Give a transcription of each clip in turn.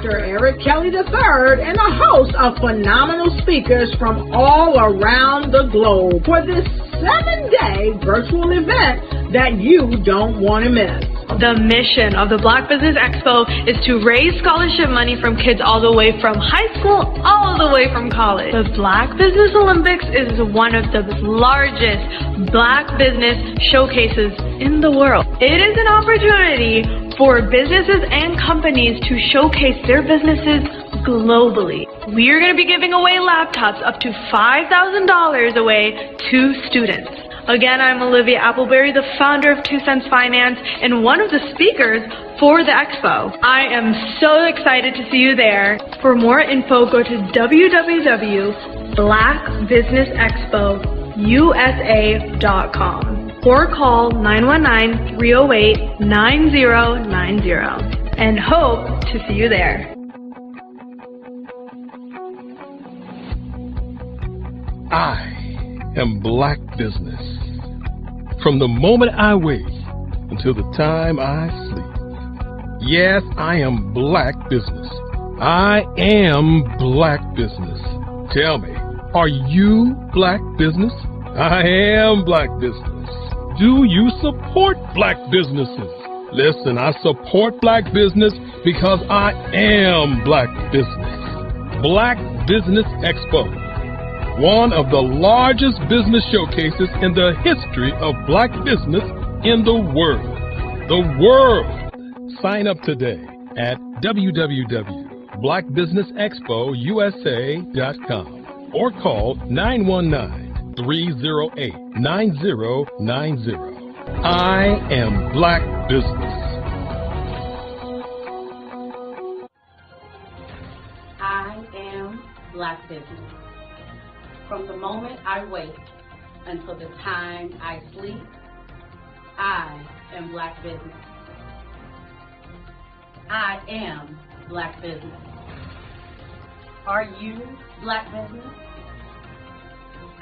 Dr. Eric Kelly III and a host of phenomenal speakers from all around the globe for this 7-day virtual event that you don't want to miss. The mission of the Black Business Expo is to raise scholarship money from kids all the way from high school all the way from college. The Black Business Olympics is one of the largest Black business showcases in the world. It is an opportunity for businesses and companies to showcase their businesses globally. We are going to be giving away laptops up to $5,000 away to students. Again, I'm Olivia Appleberry, the founder of 2 Cents Finance and one of the speakers for the expo. I am so excited to see you there. For more info, go to www.blackbusinessexpousa.com or call 919-308-9090 and hope to see you there. I am Black business. From the moment I wake until the time I sleep. Yes, I am Black business. I am Black business. Tell me, are you Black business? I am Black business. Do you support Black businesses? Listen, I support Black business because I am Black business. Black Business Expo, one of the largest business showcases in the history of Black business in the world. The world! Sign up today at www.blackbusinessexpousa.com or call 919-308-9090. I am Black business. I am Black business. From the moment I wake until the time I sleep, I am Black business. I am Black business. Are you Black business?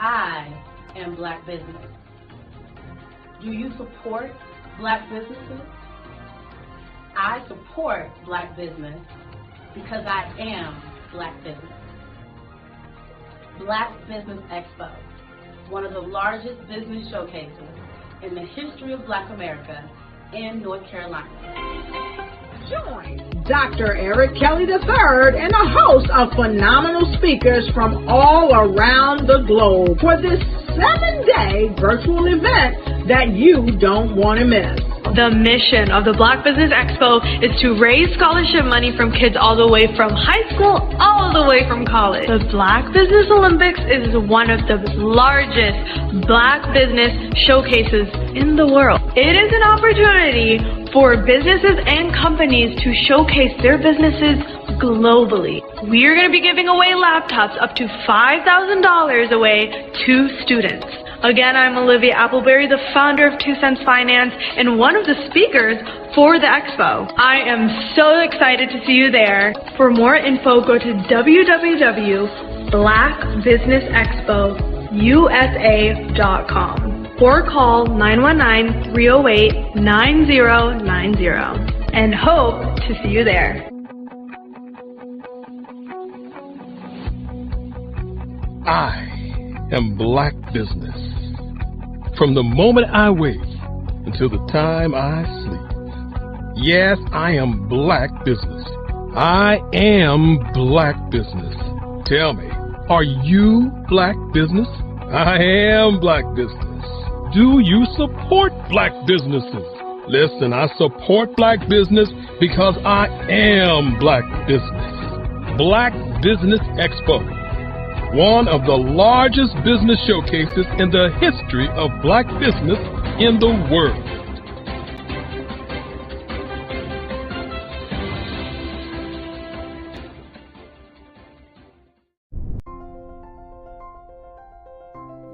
I am Black business. Do you support Black businesses? I support Black business because I am Black business. Black Business Expo, one of the largest business showcases in the history of Black America in North Carolina. Join Dr. Eric Kelly III and a host of phenomenal speakers from all around the globe for this 7-day virtual event that you don't want to miss. The mission of the Black Business Expo is to raise scholarship money from kids all the way from high school all the way from college. The Black Business Olympics is one of the largest Black business showcases in the world. It is an opportunity for businesses and companies to showcase their businesses globally. We are going to be giving away laptops up to $5,000 away to students. Again, I'm Olivia Appleberry, the founder of 2 Cents Finance and one of the speakers for the expo. I am so excited to see you there. For more info, go to www.blackbusinessexpousa.com or call 919-308-9090 and hope to see you there. I am Black business. From the moment I wake until the time I sleep. Yes, I am Black business. I am Black business. Tell me, are you Black business? I am Black business. Do you support Black businesses? Listen, I support Black business because I am Black business. Black Business Expo, one of the largest business showcases in the history of Black business in the world.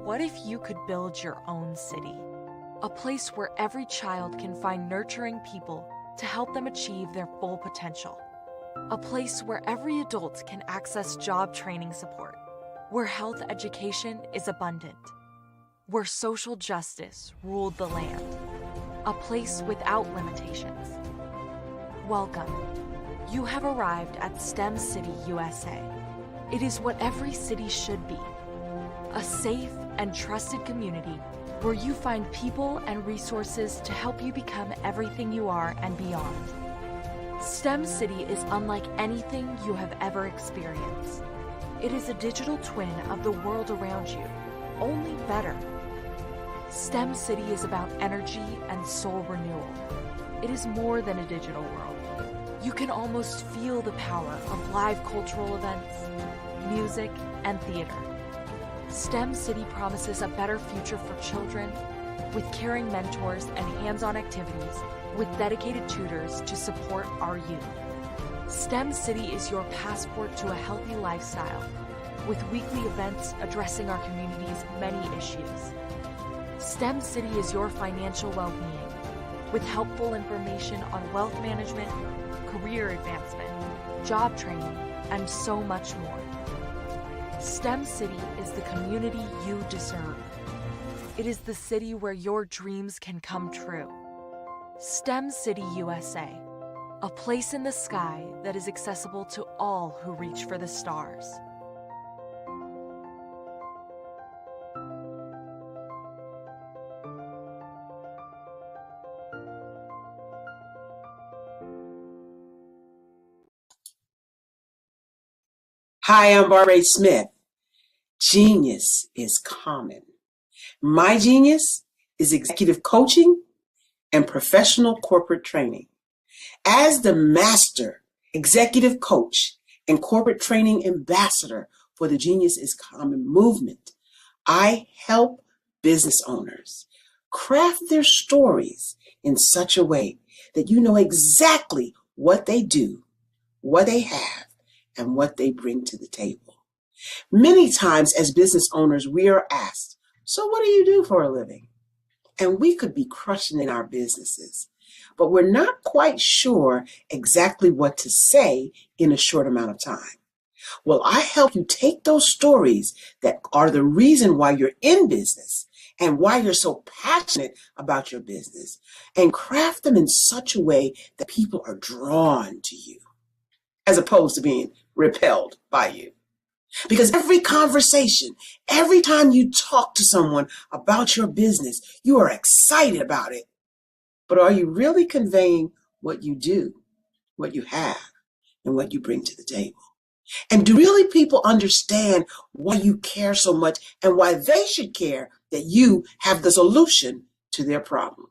What if you could build your own city? A place where every child can find nurturing people to help them achieve their full potential. A place where every adult can access job training support. Where health education is abundant. Where social justice ruled the land. A place without limitations. Welcome. You have arrived at STEM City, USA. It is what every city should be. A safe and trusted community where you find people and resources to help you become everything you are and beyond. STEM City is unlike anything you have ever experienced. It is a digital twin of the world around you, only better. STEM City is about energy and soul renewal. It is more than a digital world. You can almost feel the power of live cultural events, music, and theater. STEM City promises a better future for children with caring mentors and hands-on activities with dedicated tutors to support our youth. STEM City is your passport to a healthy lifestyle with weekly events addressing our community's many issues. STEM City is your financial well-being with helpful information on wealth management, career advancement, job training, and so much more. STEM City is the community you deserve. It is the city where your dreams can come true. STEM City USA, a place in the sky that is accessible to all who reach for the stars. Hi, I'm Barbara Smith. Genius is common. My genius is executive coaching and professional corporate training. As the master executive coach and corporate training ambassador for the Genius is Common movement, I help business owners craft their stories in such a way that you know exactly what they do, what they have, and what they bring to the table. Many times as business owners, we are asked, so what do you do for a living? And we could be crushing in our businesses, but we're not quite sure exactly what to say in a short amount of time. Well, I help you take those stories that are the reason why you're in business and why you're so passionate about your business and craft them in such a way that people are drawn to you, as opposed to being repelled by you. Because every conversation, every time you talk to someone about your business, you are excited about it. But are you really conveying what you do, what you have, and what you bring to the table? And do really people understand why you care so much and why they should care that you have the solution to their problem?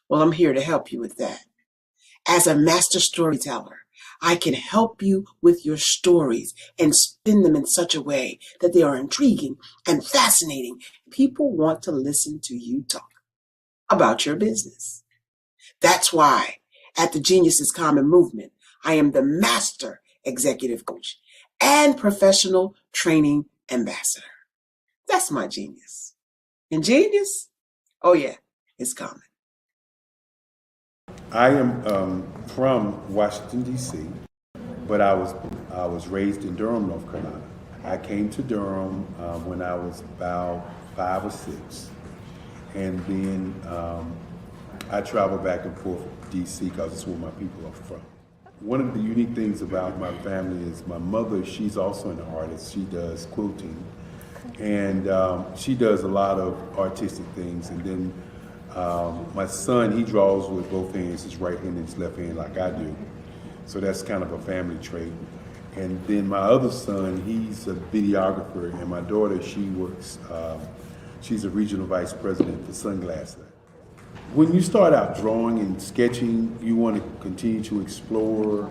Well, I'm here to help you with that. As a master storyteller, I can help you with your stories and spin them in such a way that they are intriguing and fascinating. People want to listen to you talk about your business. That's why at the Genius is Common movement, I am the master executive coach and professional training ambassador. That's my genius. And genius? Oh yeah, it's common. I am from Washington, D.C., but I was raised in Durham, North Carolina. I came to Durham when I was about 5 or 6, and then I traveled back and forth to D.C. because it's where my people are from. One of the unique things about my family is my mother, she's also an artist. She does quilting, and she does a lot of artistic things, and then my son, he draws with both hands, his right hand and his left hand like I do. So that's kind of a family trait. And then my other son, he's a videographer, and my daughter, she works, she's a regional vice president for Sunglasses. When you start out drawing and sketching, you want to continue to explore,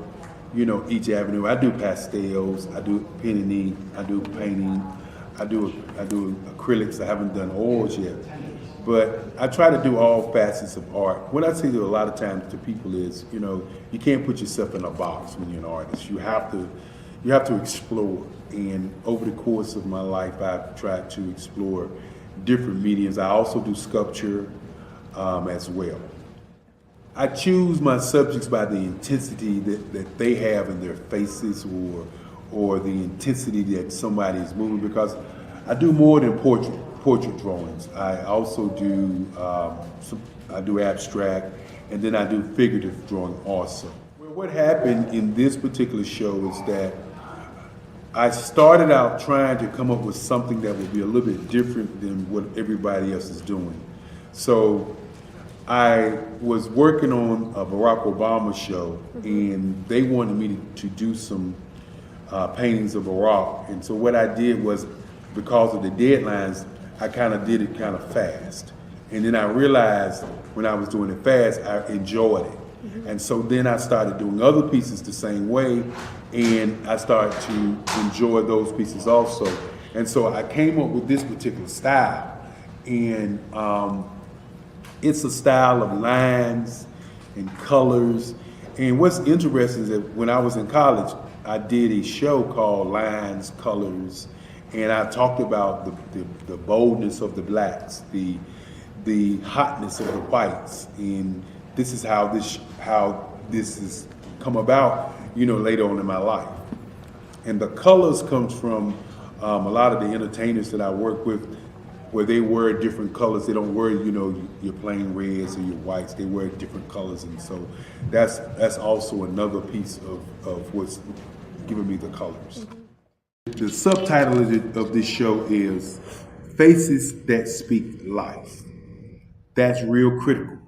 you know, each avenue. I do pastels, I do pen and ink, I do painting, I do acrylics. I haven't done oils yet. But I try to do all facets of art. What I say to a lot of times to people is, you know, you can't put yourself in a box when you're an artist. You have to explore. And over the course of my life, I've tried to explore different mediums. I also do sculpture as well. I choose my subjects by the intensity that they have in their faces or the intensity that somebody is moving, because I do more than portrait drawings. I also do I do abstract, and then I do figurative drawing also. Well, what happened in this particular show is that I started out trying to come up with something that would be a little bit different than what everybody else is doing. So I was working on a Barack Obama show, and they wanted me to do some paintings of Barack. And so what I did was, because of the deadlines, I kind of did it kind of fast. And then I realized when I was doing it fast, I enjoyed it. And so then I started doing other pieces the same way, and I started to enjoy those pieces also. And so I came up with this particular style, and it's a style of lines and colors. And what's interesting is that when I was in college, I did a show called Lines, Colors, and I talked about the boldness of the blacks, the hotness of the whites, and this is how this has come about, later on in my life. And the colors comes from a lot of the entertainers that I work with, where they wear different colors. They don't wear, your plain reds or your whites. They wear different colors, and so that's also another piece of what's giving me the colors. The subtitle of this show is Faces That Speak Life. That's real critical.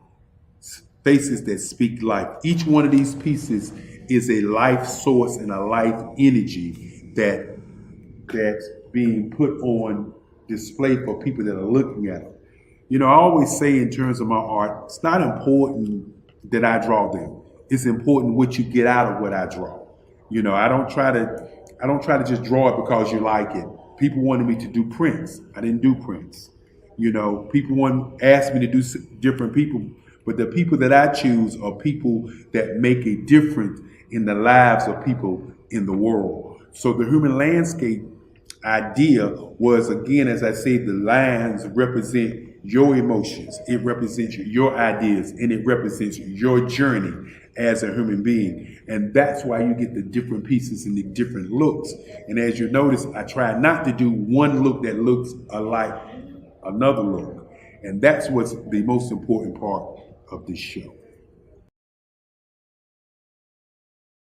Faces that speak life. Each one of these pieces is a life source and a life energy that's being put on display for people that are looking at them. I always say in terms of my art, it's not important that I draw them. It's important what you get out of what I draw. I don't try to just draw it because you like it. People wanted me to do prints. I didn't do prints. People asked me to do different people, but the people that I choose are people that make a difference in the lives of people in the world. So the human landscape idea was, again, as I said, the lines represent your emotions, it represents your ideas, and it represents your journey as a human being. And that's why you get the different pieces and the different looks. And as you notice, I try not to do one look that looks alike another look. And that's what's the most important part of this show.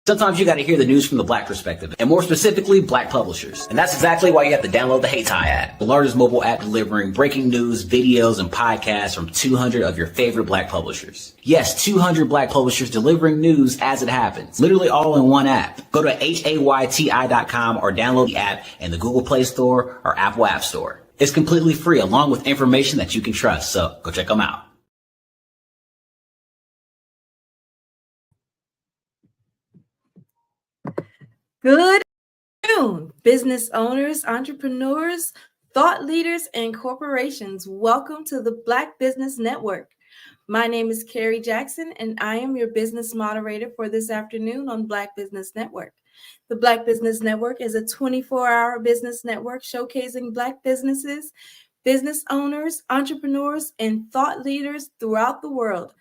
Sometimes you got to hear the news from the Black perspective, and more specifically, Black publishers. And that's exactly why you have to download the HeyTie app, the largest mobile app delivering breaking news, videos, and podcasts from 200 of your favorite Black publishers. Yes, 200 Black publishers delivering news as it happens, literally all in one app. Go to HAYTI.com or download the app in the Google Play Store or Apple App Store. It's completely free, along with information that you can trust, so go check them out. Good afternoon, business owners, entrepreneurs, thought leaders, and corporations. Welcome to the Black Business Network. My name is Carrie Jackson, and I am your business moderator for this afternoon on Black Business Network. The Black Business Network is a 24-hour business network showcasing Black businesses, business owners, entrepreneurs, and thought leaders throughout the world.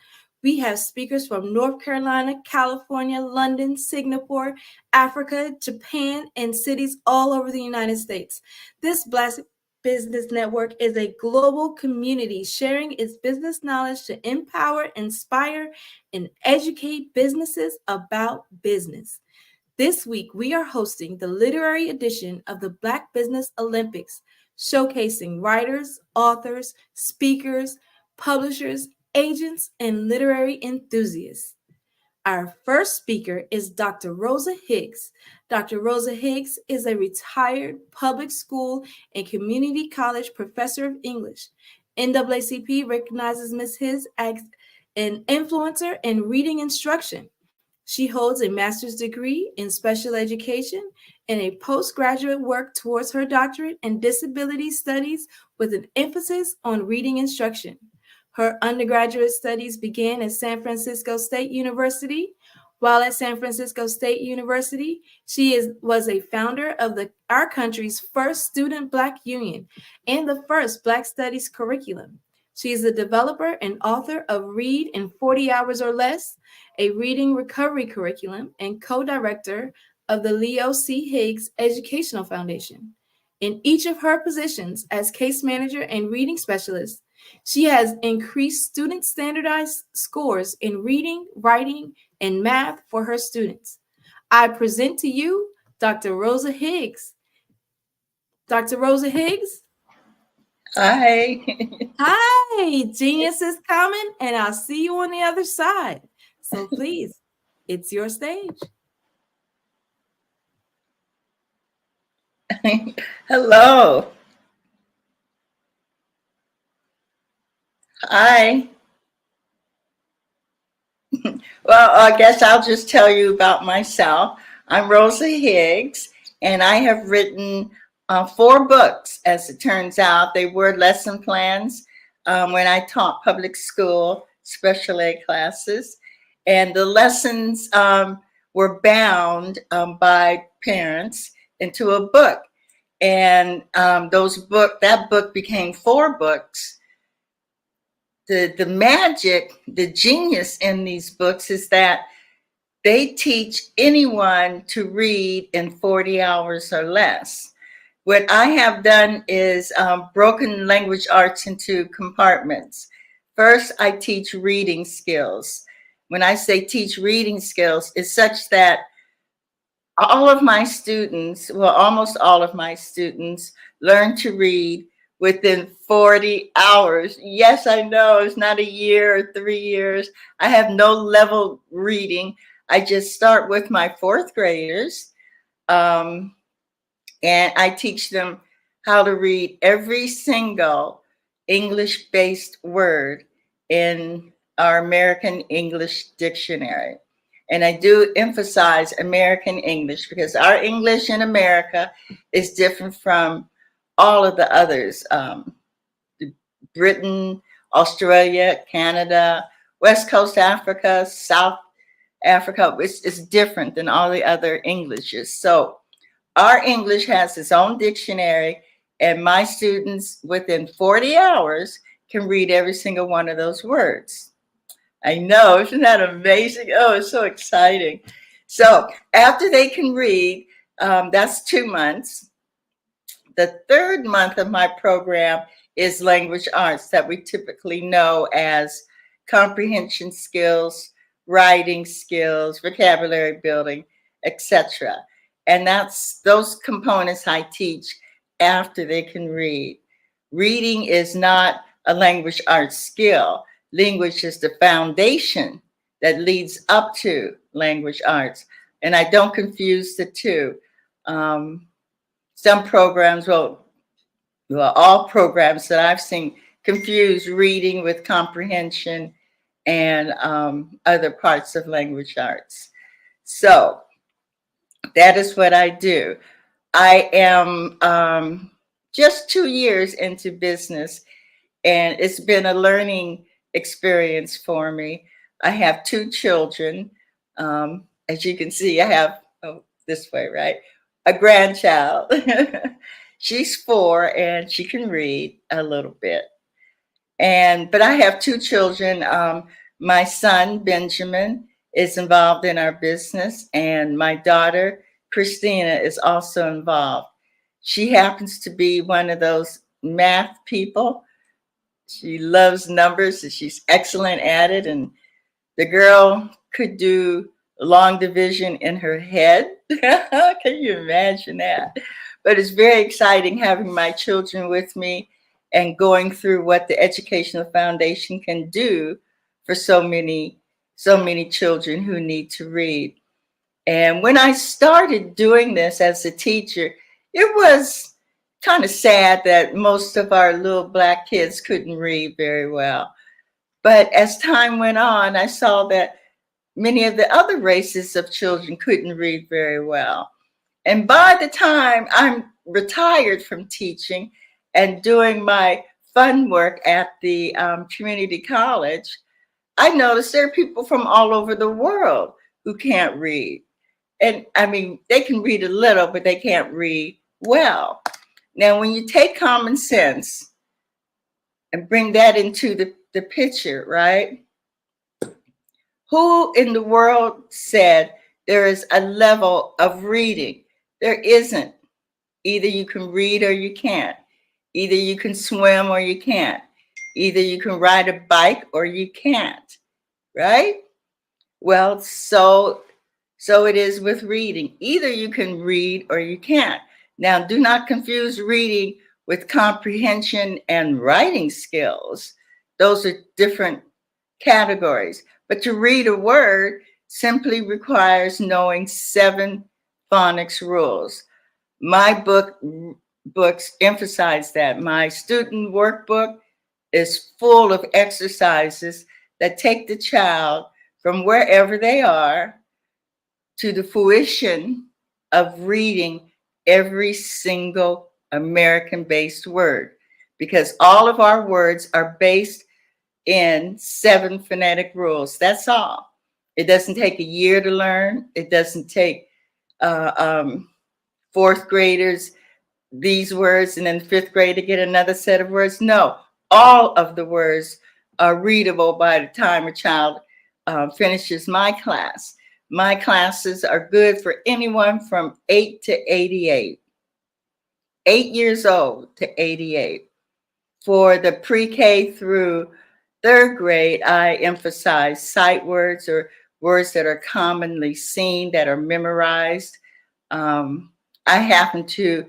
We have speakers from North Carolina, California, London, Singapore, Africa, Japan, and cities all over the United States. This Black Business Network is a global community sharing its business knowledge to empower, inspire, and educate businesses about business. This week, we are hosting the literary edition of the Black Business Olympics, showcasing writers, authors, speakers, publishers, agents, and literary enthusiasts. Our first speaker is Dr. Rosa Higgs. Dr. Rosa Higgs is a retired public school and community college professor of English. NAACP recognizes Ms. Higgs as an influencer in reading instruction. She holds a master's degree in special education and a postgraduate work towards her doctorate in disability studies with an emphasis on reading instruction. Her undergraduate studies began at San Francisco State University. While at San Francisco State University, she was a founder of our country's first student Black union and the first Black studies curriculum. She is the developer and author of Read in 40 Hours or Less, a reading recovery curriculum, and co-director of the Leo C. Higgs Educational Foundation. In each of her positions as case manager and reading specialist, she has increased student standardized scores in reading, writing, and math for her students. I present to you Dr. Rosa Higgs. Dr. Rosa Higgs? Hi. Hi, genius is coming, and I'll see you on the other side. So please, it's your stage. Hello. Hi. Well, I guess I'll just tell you about myself. I'm Rosa Higgs, and I have written 4 books, as it turns out. They were lesson plans when I taught public school special ed classes. And the lessons were bound by parents into a book. And that book became 4 books. The magic, the genius in these books is that they teach anyone to read in 40 hours or less. What I have done is broken language arts into compartments. First, I teach reading skills. When I say teach reading skills, it's such that all of my students, well, almost all of my students, learn to read within 40 hours. Yes, I know it's not a year or 3 years. I have no level reading. I just start with my 4th graders, and I teach them how to read every single English-based word in our American English dictionary. And I do emphasize American English because our English in America is different from all of the others. Britain, Australia, Canada, West Coast Africa, South Africa, it's different than all the other Englishes. So our English has its own dictionary, and my students within 40 hours can read every single one of those words. I know, isn't that amazing? Oh, it's so exciting. So after they can read, that's 2 months. The 3rd month of my program is language arts that we typically know as comprehension skills, writing skills, vocabulary building, etc. And that's those components I teach after they can read. Reading is not a language arts skill. Language is the foundation that leads up to language arts. And I don't confuse the two. Some programs, well, all programs that I've seen confuse reading with comprehension and other parts of language arts. So that is what I do. I am just 2 years into business, and it's been a learning experience for me. I have 2 children. As you can see, I have, this way, right? A grandchild. She's 4 and she can read a little bit. But I have 2 children. My son, Benjamin, is involved in our business, and my daughter, Christina, is also involved. She happens to be one of those math people. She loves numbers, and she's excellent at it. And the girl could do long division in her head. Can you imagine that? But it's very exciting having my children with me and going through what the Educational Foundation can do for so many children who need to read. And when I started doing this as a teacher, it was kind of sad that most of our little Black kids couldn't read very well. But as time went on, I saw that many of the other races of children couldn't read very well. And by the time I'm retired from teaching and doing my fun work at the community college, I noticed there are people from all over the world who can't read. And I mean, they can read a little, but they can't read well. Now, when you take common sense and bring that into the picture, right? Who in the world said there is a level of reading? There isn't. Either you can read or you can't. Either you can swim or you can't. Either you can ride a bike or you can't, right? Well, so it is with reading. Either you can read or you can't. Now, do not confuse reading with comprehension and writing skills. Those are different categories. But to read a word simply requires knowing 7 phonics rules. My books emphasize that. My student workbook is full of exercises that take the child from wherever they are to the fruition of reading every single American-based word, because all of our words are based in 7 phonetic rules. That's all. It doesn't take a year to learn. It doesn't take 4th graders these words and then 5th grade to get another set of words. No, all of the words are readable by the time a child finishes my class. My classes are good for anyone from 8 to 88. 8 years old to 88. For the pre-K through 3rd grade, I emphasize sight words, or words that are commonly seen, that are memorized. I happen to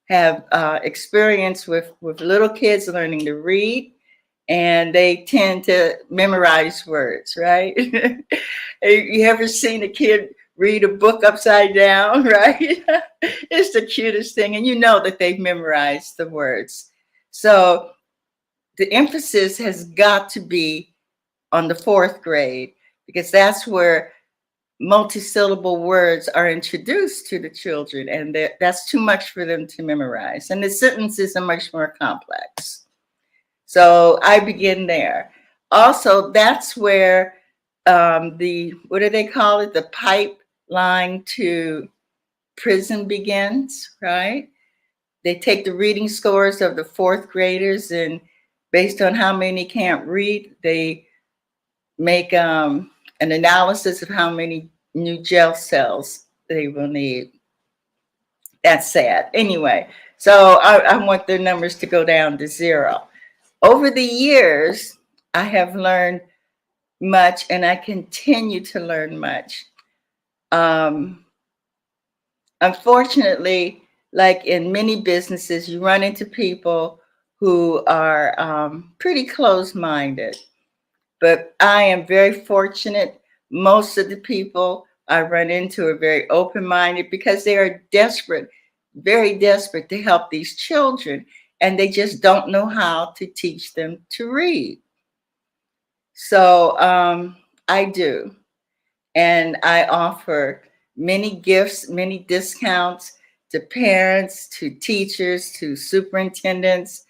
have experience with little kids learning to read, and they tend to memorize words, right? You ever seen a kid read a book upside down, right? It's the cutest thing, and you know that they've memorized the words. So the emphasis has got to be on the 4th grade, because that's where multisyllable words are introduced to the children, and that's too much for them to memorize. And the sentences are much more complex. So I begin there. Also, that's where what do they call it? The pipeline to prison begins, right? They take the reading scores of the 4th graders, and based on how many can't read, they make an analysis of how many new jail cells they will need. That's sad. Anyway, so I want the numbers to go down to 0. Over the years, I have learned much, and I continue to learn much. Unfortunately, like in many businesses, you run into people who are pretty closed-minded. But I am very fortunate. Most of the people I run into are very open-minded, because they are desperate, very desperate to help these children, and they just don't know how to teach them to read. So I do. And I offer many gifts, many discounts to parents, to teachers, to superintendents,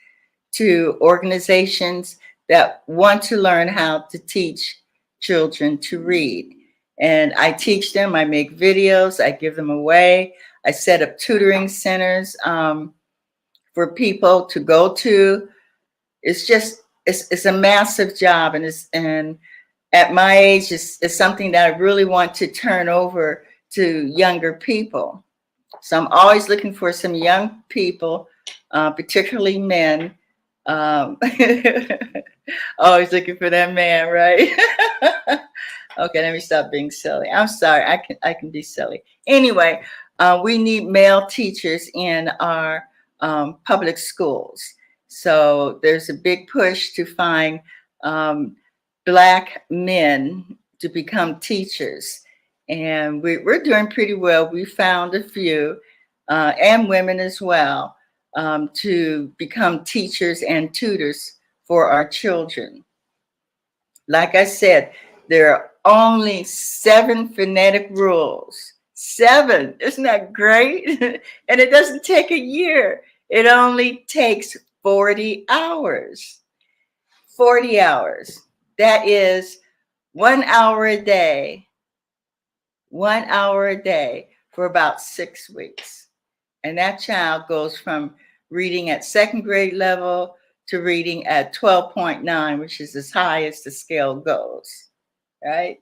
to organizations that want to learn how to teach children to read. And I teach them, I make videos, I give them away. I set up tutoring centers for people to go to. It's a massive job, and at my age, it's something that I really want to turn over to younger people. So I'm always looking for some young people, particularly men. Always looking for that man, right? Okay, let me stop being silly. I'm sorry, I can be silly. Anyway, we need male teachers in our public schools. So there's a big push to find Black men to become teachers. And we're doing pretty well. We found a few, and women as well, to become teachers and tutors for our children. Like I said, there are only 7 phonetic rules. 7, isn't that great? And it doesn't take a year. It only takes 40 hours. 40 hours. That is 1 hour a day. 1 hour a day for about 6 weeks. And that child goes from reading at 2nd grade level to reading at 12.9, which is as high as the scale goes, right?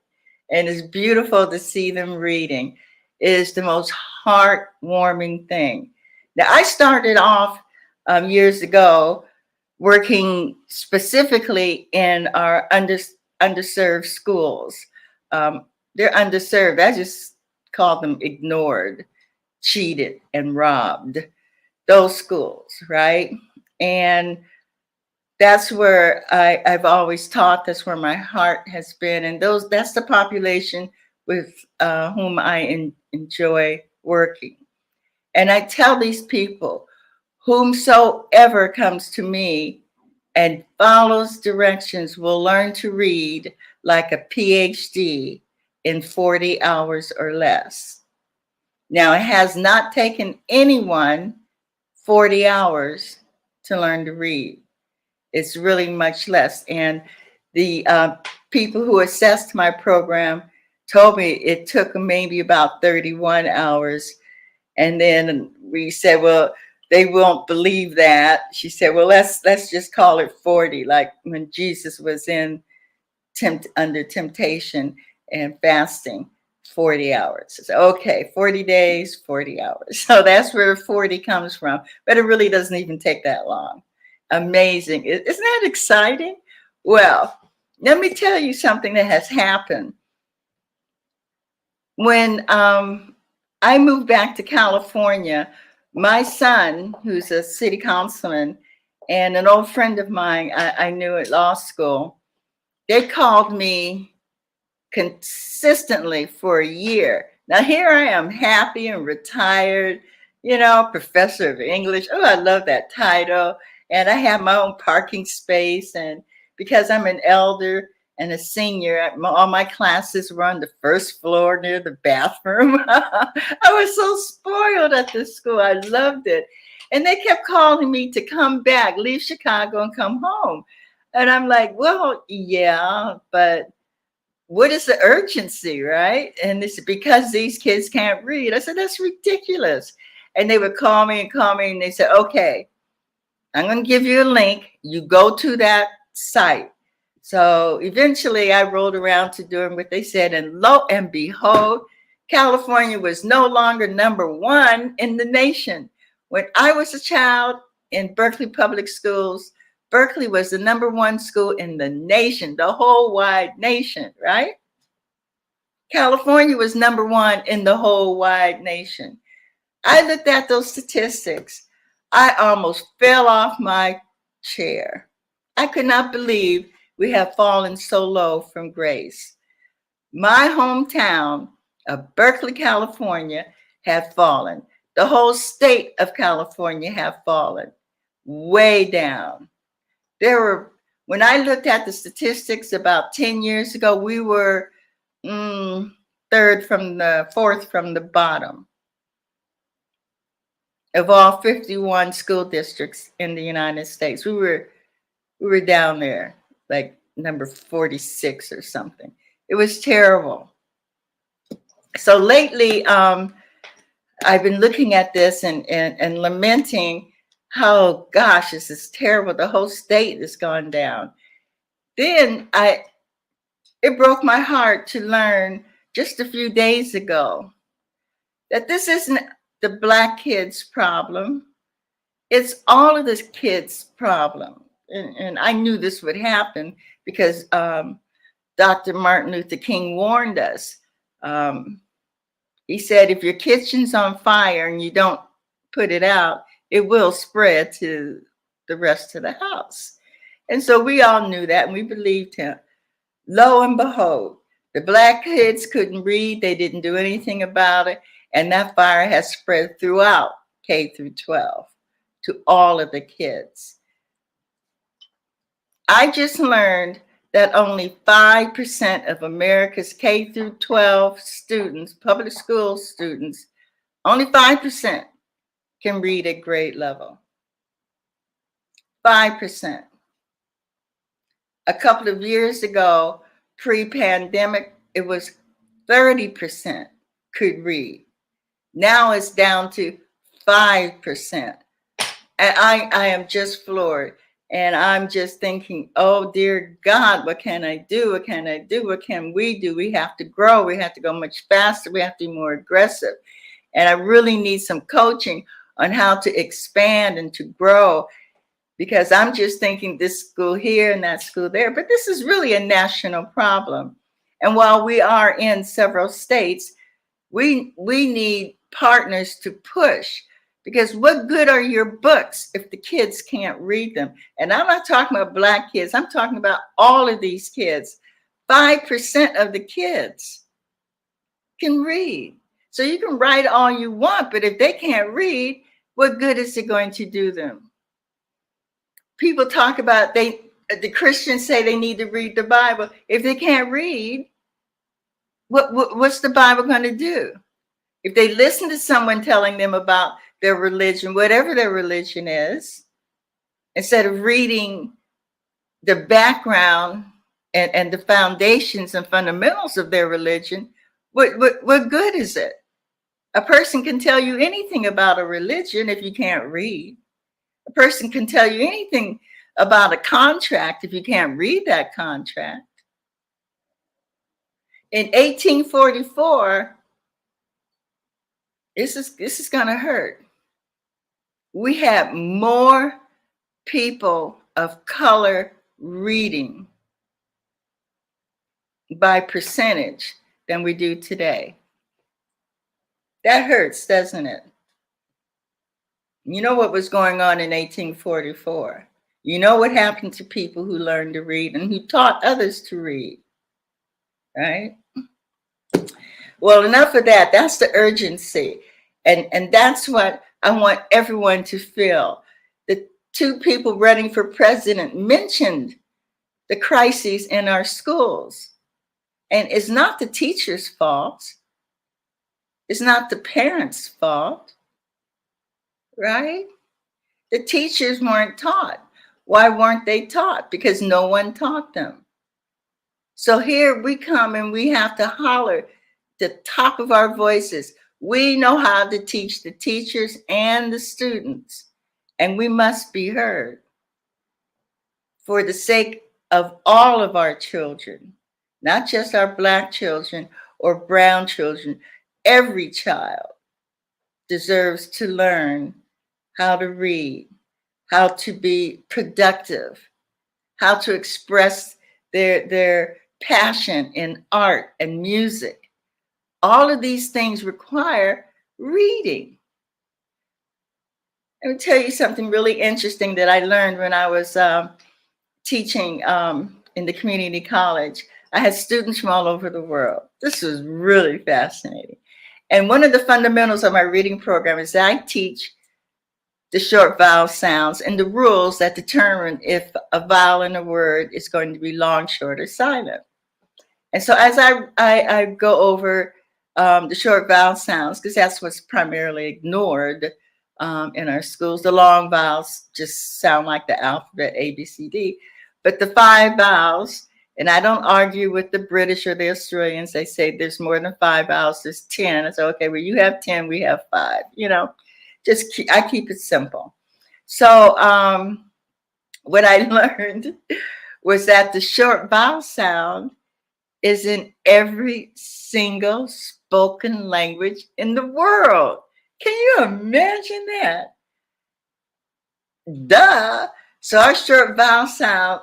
And it's beautiful to see them reading. It is the most heartwarming thing. Now, I started off years ago working specifically in our underserved schools. they're underserved. I just call them ignored, cheated, and robbed. Those schools, right? And that's where I've always taught. That's where my heart has been. And that's the population with whom I enjoy working. And I tell these people, whomsoever comes to me and follows directions will learn to read like a PhD in 40 hours or less. Now, it has not taken anyone 40 hours to learn to read. It's really much less. And the people who assessed my program told me it took maybe about 31 hours. And then we said, well, they won't believe that. She said, well, let's just call it 40, like when Jesus was under temptation and fasting 40 hours. So, okay, 40 days, 40 hours. So that's where 40 comes from. But it really doesn't even take that long. Amazing. Isn't that exciting? Well, let me tell you something that has happened. When I moved back to California, my son, who's a city councilman, and an old friend of mine I knew at law school, they called me consistently for a year. Now here I am, happy and retired, professor of English. Oh, I love that title. And I have my own parking space. And because I'm an elder and a senior, all my classes were on the first floor near the bathroom. I was so spoiled at this school. I loved it. And they kept calling me to come back, leave Chicago and come home. And I'm like, well, yeah, but what is the urgency, right? And it's because these kids can't read. I said, that's ridiculous. And they would call me and they said, okay, I'm going to give you a link. You go to that site. So eventually I rolled around to doing what they said. And lo and behold, California was no longer #1 in the nation. When I was a child in Berkeley Public Schools, Berkeley was the #1 school in the nation, the whole wide nation, right? California was #1 in the whole wide nation. I looked at those statistics. I almost fell off my chair. I could not believe we have fallen so low from grace. My hometown of Berkeley, California had fallen. The whole state of California have fallen way down. When I looked at the statistics about 10 years ago, we were fourth from the bottom of all 51 school districts in the United States. We were down there, like number 46 or something. It was terrible. So lately, I've been looking at this and lamenting how, gosh, this is terrible. The whole state has gone down. Then it broke my heart to learn just a few days ago that this isn't the Black kids' problem. It's all of the kids' problem. And I knew this would happen because Dr. Martin Luther King warned us. He said, if your kitchen's on fire and you don't put it out, it will spread to the rest of the house. And so we all knew that and we believed him. Lo and behold, the Black kids couldn't read. They didn't do anything about it. And that fire has spread throughout K through 12 to all of the kids. I just learned that only 5% of America's K through 12 students, public school students, only 5% can read at grade level. 5%. A couple of years ago, pre-pandemic, it was 30% could read. Now it's down to 5%. And I am just floored. And I'm just thinking, oh, dear God, what can I do? What can I do? What can we do? We have to grow. We have to go much faster. We have to be more aggressive. And I really need some coaching on how to expand and to grow, because I'm just thinking this school here and that school there. But this is really a national problem. And while we are in several states, we need partners to push, because what good are your books if the kids can't read them? And I'm not talking about Black kids. I'm talking about all of these kids. 5% of the kids can read. So you can write all you want, but if they can't read, what good is it going to do them? People talk about the Christians say they need to read the Bible. If they can't read, what's the Bible going to do? If they listen to someone telling them about their religion, whatever their religion is, instead of reading the background and the foundations and fundamentals of their religion, what good is it? A person can tell you anything about a religion if you can't read. A person can tell you anything about a contract if you can't read that contract. In 1844, this is going to hurt. We had more people of color reading by percentage than we do today. That hurts, doesn't it? You know what was going on in 1844. You know what happened to people who learned to read and who taught others to read, right? Well, enough of that. That's the urgency. And that's what I want everyone to feel. The two people running for president mentioned the crises in our schools. And it's not the teacher's fault. It's not the parents' fault, right? The teachers weren't taught. Why weren't they taught? Because no one taught them. So here we come and we have to holler the top of our voices. We know how to teach the teachers and the students, and we must be heard for the sake of all of our children, not just our Black children or brown children. Every child deserves to learn how to read, how to be productive, how to express their passion in art and music. All of these things require reading. Let me tell you something really interesting that I learned when I was teaching in the community college. I had students from all over the world. This was really fascinating. And one of the fundamentals of my reading program is that I teach the short vowel sounds and the rules that determine if a vowel in a word is going to be long, short, or silent. And so as I go over the short vowel sounds, because that's what's primarily ignored in our schools. The long vowels just sound like the alphabet, A, B, C, D. But the 5 vowels, and I don't argue with the British or the Australians. They say there's more than 5 vowels, there's 10. I say, okay, well, you have 10, we have 5. You know, I keep it simple. So what I learned was that the short vowel sound is in every single spoken language in the world. Can you imagine that? Duh. So our short vowel sound,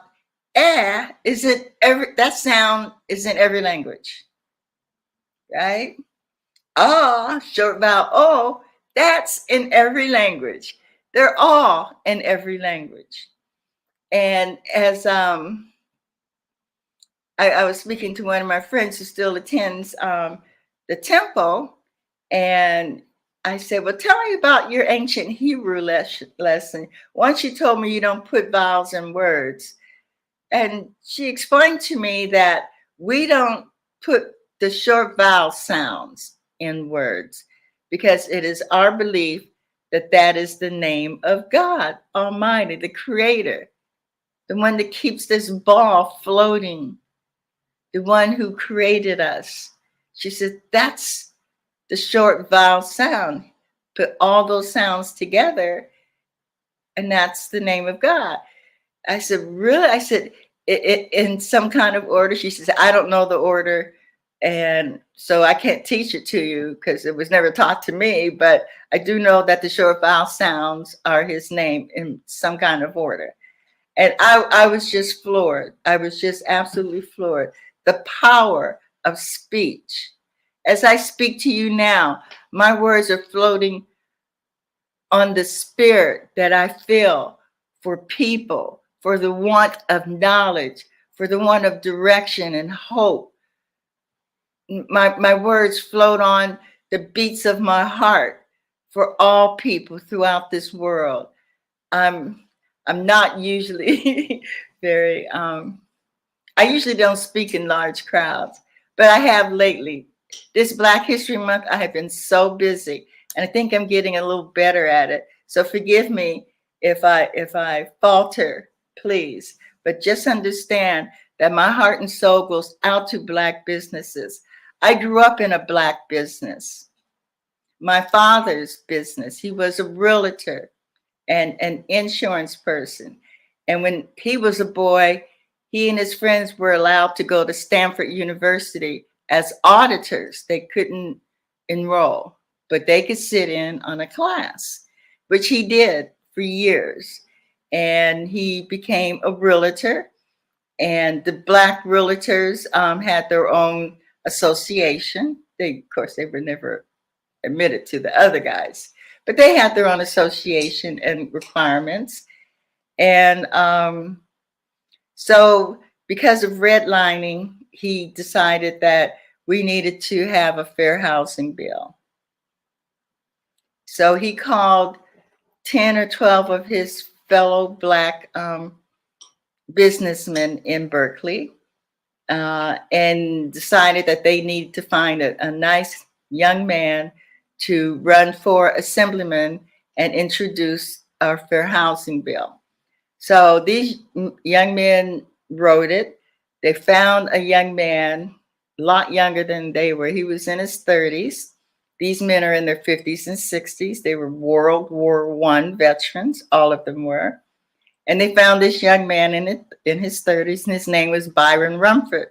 that sound is in every language, right? Short vowel O, that's in every language. They're all in every language. And as I was speaking to one of my friends who still attends the temple, and I said, well, tell me about your ancient Hebrew lesson. Once you told me you don't put vowels in words. And she explained to me that we don't put the short vowel sounds in words because it is our belief that that is the name of God Almighty, the Creator, the one that keeps this ball floating, the one who created us. She said, that's the short vowel sound. Put all those sounds together, and that's the name of God. I said, really? I said, it in some kind of order? She says, I don't know the order, and so I can't teach it to you because it was never taught to me, but I do know that the short vowel sounds are his name in some kind of order. And I was just floored. I was just absolutely floored. The power of speech. As I speak to you now, my words are floating on the spirit that I feel for people, for the want of knowledge, for the want of direction and hope. My words float on the beats of my heart for all people throughout this world. I'm not usually very, I usually don't speak in large crowds, but I have lately. This Black History Month, I have been so busy, and I think I'm getting a little better at it. So forgive me if I falter, please. But just understand that my heart and soul goes out to Black businesses. I grew up in a Black business. My father's business, he was a realtor and an insurance person. And when he was a boy, he and his friends were allowed to go to Stanford University as auditors. They couldn't enroll, but they could sit in on a class, which he did for years. And he became a realtor. And the Black realtors had their own association. Of course, they were never admitted to the other guys, but they had their own association and requirements. And so because of redlining, he decided that we needed to have a fair housing bill. So he called 10 or 12 of his fellow Black businessmen in Berkeley and decided that they needed to find a nice young man to run for assemblyman and introduce our fair housing bill. So these young men wrote it. They found a young man, a lot younger than they were. He was in his 30s. These men are in their 50s and 60s. They were World War I veterans, all of them were. And they found this young man in his 30s, and his name was Byron Rumford.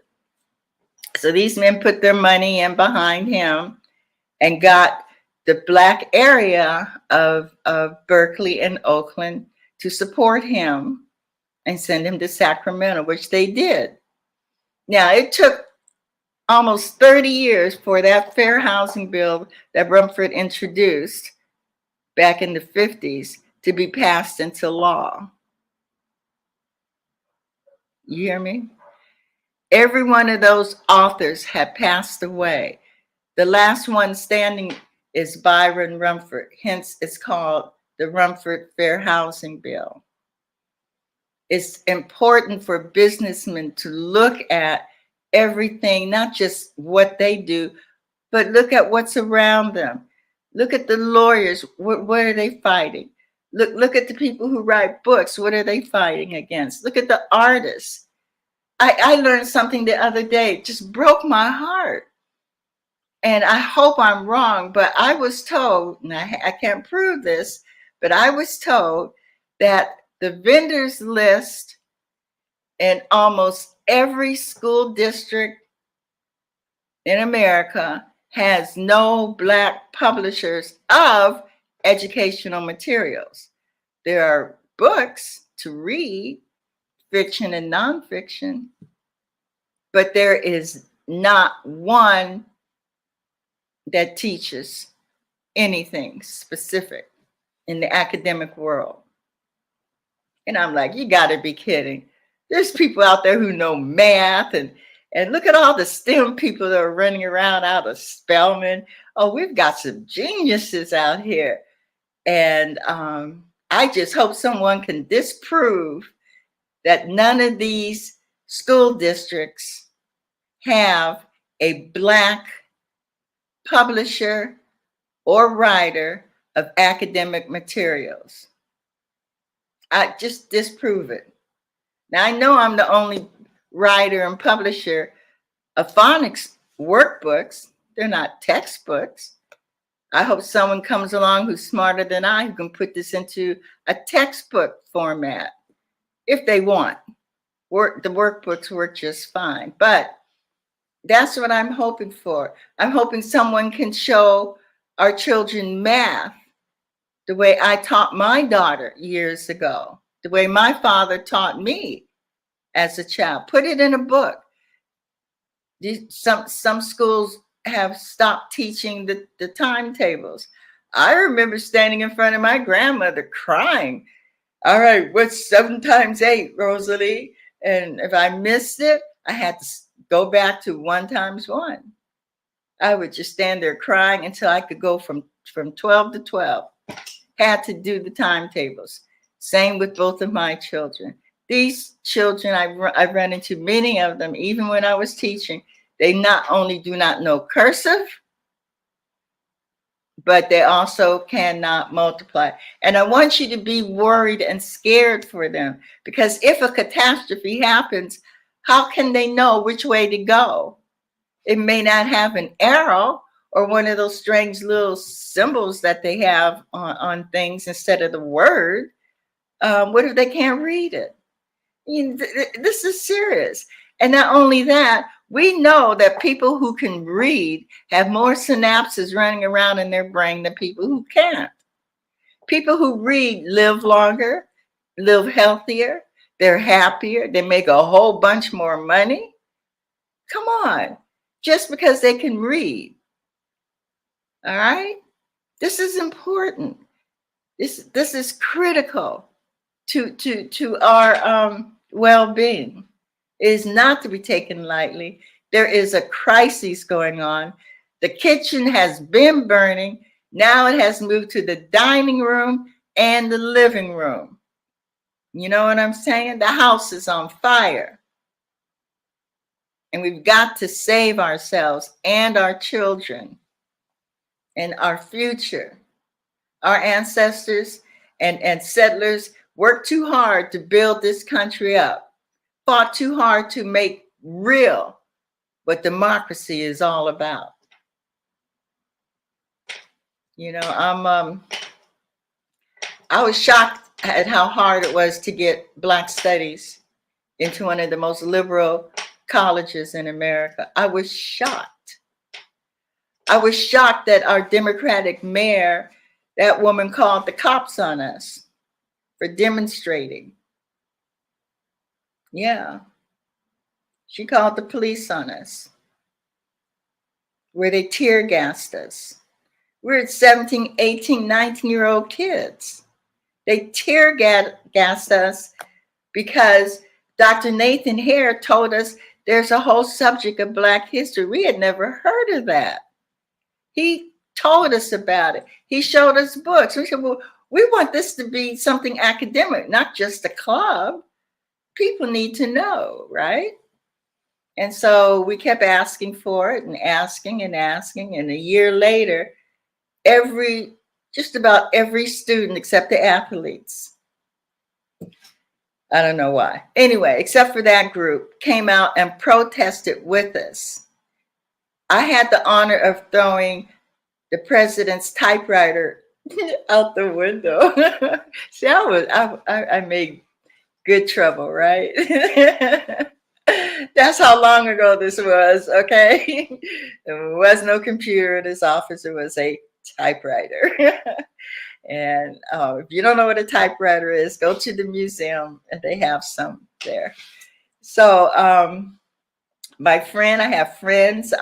So these men put their money in behind him and got the Black area of Berkeley and Oakland to support him and send him to Sacramento, which they did. Now, it took almost 30 years for that fair housing bill that Rumford introduced back in the 50s to be passed into law. You hear me? Every one of those authors had passed away. The last one standing is Byron Rumford. Hence, it's called the Rumford Fair Housing Bill. It's important for businessmen to look at everything, not just what they do, but look at what's around them. Look at the lawyers. What are they fighting? Look at the people who write books. What are they fighting against? Look at the artists. I learned something the other day. It just broke my heart. And I hope I'm wrong, but I was told, and I can't prove this, but I was told that the vendors list in almost every school district in America has no Black publishers of educational materials. There are books to read, fiction and nonfiction, but there is not one that teaches anything specific in the academic world. And I'm like, you gotta be kidding. There's people out there who know math and look at all the STEM people that are running around out of Spelman. Oh, we've got some geniuses out here. And I just hope someone can disprove that none of these school districts have a Black publisher or writer of academic materials. I just disprove it. Now, I know I'm the only writer and publisher of phonics workbooks. They're not textbooks. I hope someone comes along who's smarter than I, who can put this into a textbook format if they want. The workbooks work just fine. But that's what I'm hoping for. I'm hoping someone can show our children math the way I taught my daughter years ago, the way my father taught me as a child. Put it in a book. Some schools have stopped teaching the timetables. I remember standing in front of my grandmother crying. All right, what's 7 times 8, Rosalie? And if I missed it, I had to go back to 1 times 1. I would just stand there crying until I could go from 12 to 12. Had to do the timetables. Same with both of my children. These children, I've run into many of them, even when I was teaching. They not only do not know cursive, but they also cannot multiply. And I want you to be worried and scared for them, because if a catastrophe happens, how can they know which way to go? It may not have an arrow or one of those strange little symbols that they have on things instead of the word. What if they can't read it? This is serious. And not only that, we know that people who can read have more synapses running around in their brain than people who can't. People who read live longer, live healthier, they're happier, they make a whole bunch more money. Come on, just because they can read. All right? This is important. This is critical to our well-being. It is not to be taken lightly. There is a crisis going on. The kitchen has been burning. Now it has moved to the dining room and the living room. You know what I'm saying? The house is on fire. And we've got to save ourselves and our children and our future. Our ancestors and settlers worked too hard to build this country up. Fought too hard to make real what democracy is all about. You know, I was shocked at how hard it was to get Black studies into one of the most liberal colleges in America. I was shocked. I was shocked that our Democratic mayor, that woman called the cops on us for demonstrating. Yeah. She called the police on us, where they tear gassed us. We're 17, 18, 19-year-old kids. They tear gassed us because Dr. Nathan Hare told us there's a whole subject of Black history. We had never heard of that. He told us about it. He showed us books. We said, well, we want this to be something academic, not just a club. People need to know, right? And so we kept asking for it and asking and asking. And a year later, just about every student except the athletes, I don't know why. Anyway, except for that group, came out and protested with us. I had the honor of throwing the president's typewriter out the window. See, I made good trouble, right? That's how long ago this was, okay? There was no computer in his office. It was a typewriter. And if you don't know what a typewriter is, go to the museum and they have some there. So my friend, I have friends,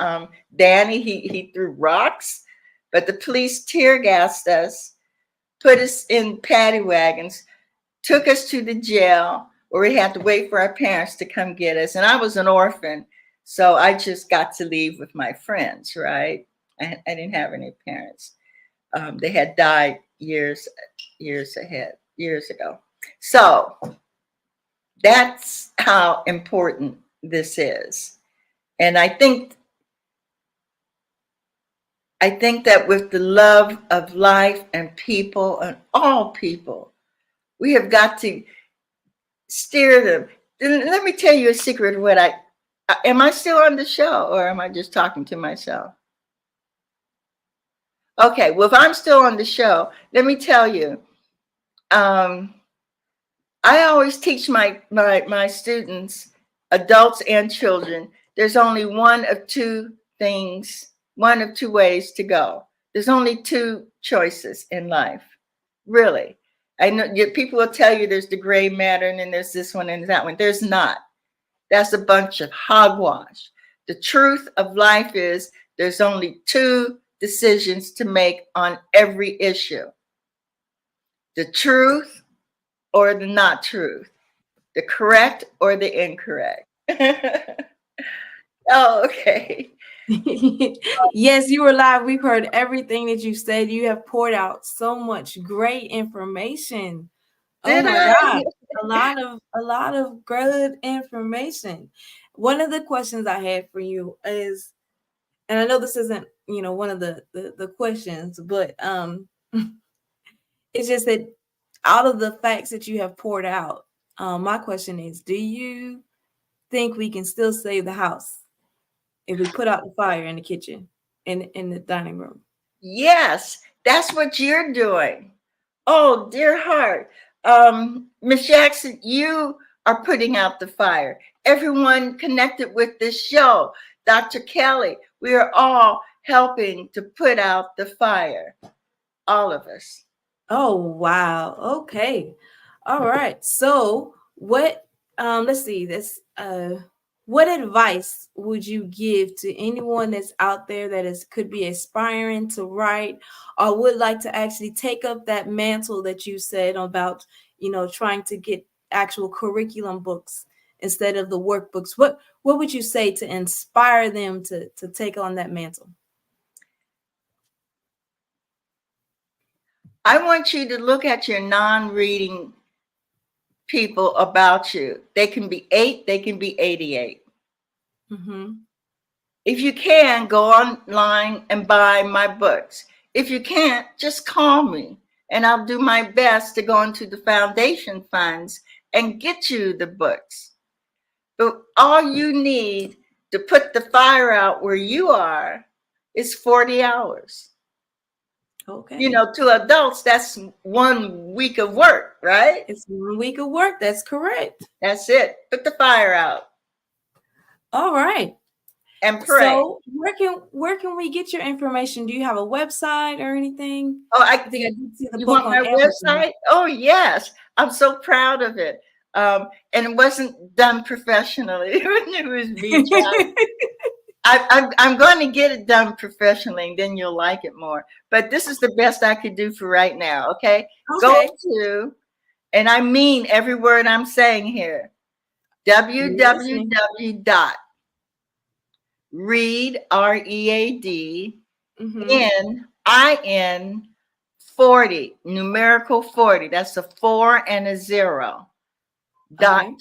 Danny, he threw rocks, but the police tear gassed us, put us in paddy wagons, took us to the jail where we had to wait for our parents to come get us. And I was an orphan, so I just got to leave with my friends, right? I didn't have any parents. They had died years ago. So that's how important this is. And I think that with the love of life and people and all people, we have got to steer them. Let me tell you a secret of what am I still on the show or am I just talking to myself? Okay, well, if I'm still on the show, let me tell you, I always teach my students, adults and children, there's only one of two ways to go. There's only two choices in life, really. I know people will tell you there's the gray matter and then there's this one and that one. There's not. That's a bunch of hogwash. The truth of life is there's only 2 decisions to make on every issue. The truth or the not truth. The correct or the incorrect. Oh, okay. Yes, you were live. We've heard everything that you said. You have poured out so much great information. Oh my God. A lot of good information. One of the questions I had for you is, and I know this isn't, one of the questions, but it's just that out of the facts that you have poured out, my question is, do you think we can still save the house if we put out the fire in the kitchen, in the dining room? Yes, that's what you're doing. Oh, dear heart. Miss Jackson, you are putting out the fire. Everyone connected with this show, Dr. Kelly, we are all helping to put out the fire. All of us. Oh, wow. Okay. All right. So what, let's see this, what advice would you give to anyone that's out there that could be aspiring to write or would like to actually take up that mantle that you said about, trying to get actual curriculum books instead of the workbooks? What would you say to inspire them to take on that mantle? I want you to look at your non-reading people about you. They can be 8, they can be 88. Mm-hmm. If you can, go online and buy my books. If you can't, just call me and I'll do my best to go into the foundation funds and get you the books. But all you need to put the fire out where you are is 40 hours. Okay. To adults, that's 1 week of work, right? It's 1 week of work. That's correct. That's it. Put the fire out. All right. And pray. So where can we get your information? Do you have a website or anything? Oh, I think I did see the you book want on my Amazon. website? Oh, yes. I'm so proud of it. And it wasn't done professionally. It was me trying. I'm going to get it done professionally, and then you'll like it more. But this is the best I could do for right now, okay? Go to, and I mean every word I'm saying here, www.read, R-E-A-D, N-I-N 40, numerical 40. That's a 4 and a 0.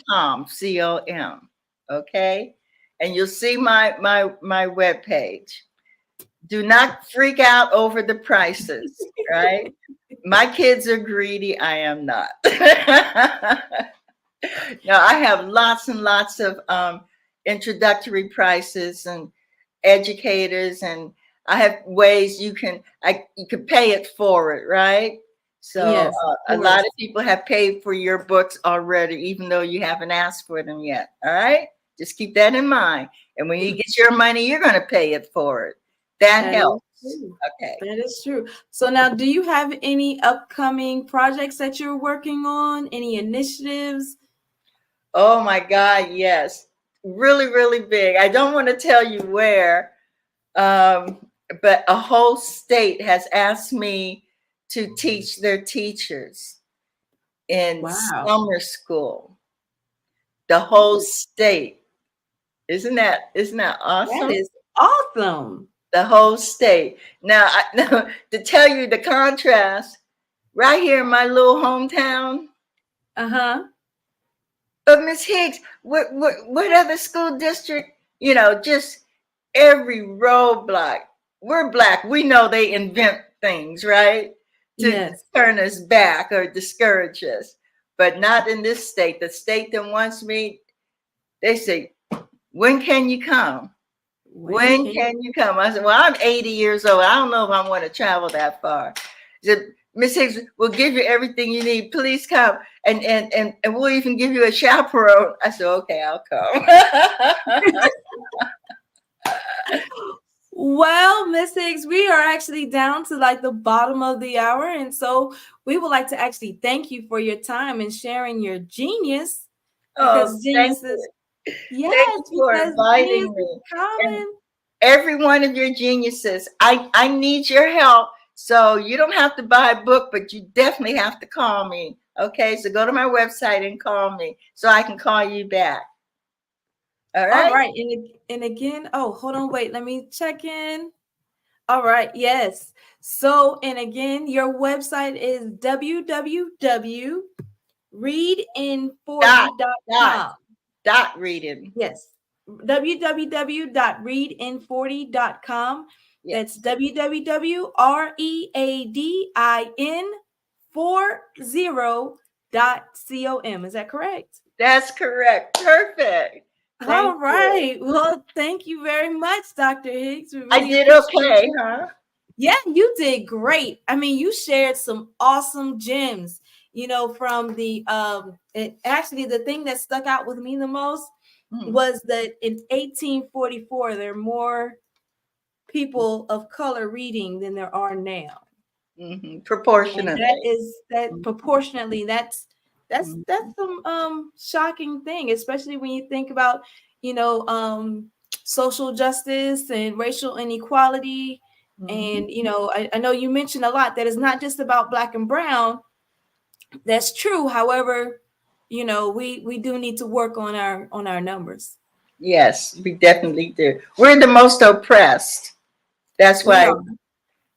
.com, C-O-M, okay? And you'll see my webpage. Do not freak out over the prices, right? My kids are greedy. I am not. Now, I have lots and lots of introductory prices and educators, and I have ways you can pay it forward, right? So yes, a lot of people have paid for your books already, even though you haven't asked for them yet. All right. Just keep that in mind. And when you get your money, you're going to pay it forward. That helps. Okay. That is true. So now, do you have any upcoming projects that you're working on? Any initiatives? Oh my God, yes. Really, really big. I don't want to tell you where, but a whole state has asked me to teach their teachers in summer school. The whole state. Isn't that awesome? That is awesome. The whole state. Now, to tell you the contrast, right here in my little hometown. But Miss Higgs, what other school district? Just every roadblock. We're Black. We know they invent things, right? To turn us back or discourage us. But not in this state. The state that wants me, they say, when can you come? When can you come? I said, well, I'm 80 years old. I don't know if I want to travel that far. He said, Miss Higgs, we'll give you everything you need. Please come. And we'll even give you a chaperone. I said, okay, I'll come. Well, Miss Higgs, we are actually down to like the bottom of the hour. And so we would like to actually thank you for your time and sharing your genius. Because genius Yes, Thanks for because inviting genius me. is common. Every one of your geniuses, I need your help. So you don't have to buy a book, but you definitely have to call me. Okay, so go to my website and call me so I can call you back. All right. All right. And again, oh, hold on, wait, let me check in. All right, yes. So, and again, your website is www.readin40.com. Dot reading. Yes. www.readin40.com. Yes. That's www.readin40.com. Is that correct? That's correct. Perfect. All right. Well, thank you very much, Dr. Higgs. We I really did appreciate okay, you. huh? Yeah, you did great. I mean, you shared some awesome gems, you know, from the actually the thing that stuck out with me the most was that in 1844 there are more people of color reading than there are now. Proportionately. And that is that proportionately that's some shocking thing, especially when you think about, you know, social justice and racial inequality. And you know, I know you mentioned a lot that it's not just about Black and brown. That's true. However, you know, we do need to work on our numbers. Yes, we definitely do. We're the most oppressed. That's why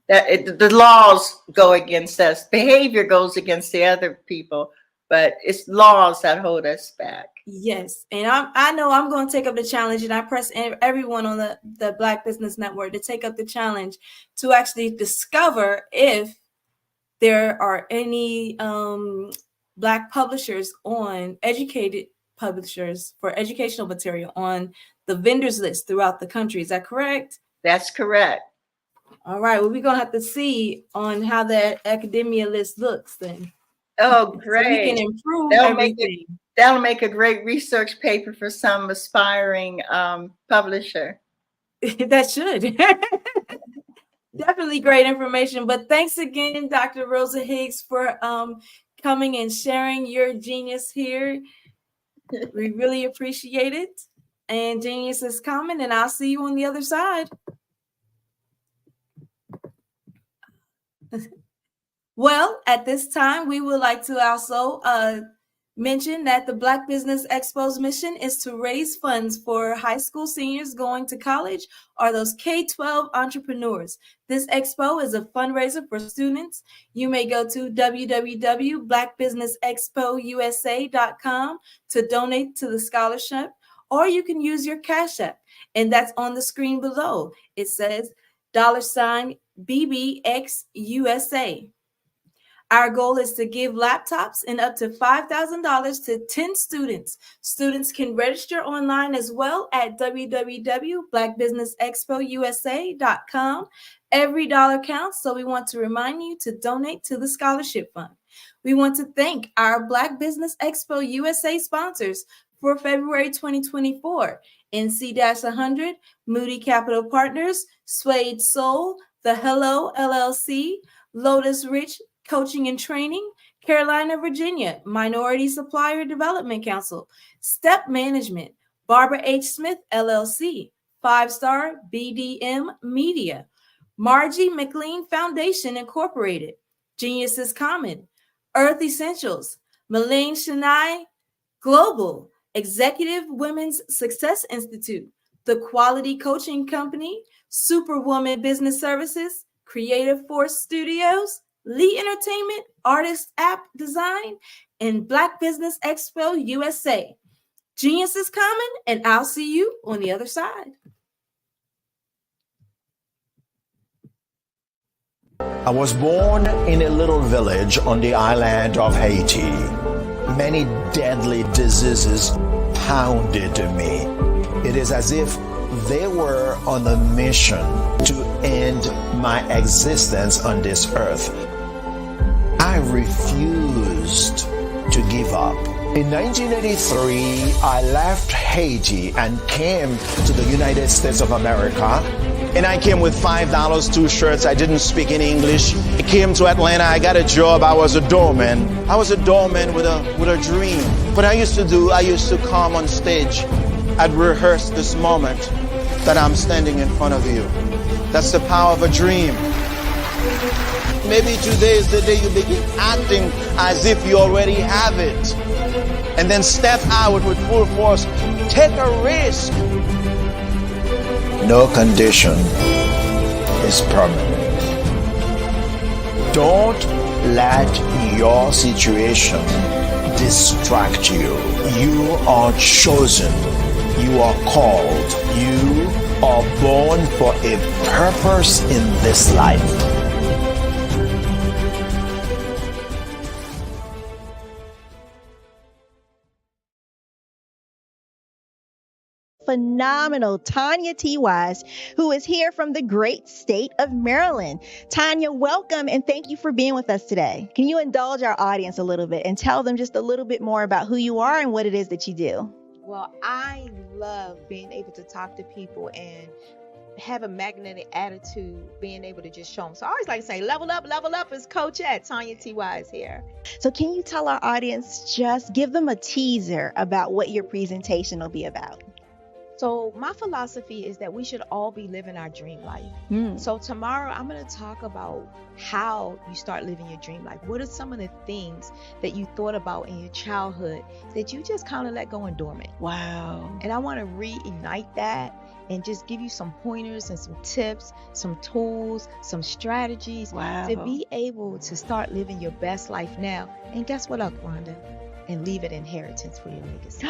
the laws go against us. Behavior goes against the other people, but it's laws that hold us back. Yes, and I know I'm going to take up the challenge, and I press everyone on the Black Business Network to take up the challenge to actually discover if there are any Black publishers educated publishers for educational material on the vendors list throughout the country. Is that correct? That's correct. All right. Well, we're going to have to see on how that academia list looks then. Oh, great. So we can improve everything. That'll make a great research paper for some aspiring publisher. That should. Definitely great information. But thanks again, Dr. Rosa Higgs, for coming and sharing your genius here. We really appreciate it. And genius is coming, and I'll see you on the other side. Well, at this time, we would like to also mention that the Black Business Expo's mission is to raise funds for high school seniors going to college or those K-12 entrepreneurs. This expo is a fundraiser for students. You may go to www.blackbusinessexpousa.com to donate to the scholarship, or you can use your Cash App, and that's on the screen below. It says $BBXUSA. Our goal is to give laptops and up to $5,000 to 10 students. Students can register online as well at www.blackbusinessexpousa.com. Every dollar counts, so we want to remind you to donate to the scholarship fund. We want to thank our Black Business Expo USA sponsors for February 2024, NC-100, Moody Capital Partners, Suede Soul, The Hello LLC, Lotus Rich Coaching and Training, Carolina, Virginia, Minority Supplier Development Council, Step Management, Barbara H. Smith, LLC, 5-Star BDM Media, Margie McLean Foundation, Incorporated, Genius is Common, Earth Essentials, Malane Shania Global, Executive Women's Success Institute, The Quality Coaching Company, Superwoman Business Services, Creative Force Studios, Lee Entertainment, Artist App Design, and Black Business Expo USA. Genius is coming, and I'll see you on the other side. I was born in a little village on the island of Haiti. Many deadly diseases pounded me. It is as if they were on a mission to end my existence on this earth. I refused to give up. In 1983, I left Haiti and came to the United States of America. And I came with $5, 2 shirts. I didn't speak any English. I came to Atlanta. I got a job. I was a doorman. I was a doorman with a dream. What I used to do, I used to come on stage I'd rehearse this moment that I'm standing in front of you. That's the power of a dream. Maybe today is the day you begin acting as if you already have it. And then step out with full force. Take a risk. No condition is permanent. Don't let your situation distract you. You are chosen. You are called. You are born for a purpose in this life. Phenomenal Tanya T. Wise, who is here from the great state of Maryland. Tanya, welcome and thank you for being with us today. Can you indulge our audience a little bit and tell them just a little bit more about who you are and what it is that you do? Well, I love being able to talk to people and have a magnetic attitude, being able to just show them. So I always like to say, level up is Coach at Tanya T. Wise here. So can you tell our audience, just give them a teaser about what your presentation will be about? So my philosophy is that we should all be living our dream life. So tomorrow I'm going to talk about how you start living your dream life. What are some of the things that you thought about in your childhood that you just kind of let go and dormant? Wow. And I want to reignite that and just give you some pointers and some tips, some tools, some strategies to be able to start living your best life now. And guess what, Rhonda? And leave an inheritance for your legacy.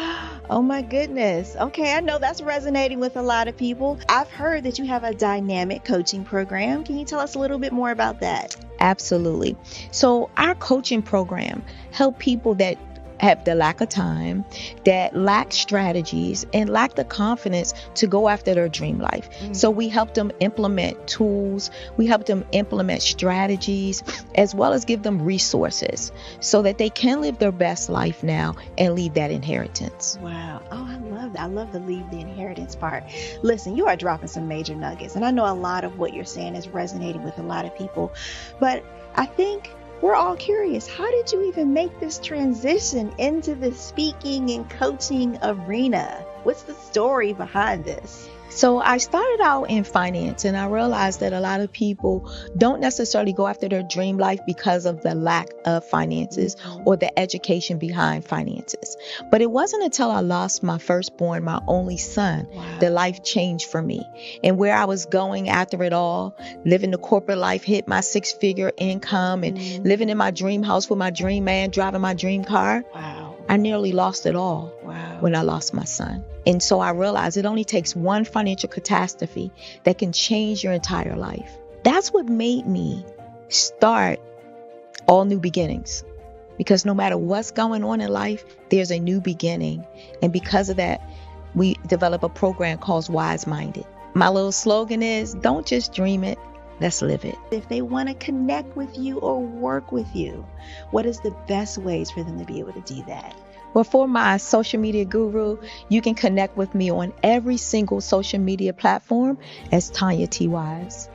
Oh my goodness. Okay, I know that's resonating with a lot of people. I've heard that you have a dynamic coaching program. Can you tell us a little bit more about that? Absolutely. So our coaching program help people that have the lack of time, that lack strategies, and lack the confidence to go after their dream life. So we help them implement tools, we help them implement strategies, as well as give them resources so that they can live their best life now and leave that inheritance. Wow. Oh, I love that. I love the leave the inheritance part. Listen, you are dropping some major nuggets, and I know a lot of what you're saying is resonating with a lot of people, but I think we're all curious. How did you even make this transition into the speaking and coaching arena? What's the story behind this? So I started out in finance, and I realized that a lot of people don't necessarily go after their dream life because of the lack of finances or the education behind finances. But it wasn't until I lost my firstborn, my only son, that life changed for me. And where I was going after it all, living the corporate life, hit my 6-figure income and living in my dream house with my dream man, driving my dream car. I nearly lost it all when I lost my son. And so I realized it only takes one financial catastrophe that can change your entire life. That's what made me start All New Beginnings. Because no matter what's going on in life, there's a new beginning. And because of that, we develop a program called Wise Minded. My little slogan is, don't just dream it, let's live it. If they want to connect with you or work with you, what is the best ways for them to be able to do that? Well, for my social media guru, you can connect with me on every single social media platform as Tanya T. Wise.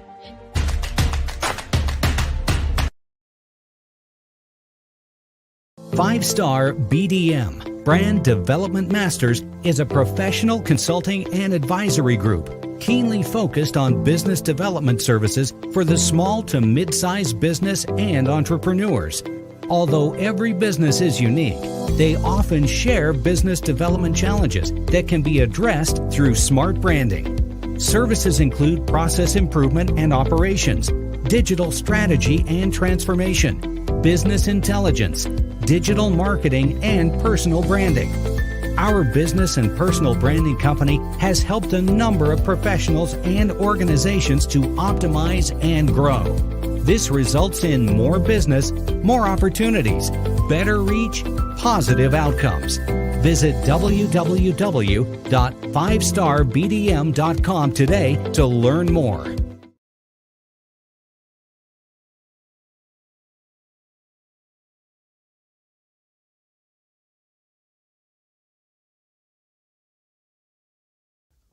Five-Star BDM, Brand Development Masters, is a professional consulting and advisory group keenly focused on business development services for the small to mid-sized business and entrepreneurs. Although every business is unique, they often share business development challenges that can be addressed through smart branding. Services include process improvement and operations, digital strategy and transformation, business intelligence, digital marketing, and personal branding. Our business and personal branding company has helped a number of professionals and organizations to optimize and grow. This results in more business, more opportunities, better reach, positive outcomes. Visit www.fivestarbdm.com today to learn more.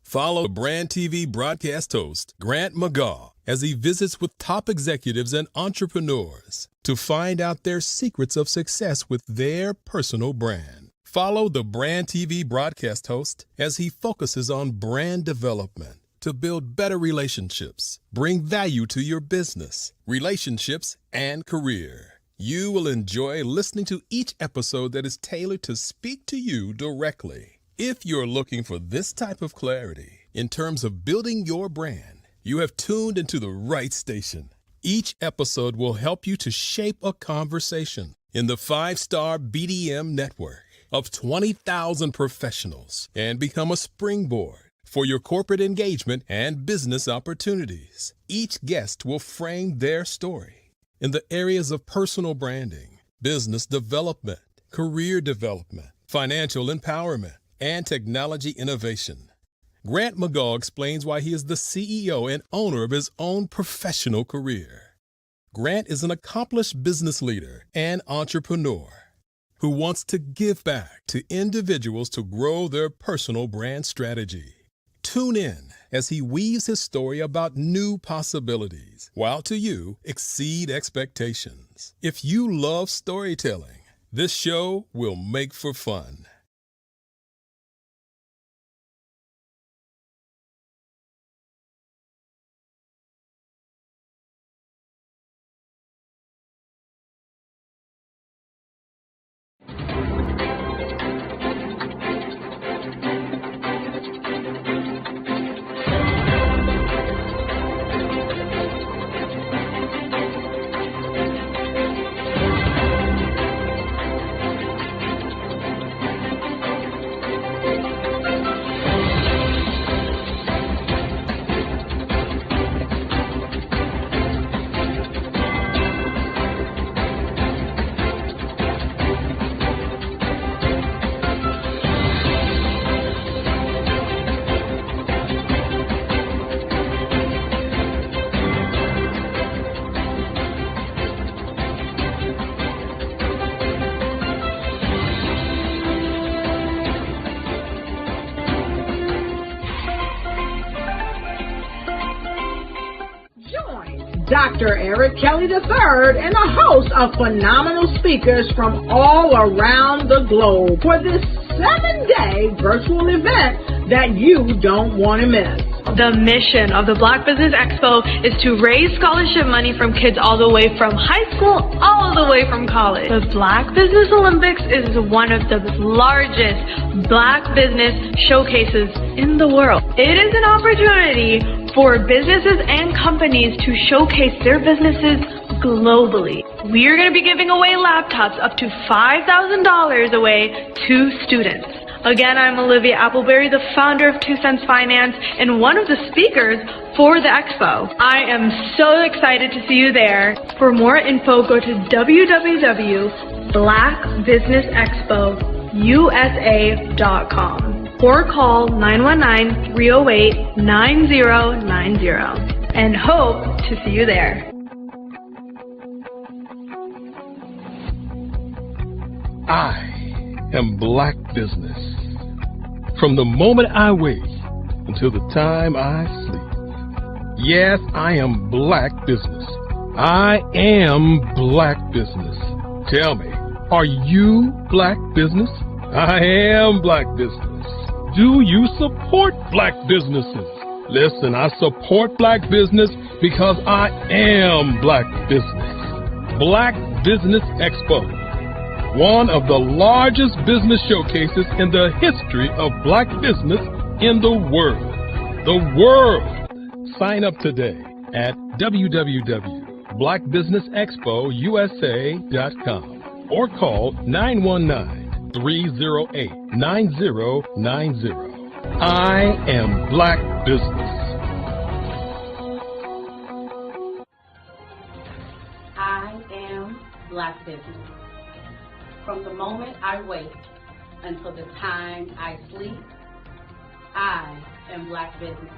Follow Brand TV broadcast host Grant McGaw as he visits with top executives and entrepreneurs to find out their secrets of success with their personal brand. Follow the Brand TV broadcast host as he focuses on brand development to build better relationships, bring value to your business, relationships, and career. You will enjoy listening to each episode that is tailored to speak to you directly. If you're looking for this type of clarity in terms of building your brand, you have tuned into the right station. Each episode will help you to shape a conversation in the 5-star BDM network of 20,000 professionals and become a springboard for your corporate engagement and business opportunities. Each guest will frame their story in the areas of personal branding, business development, career development, financial empowerment, and technology innovation. Grant McGaugh explains why he is the CEO and owner of his own professional career. Grant is an accomplished business leader and entrepreneur who wants to give back to individuals to grow their personal brand strategy. Tune in as he weaves his story about new possibilities, while to you exceed expectations. If you love storytelling, this show will make for fun. Dr. Eric Kelly III and a host of phenomenal speakers from all around the globe for this 7-day virtual event that you don't want to miss. The mission of the Black Business Expo is to raise scholarship money from kids all the way from high school, all the way from college. The Black Business Olympics is one of the largest Black business showcases in the world. It is an opportunity for businesses and companies to showcase their businesses globally. We are going to be giving away laptops up to $5,000 away to students. Again, I'm Olivia Appleberry, the founder of 2 Cents Finance and one of the speakers for the expo. I am so excited to see you there. For more info, go to www.blackbusinessexpousa.com or call 919-308-9090 and hope to see you there. I am Black business. From the moment I wake until the time I sleep. Yes, I am Black business. I am Black business. Tell me, are you Black business? I am Black business. Do you support Black businesses? Listen, I support Black business because I am Black business. Black Business Expo, one of the largest business showcases in the history of Black business in the world. The world! Sign up today at www.blackbusinessexpousa.com or call 919-308-9090. I am Black business. I am Black business. From the moment I wake until the time I sleep, I am Black business.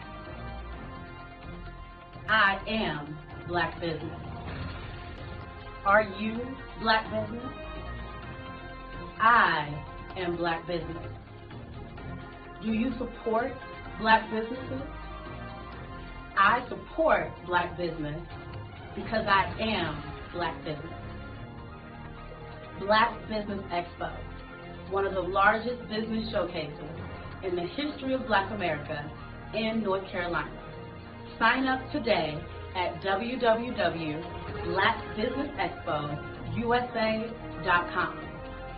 I am Black business. Are you Black business? I am Black business. Do you support Black businesses? I support Black business because I am Black business. Black Business Expo, one of the largest business showcases in the history of Black America in North Carolina. Sign up today at www.blackbusinessexpousa.com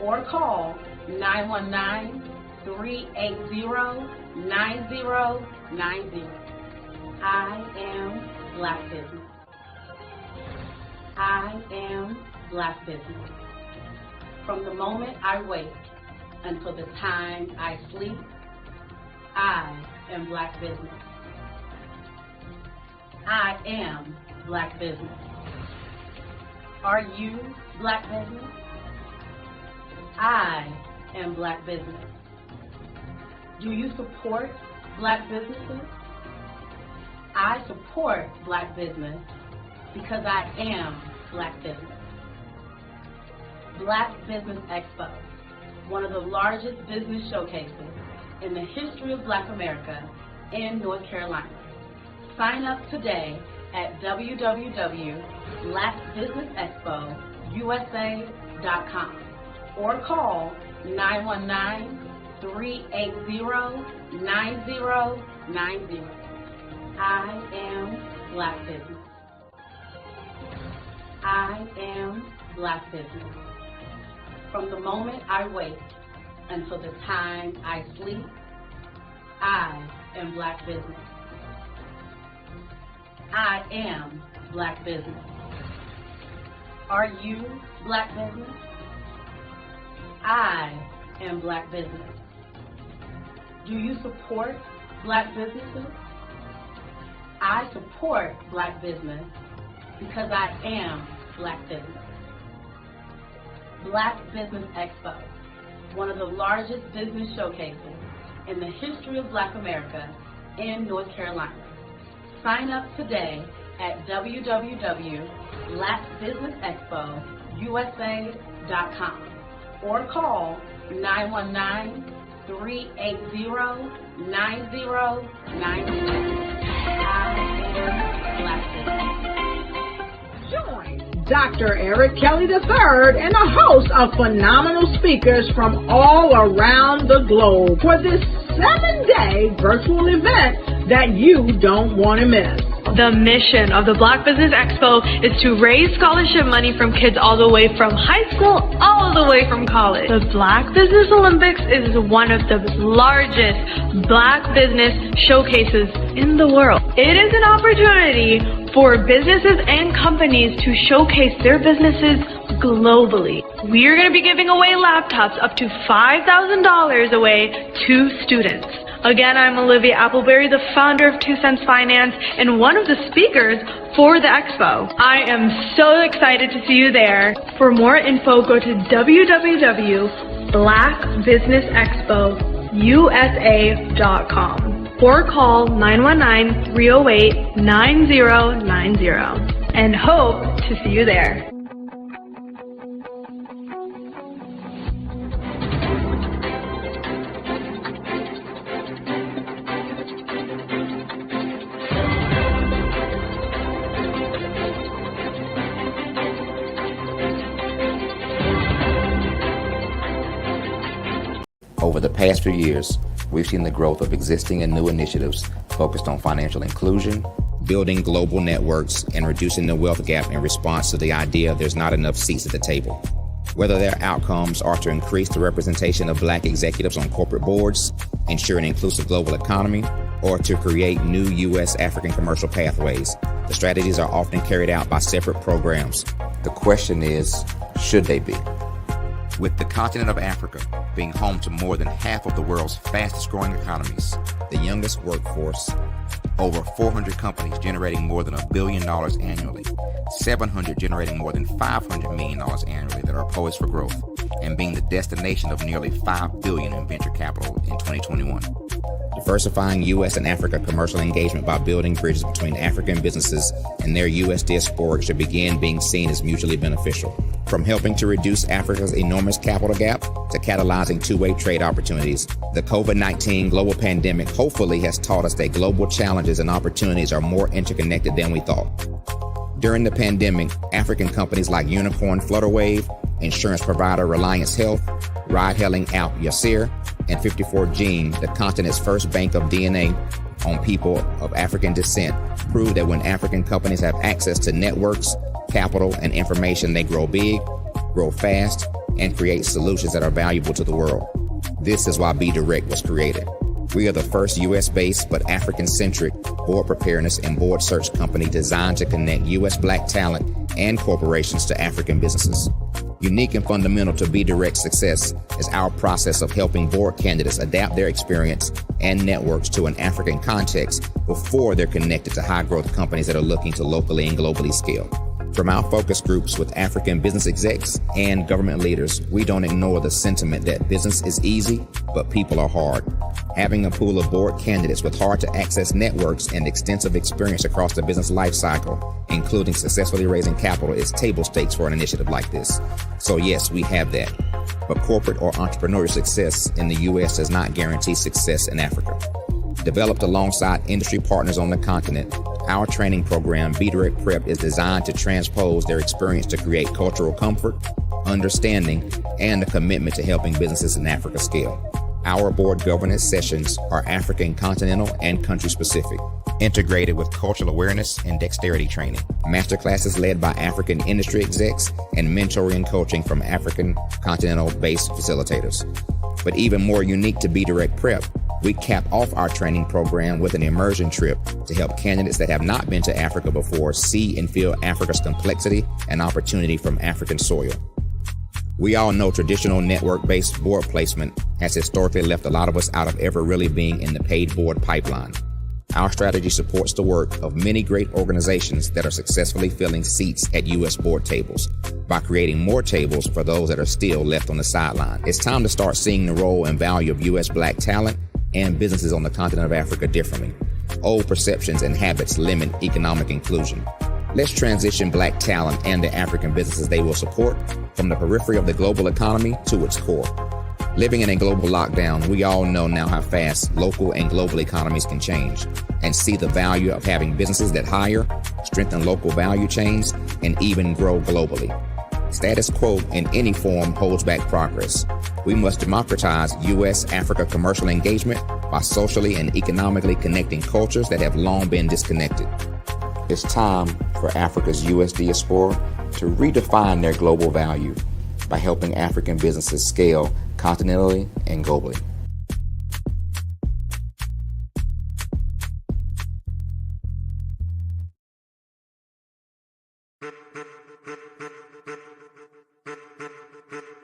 or call 919-380-9090. I am Black Business. I am Black Business. From the moment I wake until the time I sleep, I am Black Business. I am Black Business. Are you Black Business? I am Black Business. Do you support Black businesses? I support Black business because I am Black Business. Black Business Expo, one of the largest business showcases in the history of Black America in North Carolina. Sign up today at www.blackbusinessexpousa.com or call 919-380-9090. I am Black Business. I am Black Business. From the moment I wake until the time I sleep, I am Black Business. I am Black Business. Are you Black Business? I am Black Business. Do you support Black businesses? I support Black business because I am Black Business. Black Business Expo, one of the largest business showcases in the history of Black America in North Carolina. Sign up today at www.blackbusinessexpousa.com or call 919-380-9090. I am Black Business. Join Dr. Eric Kelly III and a host of phenomenal speakers from all around the globe for this 7-day virtual event that you don't want to miss. The mission of the Black Business Expo is to raise scholarship money from kids all the way from high school, all the way from college. The Black Business Olympics is one of the largest Black business showcases in the world. It is an opportunity for businesses and companies to showcase their businesses globally. We are going to be giving away laptops up to $5,000 away to students. Again, I'm Olivia Appleberry, the founder of 2 Cents Finance and one of the speakers for the expo. I am so excited to see you there. For more info, go to www.blackbusinessexpousa.com or call 919-308-9090 and hope to see you there. Over the past few years, we've seen the growth of existing and new initiatives focused on financial inclusion, building global networks, and reducing the wealth gap in response to the idea there's not enough seats at the table. Whether their outcomes are to increase the representation of Black executives on corporate boards, ensure an inclusive global economy, or to create new U.S.-African commercial pathways, the strategies are often carried out by separate programs. The question is, should they be? With the continent of Africa being home to more than half of the world's fastest growing economies, the youngest workforce, over 400 companies generating more than $1 billion annually, 700 generating more than $500 million annually that are poised for growth, and being the destination of nearly $5 billion in venture capital in 2021. Diversifying U.S. and Africa commercial engagement by building bridges between African businesses and their U.S. diaspora should begin being seen as mutually beneficial. From helping to reduce Africa's enormous capital gap to catalyzing two-way trade opportunities, the COVID-19 global pandemic hopefully has taught us that global challenges and opportunities are more interconnected than we thought. During the pandemic, African companies like Unicorn Flutterwave, insurance provider Reliance Health, ride-hailing app Yasir, and 54 Gene, the continent's first bank of DNA on people of African descent, prove that when African companies have access to networks, capital, and information, they grow big, grow fast, and create solutions that are valuable to the world. This is why Be Direct was created. We are the first U.S.-based but African-centric board preparedness and board search company designed to connect U.S. Black talent and corporations to African businesses. Unique and fundamental to Be Direct's success is our process of helping board candidates adapt their experience and networks to an African context before they're connected to high-growth companies that are looking to locally and globally scale. From our focus groups with African business execs and government leaders, we don't ignore the sentiment that business is easy, but people are hard. Having a pool of board candidates with hard-to-access networks and extensive experience across the business life cycle, including successfully raising capital, is table stakes for an initiative like this. So yes, we have that. But corporate or entrepreneurial success in the U.S. does not guarantee success in Africa. Developed alongside industry partners on the continent, our training program, Be Direct Prep, is designed to transpose their experience to create cultural comfort, understanding, and a commitment to helping businesses in Africa scale. Our board governance sessions are African, continental, and country-specific, integrated with cultural awareness and dexterity training, masterclasses led by African industry execs, and mentoring and coaching from African continental-based facilitators. But even more unique to Be Direct Prep, we cap off our training program with an immersion trip to help candidates that have not been to Africa before see and feel Africa's complexity and opportunity from African soil. We all know traditional network-based board placement has historically left a lot of us out of ever really being in the paid board pipeline. Our strategy supports the work of many great organizations that are successfully filling seats at U.S. board tables by creating more tables for those that are still left on the sideline. It's time to start seeing the role and value of U.S. Black talent and businesses on the continent of Africa differently. Old perceptions and habits limit economic inclusion. Let's transition Black talent and the African businesses they will support from the periphery of the global economy to its core. Living in a global lockdown, we all know now how fast local and global economies can change, and see the value of having businesses that hire, strengthen local value chains, and even grow globally. Status quo in any form holds back progress. We must democratize U.S.-Africa commercial engagement by socially and economically connecting cultures that have long been disconnected. It's time for Africa's U.S. diaspora to redefine their global value by helping African businesses scale continentally and globally.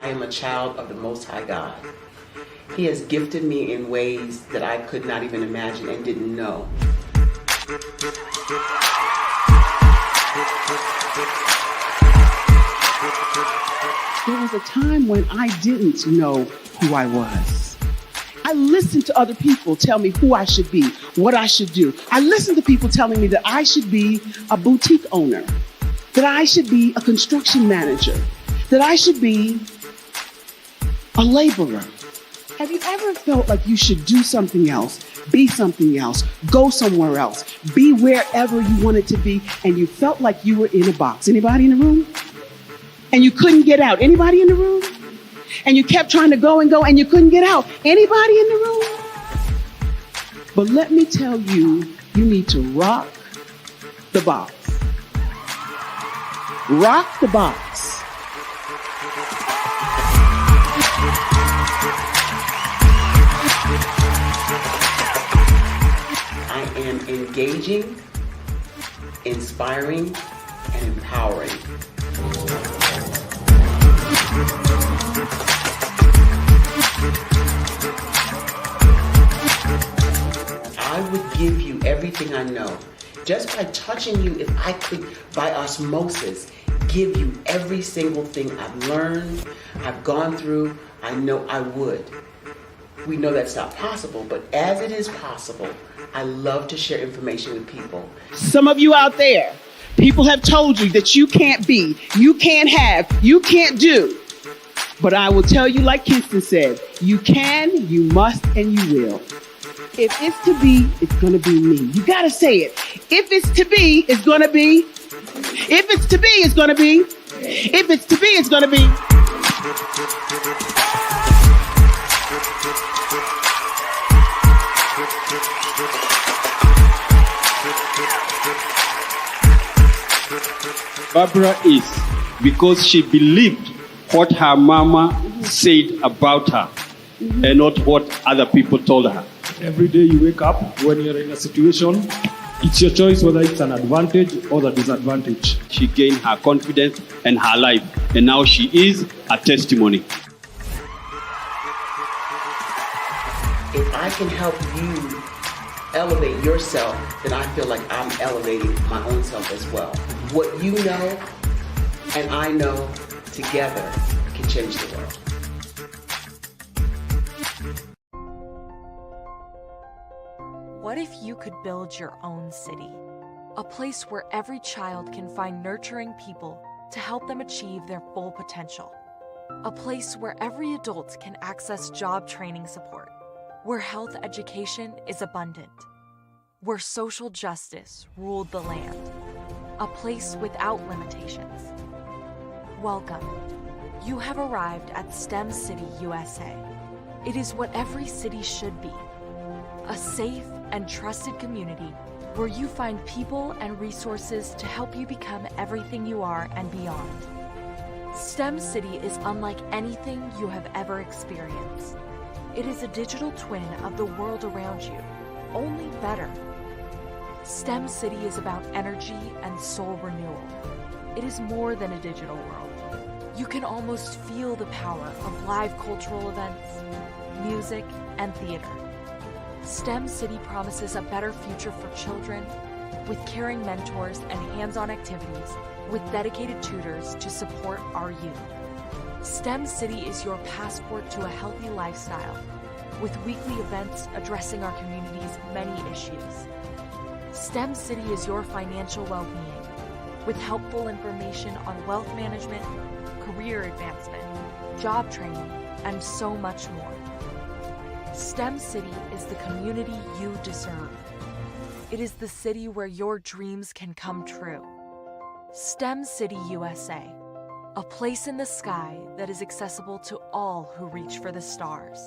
I am a child of the Most High God. He has gifted me in ways that I could not even imagine and didn't know. There was a time when I didn't know who I was. I listened to other people tell me who I should be, what I should do. I listened to people telling me that I should be a boutique owner, that I should be a construction manager, that I should be a laborer. Have you ever felt like you should do something else, be something else, go somewhere else, be wherever you wanted to be, and you felt like you were in a box? Anybody in the room? And you couldn't get out. Anybody in the room? And you kept trying to go and you couldn't get out. Anybody in the room? But let me tell you, you need to rock the box. Rock the box. I am engaging, inspiring, and empowering. I would give you everything I know. Just by touching you, if I could, by osmosis, give you every single thing I've learned, I've gone through, I know I would. We know that's not possible, but as it is possible, I love to share information with people. Some of you out there, people have told you that you can't be, you can't have, you can't do. But I will tell you, like Kinston said, you can, you must, and you will. If it's to be, it's going to be me. You got to say it. If it's to be, it's going to be. If it's to be, it's going to be. If it's to be, it's going to be. Barbara is because she believed what her mama said about her and not what other people told her. Every day you wake up, when you're in a situation, it's your choice whether it's an advantage or the disadvantage. She gained her confidence and her life, and now she is a testimony. If I can help you elevate yourself, then I feel like I'm elevating my own self as well. What you know and I know together can change the world. What if you could build your own city? A place where every child can find nurturing people to help them achieve their full potential. A place where every adult can access job training support. Where health education is abundant. Where social justice ruled the land. A place without limitations. Welcome. You have arrived at STEM City, USA. It is what every city should be. A safe and trusted community where you find people and resources to help you become everything you are and beyond. STEM City is unlike anything you have ever experienced. It is a digital twin of the world around you, only better. STEM City is about energy and soul renewal. It is more than a digital world. You can almost feel the power of live cultural events, music, and theater. STEM City promises a better future for children with caring mentors and hands-on activities with dedicated tutors to support our youth. STEM City is your passport to a healthy lifestyle with weekly events addressing our community's many issues. STEM City is your financial well-being with helpful information on wealth management, career advancement, job training, and so much more. STEM City is the community you deserve. It is the city where your dreams can come true. STEM City USA, a place in the sky that is accessible to all who reach for the stars.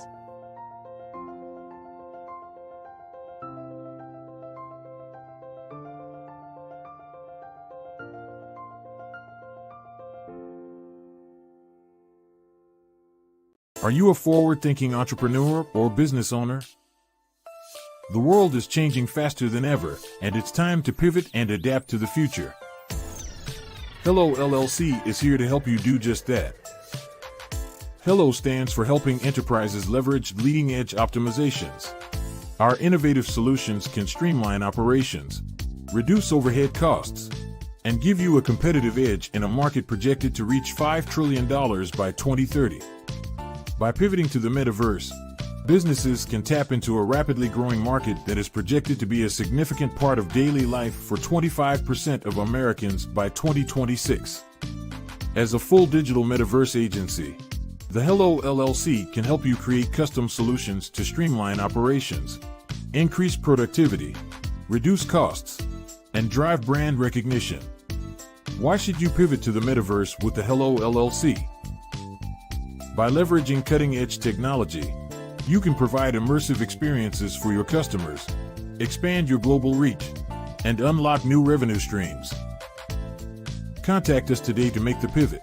Are you a forward-thinking entrepreneur or business owner? The world is changing faster than ever, and it's time to pivot and adapt to the future. Hello LLC is here to help you do just that. Hello stands for helping enterprises leverage leading-edge optimizations. Our innovative solutions can streamline operations, reduce overhead costs, and give you a competitive edge in a market projected to reach $5 trillion by 2030. By pivoting to the metaverse, businesses can tap into a rapidly growing market that is projected to be a significant part of daily life for 25% of Americans by 2026. As a full digital metaverse agency, the Hello LLC can help you create custom solutions to streamline operations, increase productivity, reduce costs, and drive brand recognition. Why should you pivot to the metaverse with the Hello LLC? By leveraging cutting-edge technology, you can provide immersive experiences for your customers, expand your global reach, and unlock new revenue streams. Contact us today to make the pivot.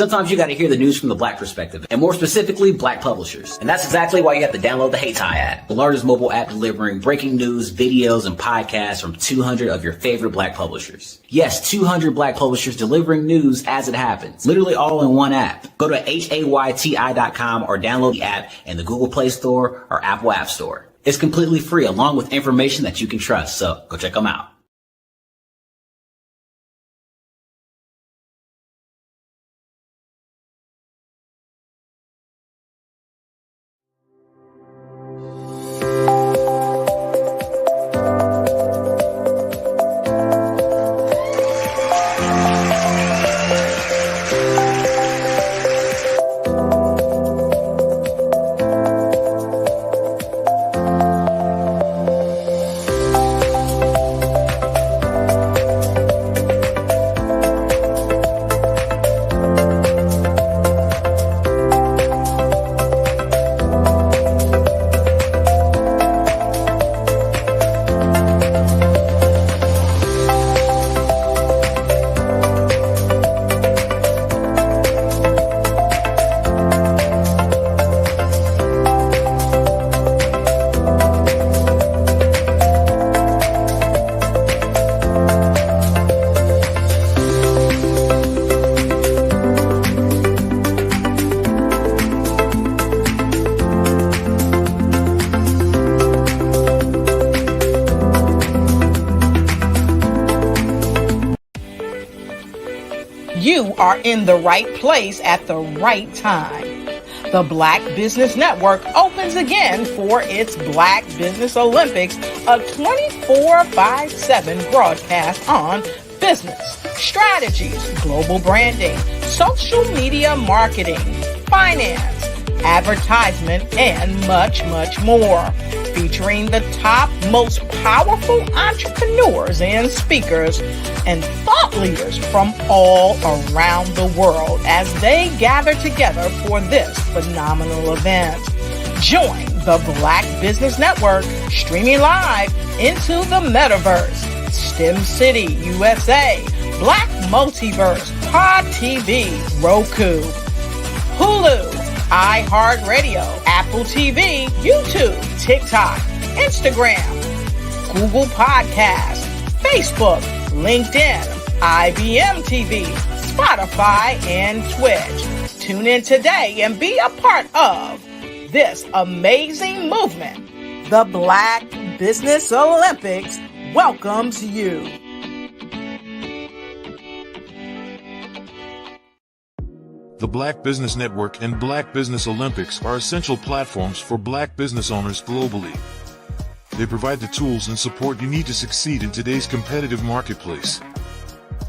Sometimes you got to hear the news from the Black perspective, and more specifically, Black publishers. And that's exactly why you have to download the Hey Tie app, the largest mobile app delivering breaking news, videos, and podcasts from 200 of your favorite Black publishers. Yes, 200 Black publishers delivering news as it happens, literally all in one app. Go to hayti.com or download the app in the Google Play Store or Apple App Store. It's completely free, along with information that you can trust, so go check them out. You are in the right place at the right time. The Black Business Network opens again for its Black Business Olympics, a 24/7 broadcast on business, strategies, global branding, social media marketing, finance, advertisement, and much, much more. Featuring the top, most powerful entrepreneurs and speakers and thought leaders from all around the world as they gather together for this phenomenal event. Join the Black Business Network streaming live into the metaverse, STEM City, USA, Black Multiverse, Pod TV, Roku, Hulu, iHeartRadio, Apple TV, YouTube, TikTok, Instagram, Google Podcasts, Facebook, LinkedIn, IBM TV, Spotify, and Twitch. Tune in today and be a part of this amazing movement. The Black Business Olympics welcomes you. The Black Business Network and Black Business Olympics are essential platforms for Black business owners globally. They provide the tools and support you need to succeed in today's competitive marketplace.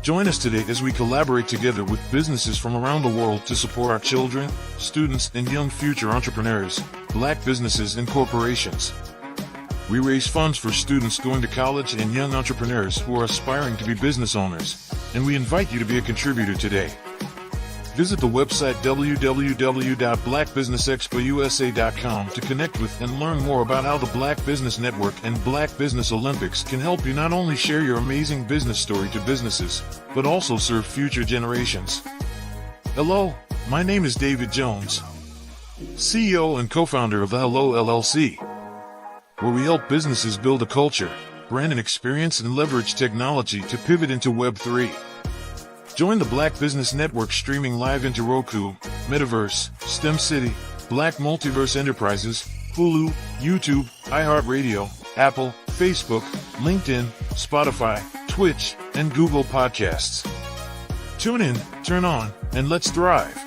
Join us today as we collaborate together with businesses from around the world to support our children, students, and young future entrepreneurs, Black businesses, and corporations. We raise funds for students going to college and young entrepreneurs who are aspiring to be business owners, and we invite you to be a contributor today. Visit the website www.blackbusinessexpousa.com to connect with and learn more about how the Black Business Network and Black Business Olympics can help you not only share your amazing business story to businesses, but also serve future generations. Hello, my name is David Jones, CEO and co-founder of the Hello LLC, where we help businesses build a culture, brand an experience, and leverage technology to pivot into Web 3. Join the Black Business Network streaming live into Roku, Metaverse, STEM City, Black Multiverse Enterprises, Hulu, YouTube, iHeartRadio, Apple, Facebook, LinkedIn, Spotify, Twitch, and Google Podcasts. Tune in, turn on, and let's thrive.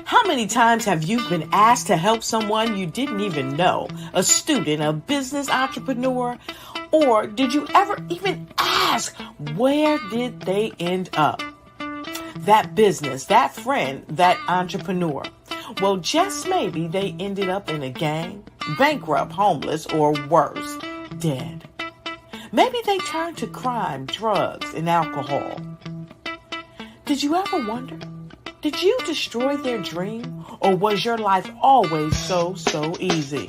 How many times have you been asked to help someone you didn't even know, a student, a business entrepreneur, or did you ever even ask, where did they end up? That business, that friend, that entrepreneur. Well, just maybe they ended up in a gang, bankrupt, homeless, or worse, dead. Maybe they turned to crime, drugs, and alcohol. Did you ever wonder? Did you destroy their dream, or was your life always so easy?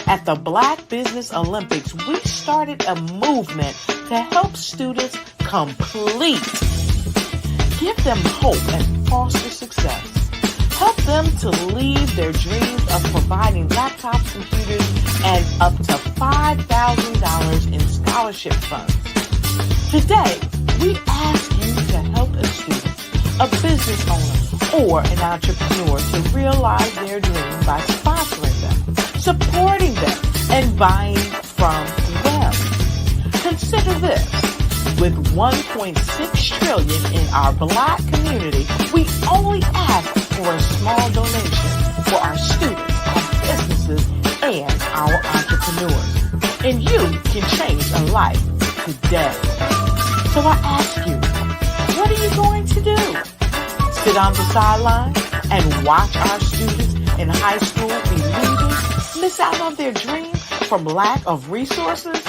At the Black Business Olympics, we started a movement to help students complete. Give them hope and foster success. Help them to leave their dreams of providing laptops, computers, and up to $5,000 in scholarship funds. Today, we ask you to help a student, a business owner, or an entrepreneur to realize their dream by sponsoring them, supporting them, and buying from them. Consider this. With $1.6 trillion in our Black community, we only ask for a small donation for our students, our businesses, and our entrepreneurs. And you can change a life today. So I ask you, what are you going to do? Sit on the sideline and watch our students in high school be leaders, miss out on their dream from lack of resources?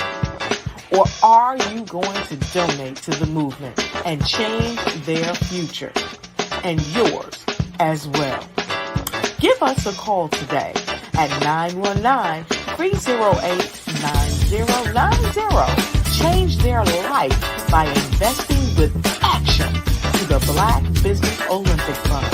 Or are you going to donate to the movement and change their future and yours as well? Give us a call today at 919-308-9090. Change their life by investing with action to the Black Business Olympic Fund.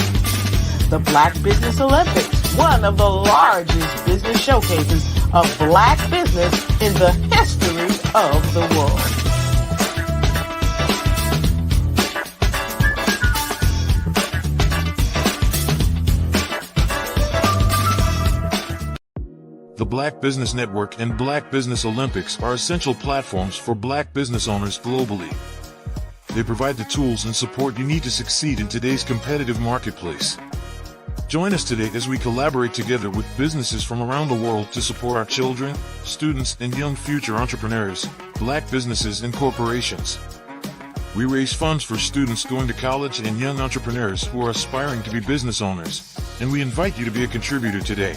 The Black Business Olympics, one of the largest business showcases of Black business in the history of the world. Black Business Network and Black Business Olympics are essential platforms for Black business owners globally. They provide the tools and support you need to succeed in today's competitive marketplace. Join us today as we collaborate together with businesses from around the world to support our children, students, and young future entrepreneurs, Black businesses and corporations. We raise funds for students going to college and young entrepreneurs who are aspiring to be business owners, and we invite you to be a contributor today.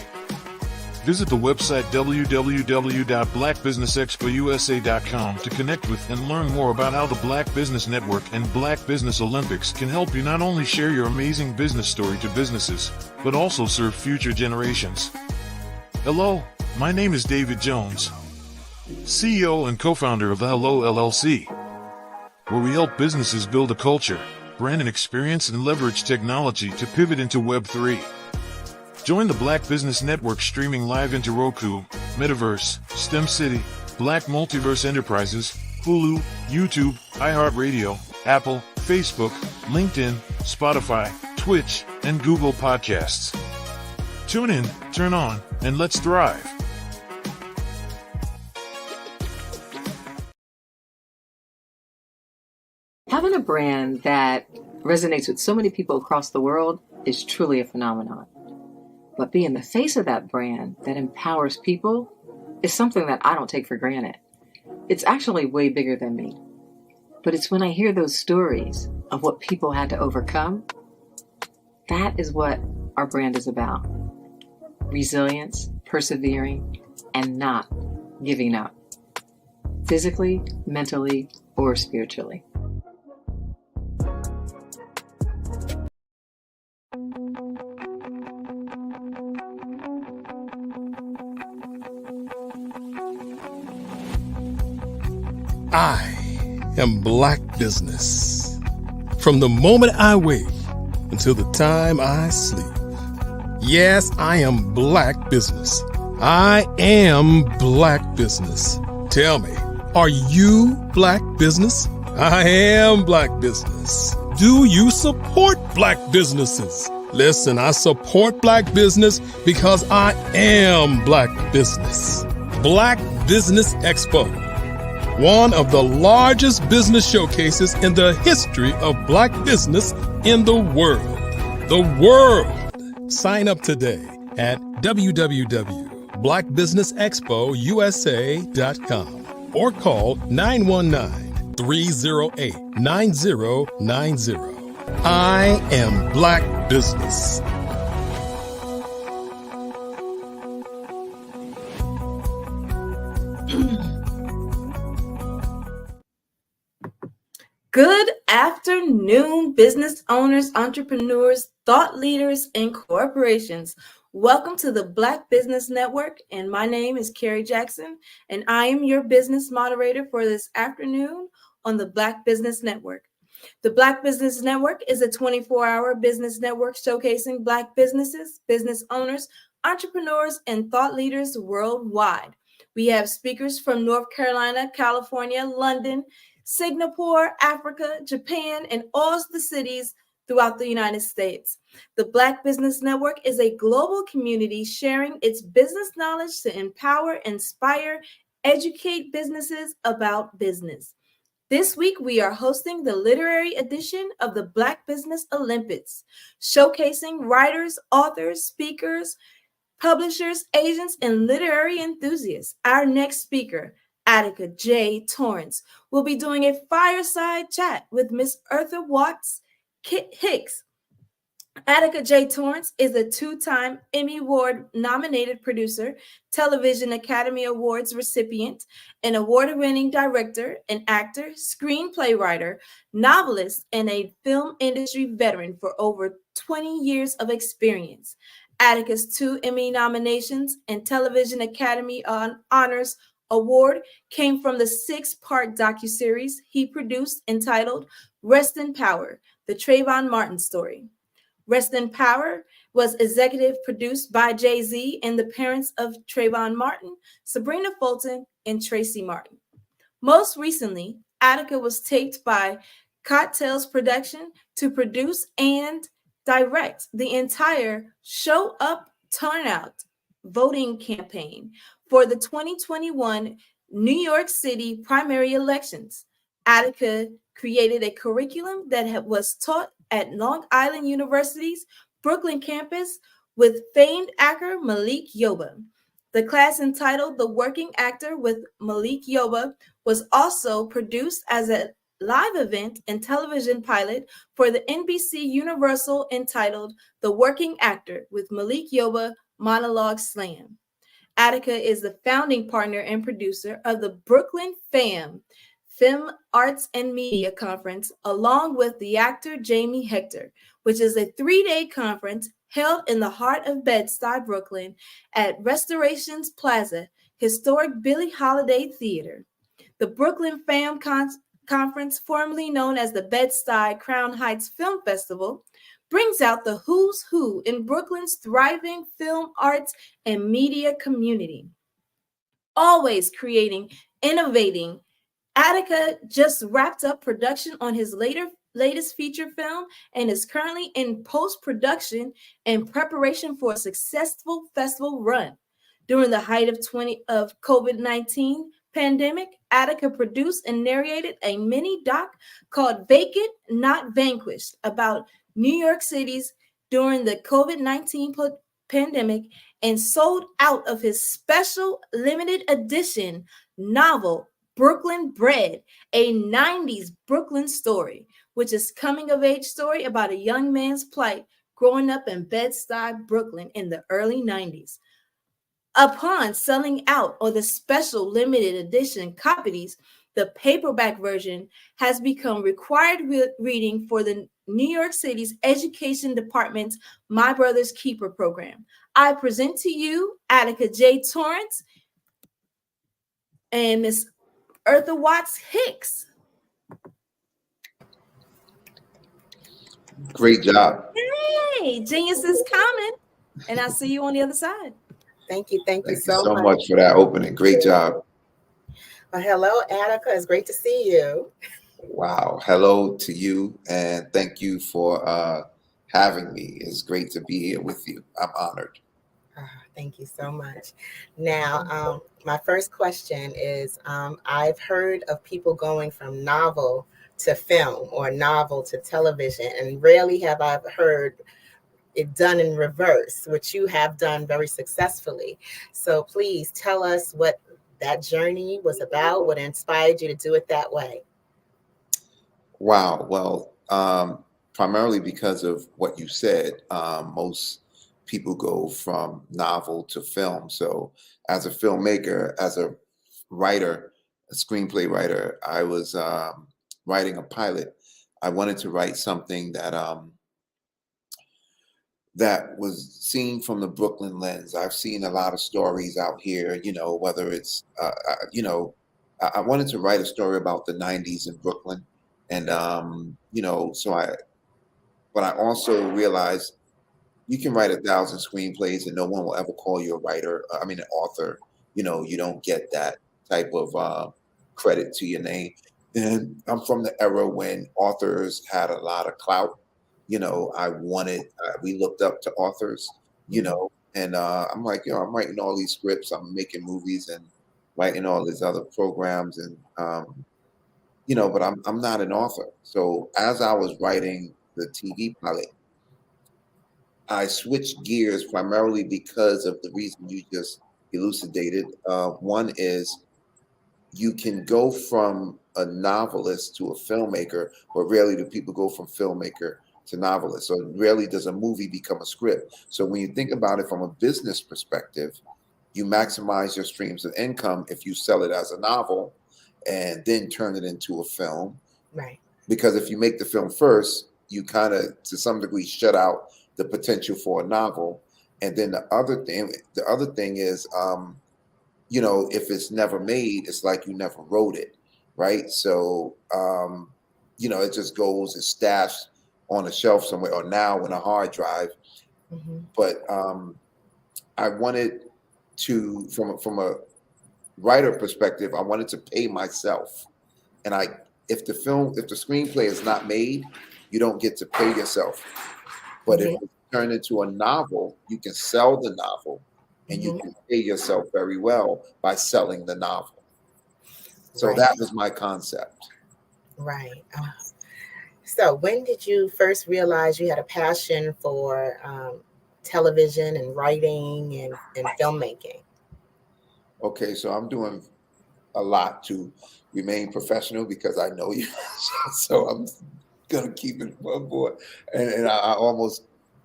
Visit the website www.blackbusinessexpousa.com to connect with and learn more about how the Black Business Network and Black Business Olympics can help you not only share your amazing business story to businesses, but also serve future generations. Hello, my name is David Jones, CEO and co-founder of the Hello LLC, where we help businesses build a culture, brand and experience, and leverage technology to pivot into Web3. Join the Black Business Network streaming live into Roku, Metaverse, STEM City, Black Multiverse Enterprises, Hulu, YouTube, iHeartRadio, Apple, Facebook, LinkedIn, Spotify, Twitch, and Google Podcasts. Tune in, turn on, and let's thrive. Having a brand that resonates with so many people across the world is truly a phenomenon. But being the face of that brand that empowers people is something that I don't take for granted. It's actually way bigger than me. But it's when I hear those stories of what people had to overcome, that is what our brand is about. Resilience, persevering, and not giving up. Physically, mentally, or spiritually. I am Black business. From the moment I wake until the time I sleep. Yes, I am Black business. I am Black business. Tell me, are you Black business? I am Black business. Do you support Black businesses? Listen, I support Black business because I am Black business. Black Business Expo, one of the largest business showcases in the history of Black business in the world. The world! Sign up today at www.blackbusinessexpousa.com or call 919-308-9090. I am Black business. Good afternoon, business owners, entrepreneurs, thought leaders, and corporations. Welcome to the Black Business Network, and my name is Carrie Jackson, and I am your business moderator for this afternoon on the Black Business Network. The Black Business Network is a 24-hour business network showcasing Black businesses, business owners, entrepreneurs, and thought leaders worldwide. We have speakers from North Carolina, California, London, Singapore, Africa, Japan, and all the cities throughout the United States. The Black Business Network is a global community sharing its business knowledge to empower, inspire, educate businesses about business. This week, we are hosting the literary edition of the Black Business Olympics, showcasing writers, authors, speakers, publishers, agents, and literary enthusiasts. Our next speaker, Attica J. Torrance, will be doing a fireside chat with Miss Eartha Watts Hicks. Attica J. Torrance is a two-time Emmy Award nominated producer, Television Academy Awards recipient, an award-winning director, an actor, screenplay writer, novelist, and a film industry veteran for over 20 years of experience. Attica's 2 Emmy nominations and Television Academy Honors Award came from the 6-part docuseries he produced entitled Rest in Power, the Trayvon Martin Story. Rest in Power was executive produced by Jay-Z and the parents of Trayvon Martin, Sabrina Fulton, and Tracy Martin. Most recently, Attica was taped by Cocktails Production to produce and direct the entire Show Up, Turn Out voting campaign for the 2021 New York City primary elections. Attica created a curriculum that was taught at Long Island University's Brooklyn campus with famed actor Malik Yoba. The class entitled The Working Actor with Malik Yoba was also produced as a live event and television pilot for the NBC Universal entitled The Working Actor with Malik Yoba Monologue Slam. Attica is the founding partner and producer of the Brooklyn FAM, Film Arts and Media Conference, along with the actor Jamie Hector, which is a 3-day conference held in the heart of Bed-Stuy, Brooklyn at Restorations Plaza, historic Billie Holiday Theater. The Brooklyn FAM Conference, formerly known as the Bed-Stuy Crown Heights Film Festival, brings out the who's who in Brooklyn's thriving film arts and media community. Always creating, innovating, Attica just wrapped up production on his latest feature film and is currently in post-production and preparation for a successful festival run. During the height of COVID-19 pandemic, Attica produced and narrated a mini doc called Vacant, Not Vanquished about New York City's during the COVID-19 pandemic and sold out of his special limited edition novel, Brooklyn Bred, a 90s Brooklyn story, which is coming-of-age story about a young man's plight growing up in Bed-Stuy, Brooklyn in the early 90s. Upon selling out of the special limited edition copies, the paperback version has become required reading for the New York City's Education Department's My Brother's Keeper program. I present to you Attica J. Torrance and Miss Eartha Watts Hicks. Great job. Hey, genius is coming. And I'll see you on the other side. Thank you. Thank you so much for that opening. Great job. Well, hello, Attica. It's great to see you. Wow. Hello to you, and thank you for having me. It's great to be here with you. I'm honored. Thank you so much. Now, my first question is, I've heard of people going from novel to film or novel to television, and rarely have I heard it done in reverse, which you have done very successfully. So please tell us what that journey was about, what inspired you to do it that way. Wow. Well, primarily because of what you said, most people go from novel to film. So as a filmmaker, as a writer, a screenplay writer, I was writing a pilot. I wanted to write something that that was seen from the Brooklyn lens. I've seen a lot of stories out here, whether it's, I wanted to write a story about the 90s in Brooklyn. And, but I also realized you can write 1,000 screenplays and no one will ever call you a writer. An author. You don't get that type of credit to your name. And I'm from the era when authors had a lot of clout. We looked up to authors, and I'm like, I'm writing all these scripts, I'm making movies and writing all these other programs, and but I'm not an author. So as I was writing the TV pilot, I switched gears primarily because of the reason you just elucidated. One is you can go from a novelist to a filmmaker, but rarely do people go from filmmaker to novelist. So rarely does a movie become a script. So when you think about it from a business perspective, you maximize your streams of income if you sell it as a novel and then turn it into a film. Right. Because if you make the film first, you kind of, to some degree, shut out the potential for a novel. And then the other thing is, if it's never made, it's like you never wrote it, right? So, it just goes, it's stashed on a shelf somewhere, or now on a hard drive. Mm-hmm. But I wanted to, from a writer perspective, I wanted to pay myself. And if the screenplay is not made, you don't get to pay yourself. But if it's turned into a novel, you can sell the novel and you can pay yourself very well by selling the novel. So that was my concept. Right. So when did you first realize you had a passion for television and writing and filmmaking? Okay, so I'm doing a lot to remain professional because I know you. So I'm gonna keep it one board. And I almost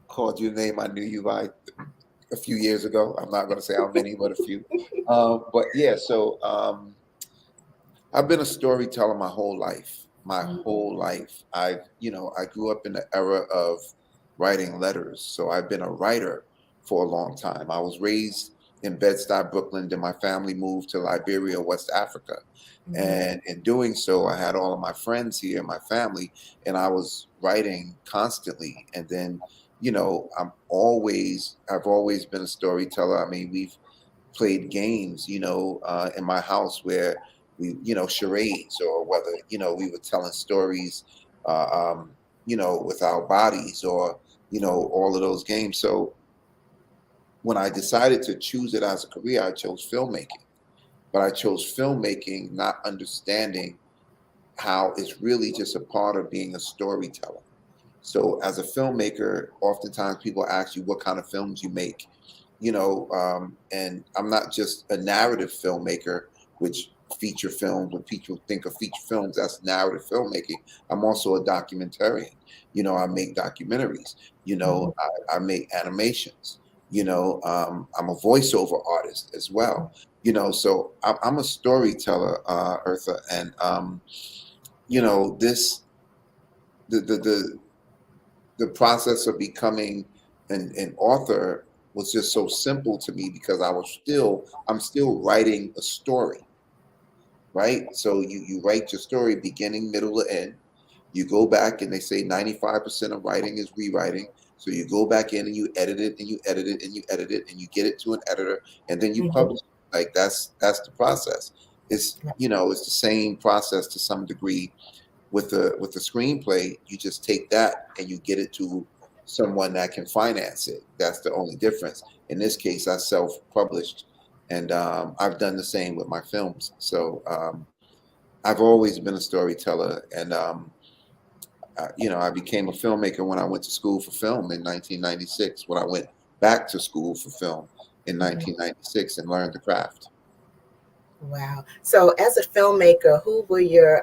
called your name. I knew you by a few years ago. I'm not gonna say how many, but a few. But yeah, so I've been a storyteller my whole life. My whole life. I grew up in the era of writing letters. So I've been a writer for a long time. I was raised in Bed-Stuy, Brooklyn. Then my family moved to Liberia, West Africa. And in doing so, I had all of my friends here, my family, and I was writing constantly. And then, I've always been a storyteller. I mean, we've played games, in my house where we, charades, or whether, we were telling stories, with our bodies, or, all of those games. So when I decided to choose it as a career, I chose filmmaking. But I chose filmmaking not understanding how it's really just a part of being a storyteller. So as a filmmaker, oftentimes people ask you what kind of films you make, and I'm not just a narrative filmmaker, which feature films, when people think of feature films, that's narrative filmmaking. I'm also a documentarian. I make documentaries, I make animations, I'm a voiceover artist as well. So I'm a storyteller, Eartha, and this the process of becoming an author was just so simple to me because I'm still writing a story, right? So you write your story beginning, middle, and end. You go back, and they say 95% of writing is rewriting. So you go back in and you edit it and you edit it and you edit it and you get it to an editor, and then you publish it. Like that's the process. It's it's the same process to some degree with the screenplay. You just take that and you get it to someone that can finance it. That's the only difference. In this case, I self-published, and I've done the same with my films. So I've always been a storyteller, and I became a filmmaker when I went to school for film in 1996. When I went back to school for film in 1996 and learned the craft. Wow. So as a filmmaker, who were your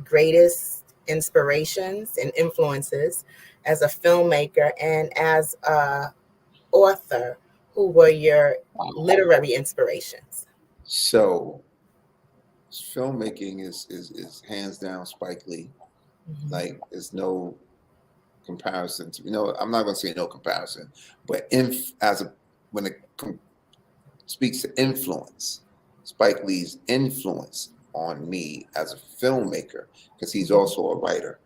greatest inspirations and influences as a filmmaker, and as a author, who were your literary inspirations? So filmmaking is hands down Spike Lee. Like there's no comparison to, I'm not going to say no comparison, but when it speaks to influence, Spike Lee's influence on me as a filmmaker, because he's also a writer,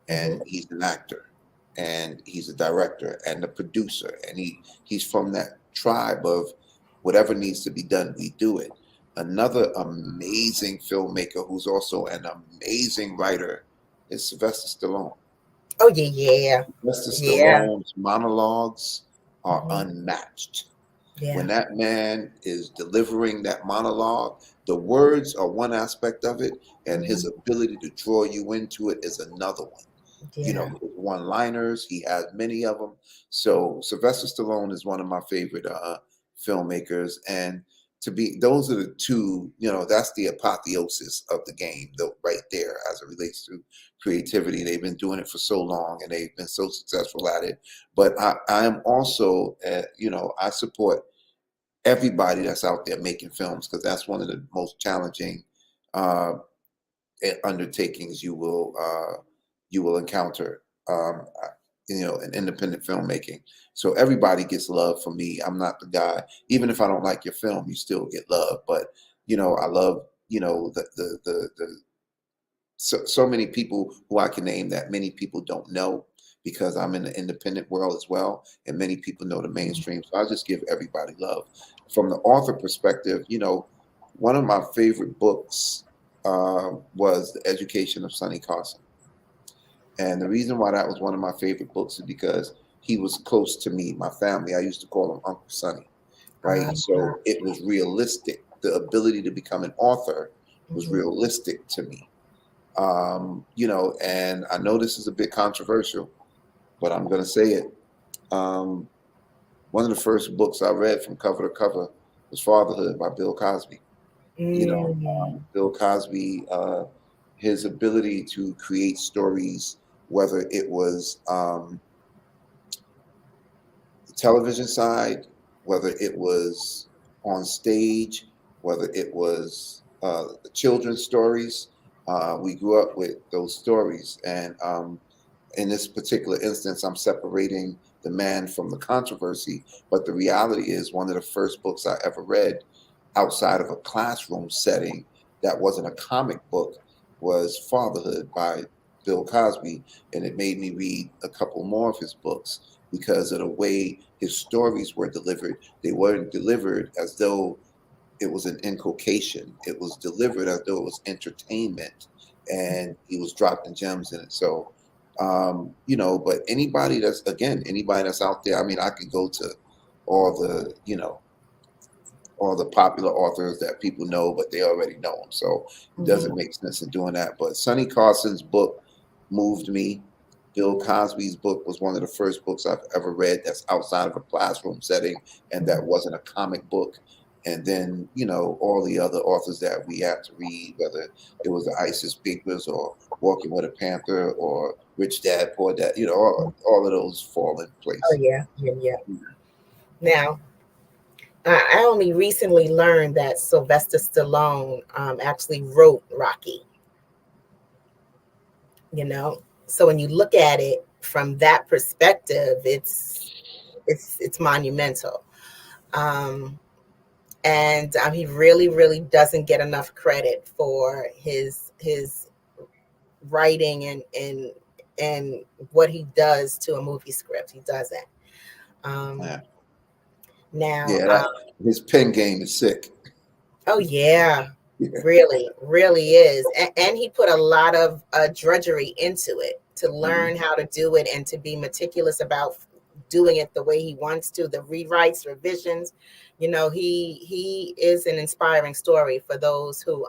and he's an actor, and he's a director and a producer, and he's from that tribe of whatever needs to be done, we do it. Another amazing filmmaker who's also an amazing writer is Sylvester Stallone. Oh yeah. Sylvester Stallone's monologues are unmatched. Yeah. When that man is delivering that monologue, the words are one aspect of it, and his ability to draw you into it is another one. Yeah. One-liners, he has many of them. So Sylvester Stallone is one of my favorite filmmakers, and those are the two, that's the apotheosis of the game, right there, as it relates to creativity. They've been doing it for so long, and they've been so successful at it. But I am also, I support everybody that's out there making films, because that's one of the most challenging undertakings you will encounter, in independent filmmaking. So everybody gets love from me. I'm not the guy, even if I don't like your film, you still get love. But I love so many people who I can name that many people don't know, because I'm in the independent world as well, and many people know the mainstream. So I just give everybody love. From the author perspective, one of my favorite books was The Education of Sonny Carson. And the reason why that was one of my favorite books is because he was close to me, my family. I used to call him Uncle Sonny, right? So it was realistic. The ability to become an author was realistic to me. You know, and I know this is a bit controversial, but I'm going to say it. One of the first books I read from cover to cover was Fatherhood by Bill Cosby. You know, Bill Cosby, his ability to create stories, whether it was the television side, whether it was on stage, whether it was the children's stories. We grew up with those stories. And in this particular instance, I'm separating the man from the controversy. But the reality is, one of the first books I ever read outside of a classroom setting that wasn't a comic book was Fatherhood by Bill Cosby. And it made me read a couple more of his books because of the way his stories were delivered. They weren't delivered as though it was an inculcation. It was delivered as though it was entertainment, and he was dropping gems in it. So, you know, but anybody that's out there, I mean, I could go to all the, you know, all the popular authors that people know, but they already know them. So it doesn't make sense in doing that. But Sonny Carson's book moved me. Bill Cosby's book was one of the first books I've ever read that's outside of a classroom setting and that wasn't a comic book. And then, you know, all the other authors that we had to read, whether it was the ISIS Papers or Walking with a Panther or Rich Dad, Poor Dad, you know, all of those fall in place. Oh, yeah. Now, I only recently learned that Sylvester Stallone actually wrote Rocky. You know, so when you look at it from that perspective, it's monumental. And he really doesn't get enough credit for his writing and what he does to a movie script. He doesn't. Now, his pen game is sick. Oh yeah, really is, and he put a lot of drudgery into it to learn how to do it and to be meticulous about doing it the way he wants to. The rewrites, revisions, you know, he is an inspiring story for those who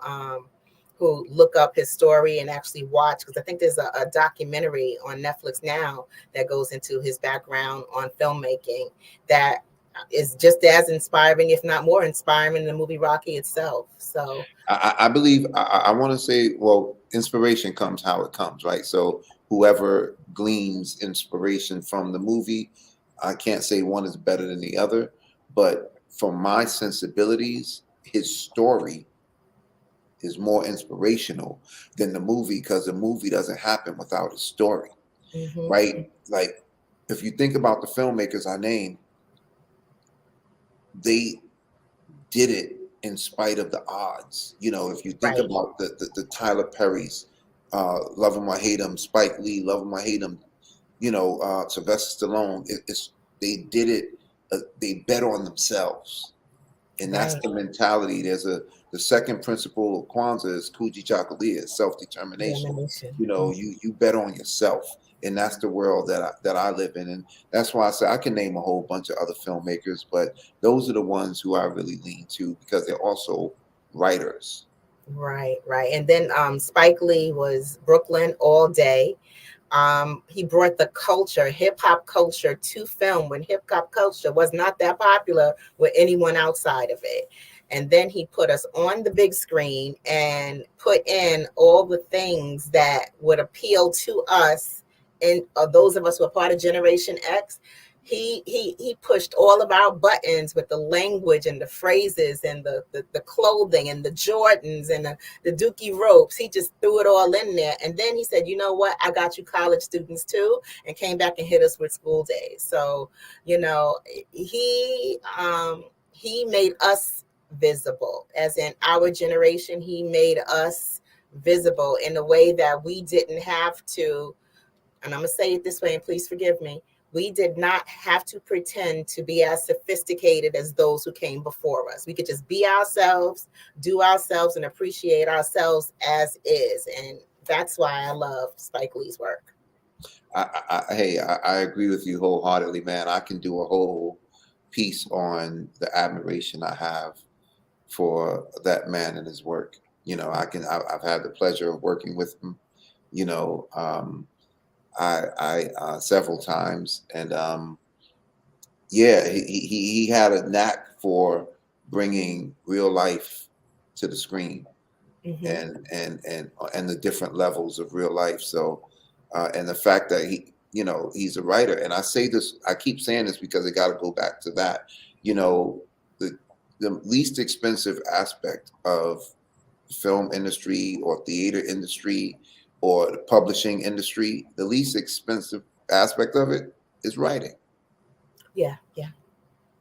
look up his story and actually watch, because I think there's a documentary on Netflix now that goes into his background on filmmaking that is just as inspiring, if not more inspiring, than the movie Rocky itself. So I believe I want to say, well, inspiration comes how it comes, right? So whoever gleans inspiration from the movie, I can't say one is better than the other, but from my sensibilities, his story is more inspirational than the movie, because the movie doesn't happen without a story, right? Like, if you think about the filmmakers I named, they did it in spite of the odds. You know, if you think about the Tyler Perry's, Love Him or Hate Him, Spike Lee, Love Him or Hate Him, you know, Sylvester Stallone, they did it, they bet on themselves. And that's the mentality. The second principle of Kwanzaa is Kujichagulia, self-determination. You know, you bet on yourself. And that's the world that I live in. And that's why I say I can name a whole bunch of other filmmakers, but those are the ones who I really lean to because they're also writers. Right. And then Spike Lee was Brooklyn all day. He brought the culture, hip hop culture, to film when hip hop culture was not that popular with anyone outside of it. And then he put us on the big screen and put in all the things that would appeal to us, and those of us who are part of Generation X. He pushed all of our buttons with the language and the phrases and the clothing and the Jordans and the Dookie ropes. He just threw it all in there. And then he said, you know what? I got you college students too, and came back and hit us with school days. So, you know, he made us visible, as in our generation. He made us visible in a way that we didn't have to. And I'm going to say it this way, and please forgive me. We did not have to pretend to be as sophisticated as those who came before us. We could just be ourselves, do ourselves, and appreciate ourselves as is. And that's why I love Spike Lee's work. I agree with you wholeheartedly, man. I can do a whole piece on the admiration I have for that man and his work. I've had the pleasure of working with him, you know, I several times, and yeah, he had a knack for bringing real life to the screen, and the different levels of real life. So, and the fact that he's a writer, and I keep saying this because I got to go back to that. The least expensive aspect of the film industry or theater industry or the publishing industry, the least expensive aspect of it is writing. Yeah.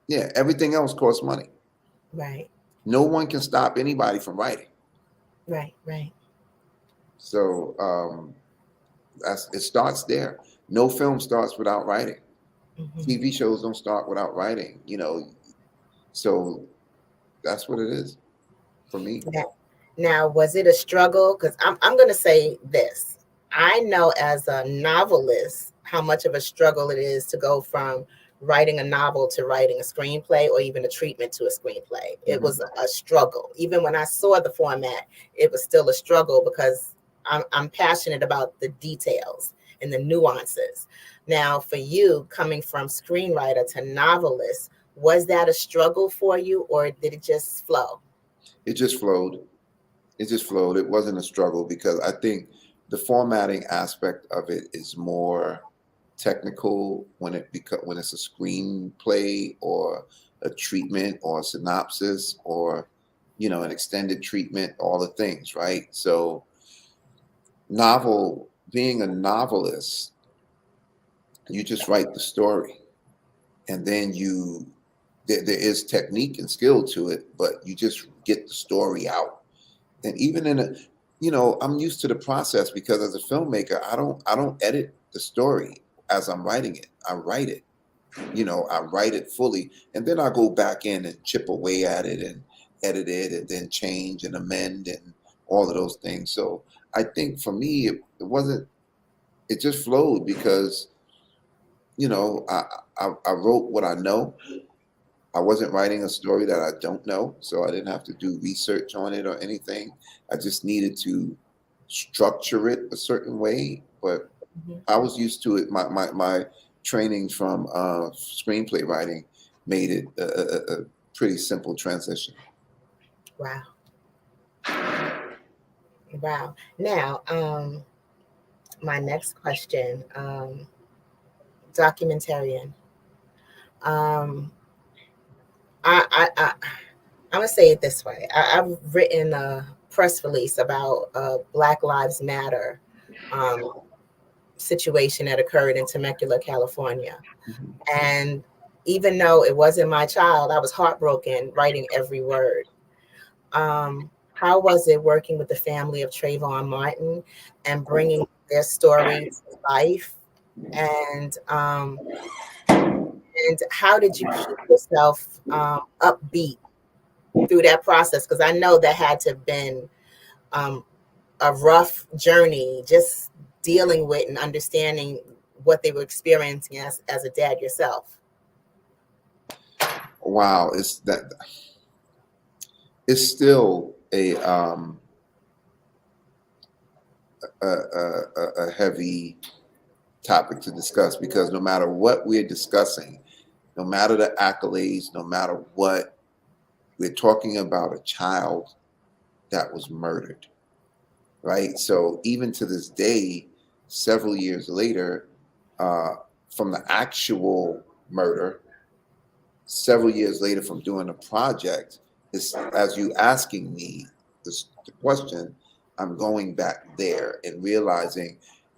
Yeah, everything else costs money. Right. No one can stop anybody from writing. Right. So it starts there. No film starts without writing. TV shows don't start without writing. So that's what it is for me. Now, was it a struggle? Because I'm going to say this. I know as a novelist how much of a struggle it is to go from writing a novel to writing a screenplay or even a treatment to a screenplay. It was a struggle. Even when I saw the format, it was still a struggle because I'm passionate about the details and the nuances. Now, for you, coming from screenwriter to novelist, was that a struggle for you, or did it just flow? It just flowed. It wasn't a struggle because I think the formatting aspect of it is more technical when it's a screenplay or a treatment or a synopsis or an extended treatment, all the things, right? So being a novelist, you just write the story, and then there is technique and skill to it, but you just get the story out. And even I'm used to the process because as a filmmaker, I don't edit the story as I'm writing it. I write it. I write it fully, and then I go back in and chip away at it and edit it and then change and amend and all of those things. So I think for me, it just flowed because, I wrote what I know. I wasn't writing a story that I don't know, so I didn't have to do research on it or anything. I just needed to structure it a certain way, but I was used to it. My training from screenplay writing made it a pretty simple transition. Wow. Now, my next question, documentarian. I'm gonna say it this way. I've written a press release about Black Lives Matter situation that occurred in Temecula, California. And even though it wasn't my child, I was heartbroken writing every word. How was it working with the family of Trayvon Martin and bringing their story to life? And how did you keep yourself upbeat through that process? Because I know that had to have been a rough journey, just dealing with and understanding what they were experiencing as a dad yourself. Wow, it's still a heavy topic to discuss because no matter what we're discussing, no matter the accolades, no matter what, we're talking about a child that was murdered, right? So even to this day, several years later, from the actual murder, several years later from doing a project, as you asking me the question, I'm going back there and realizing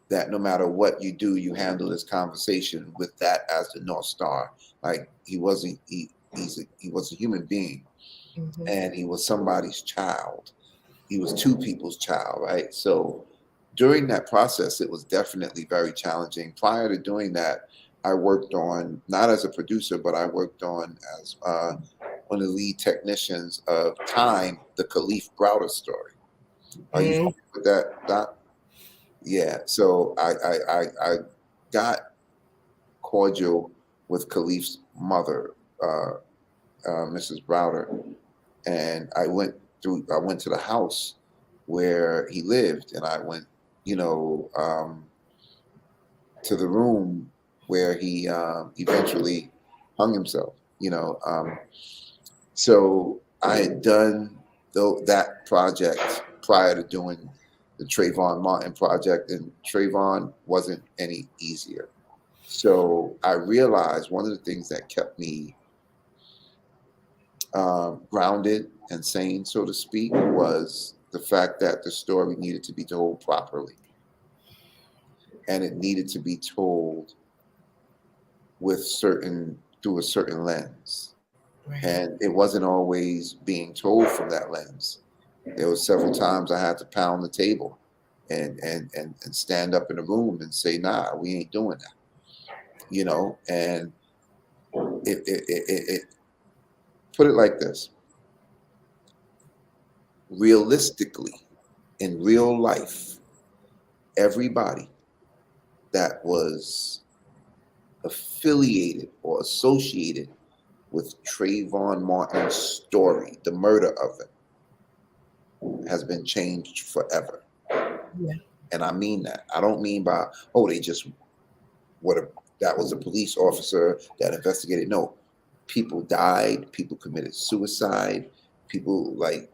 that no matter what you do, you handle this conversation with that as the North Star. Like he was a human being, and he was somebody's child. He was two people's child, right? So during that process, it was definitely very challenging. Prior to doing that, I worked on, not as a producer, but I worked on as one of the lead technicians of Time, the Khalif Browder story. Are you familiar with that, Doc? Yeah. So I got cordial with Khalif's mother, Mrs. Browder, and I went to the house where he lived, and I went, to the room where he eventually hung himself. So I had done that project prior to doing the Trayvon Martin project, and Trayvon wasn't any easier. So I realized one of the things that kept me grounded and sane, so to speak, was the fact that the story needed to be told properly. And it needed to be told through a certain lens. Right. And it wasn't always being told from that lens. There were several times I had to pound the table and stand up in the room and say, nah, we ain't doing that. And it put it like this. Realistically, in real life, everybody that was affiliated or associated with Trayvon Martin's story, the murder of him, has been changed forever. Yeah. And I mean that. I don't mean by, they just that was a police officer that investigated. No, people died, people committed suicide, people like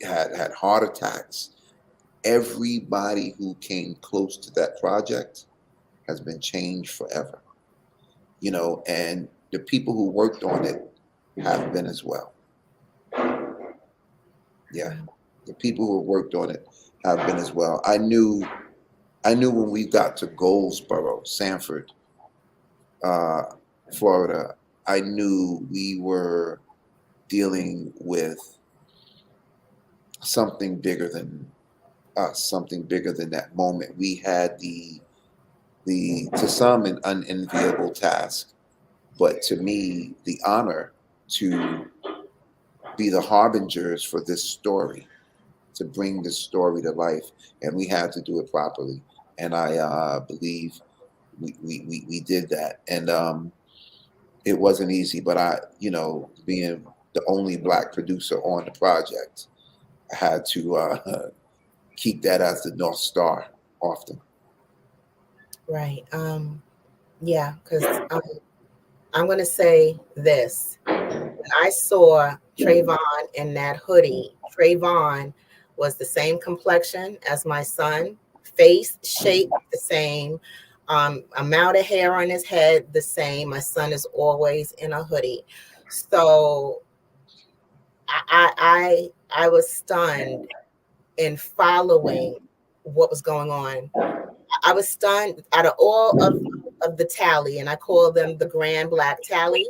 had heart attacks. Everybody who came close to that project has been changed forever. And the people who worked on it have been as well. Yeah. The people who worked on it have been as well. I knew when we got to Goldsboro, Sanford, Florida, I knew we were dealing with something bigger than us, something bigger than that moment. We had the to some an unenviable task, but to me, the honor to be the harbingers for this story, to bring this story to life, and we had to do it properly. And I believe we did that, and it wasn't easy. But being the only Black producer on the project, I had to keep that as the North Star often. Right. Yeah, because I'm going to say this. When I saw Trayvon in that hoodie, Trayvon was the same complexion as my son, face shape the same, amount of hair on his head the same. My son is always in a hoodie. So I was stunned in following what was going on. I was stunned out of all of the tally, and I call them the Grand Black Tally.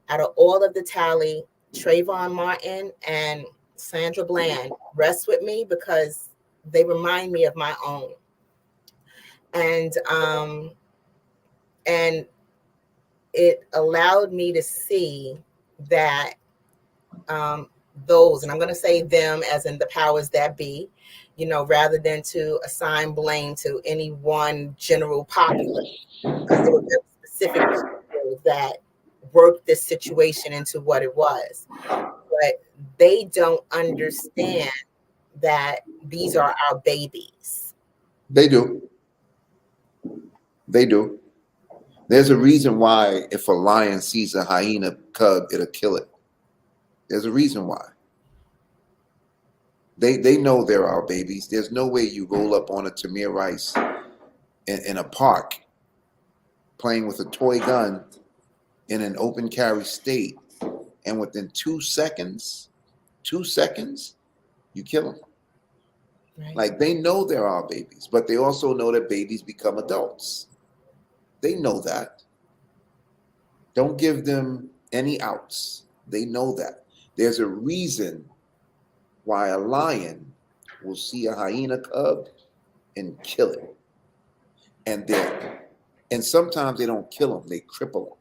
Out of all of the tally, Trayvon Martin and Sandra Bland rest with me because they remind me of my own. And it allowed me to see that those, and I'm going to say them as in the powers that be, rather than to assign blame to any one general populace, because there were very specific people that worked this situation into what it was. But they don't understand that these are our babies. They do. They do. There's a reason why if a lion sees a hyena cub, it'll kill it. There's a reason why. They know they're our babies. There's no way you roll up on a Tamir Rice in a park playing with a toy gun in an open carry state, and within 2 seconds, you kill them. Right. Like, they know they're our babies, but they also know that babies become adults. They know that. Don't give them any outs. They know that. There's a reason why a lion will see a hyena cub and kill it. And sometimes they don't kill them, they cripple them.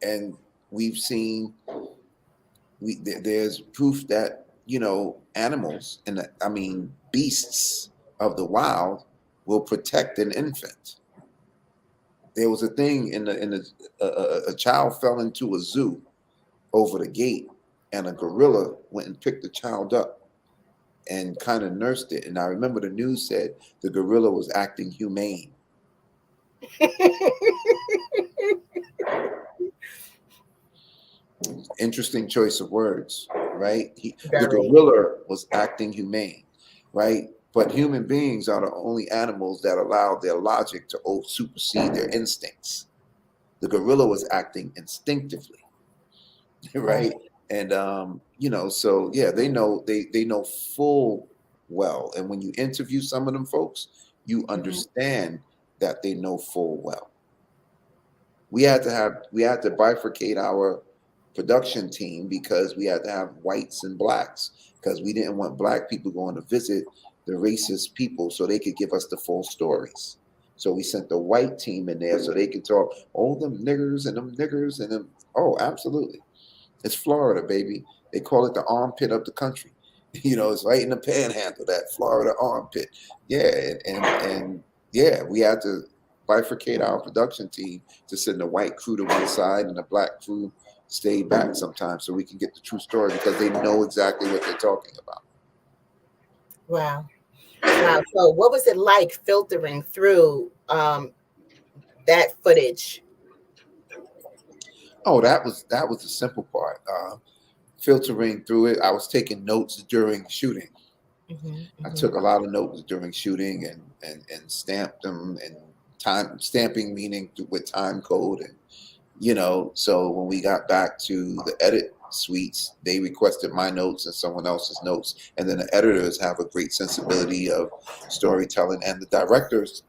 And we've seen, there's proof that, animals beasts of the wild will protect an infant. There was a thing a child fell into a zoo over the gate, and a gorilla went and picked the child up and kind of nursed it. And I remember the news said the gorilla was acting humane. Interesting choice of words, right? The gorilla was acting humane, right? But human beings are the only animals that allow their logic to supersede their instincts. The gorilla was acting instinctively, right? And so yeah, they know full well. And when you interview some of them folks, you understand that they know full well. We had to bifurcate our production team because we had to have whites and blacks, because we didn't want black people going to visit the racist people so they could give us the full stories. So we sent the white team in there so they could talk, oh, them niggers and them. Oh, absolutely. It's Florida, baby. They call it the armpit of the country. It's right in the panhandle, that Florida armpit. Yeah, and yeah, we had to bifurcate our production team to send the white crew to one side and the black crew stay back sometimes so we can get the true story, because they know exactly what they're talking about. Wow. So what was it like filtering through that footage? Oh, that was the simple part. Filtering through it, I was taking notes during shooting. I took a lot of notes during shooting and stamped them, and stamping meaning with time code, and so when we got back to the edit suites, they requested my notes and someone else's notes, and then the editors have a great sensibility of storytelling, and the directors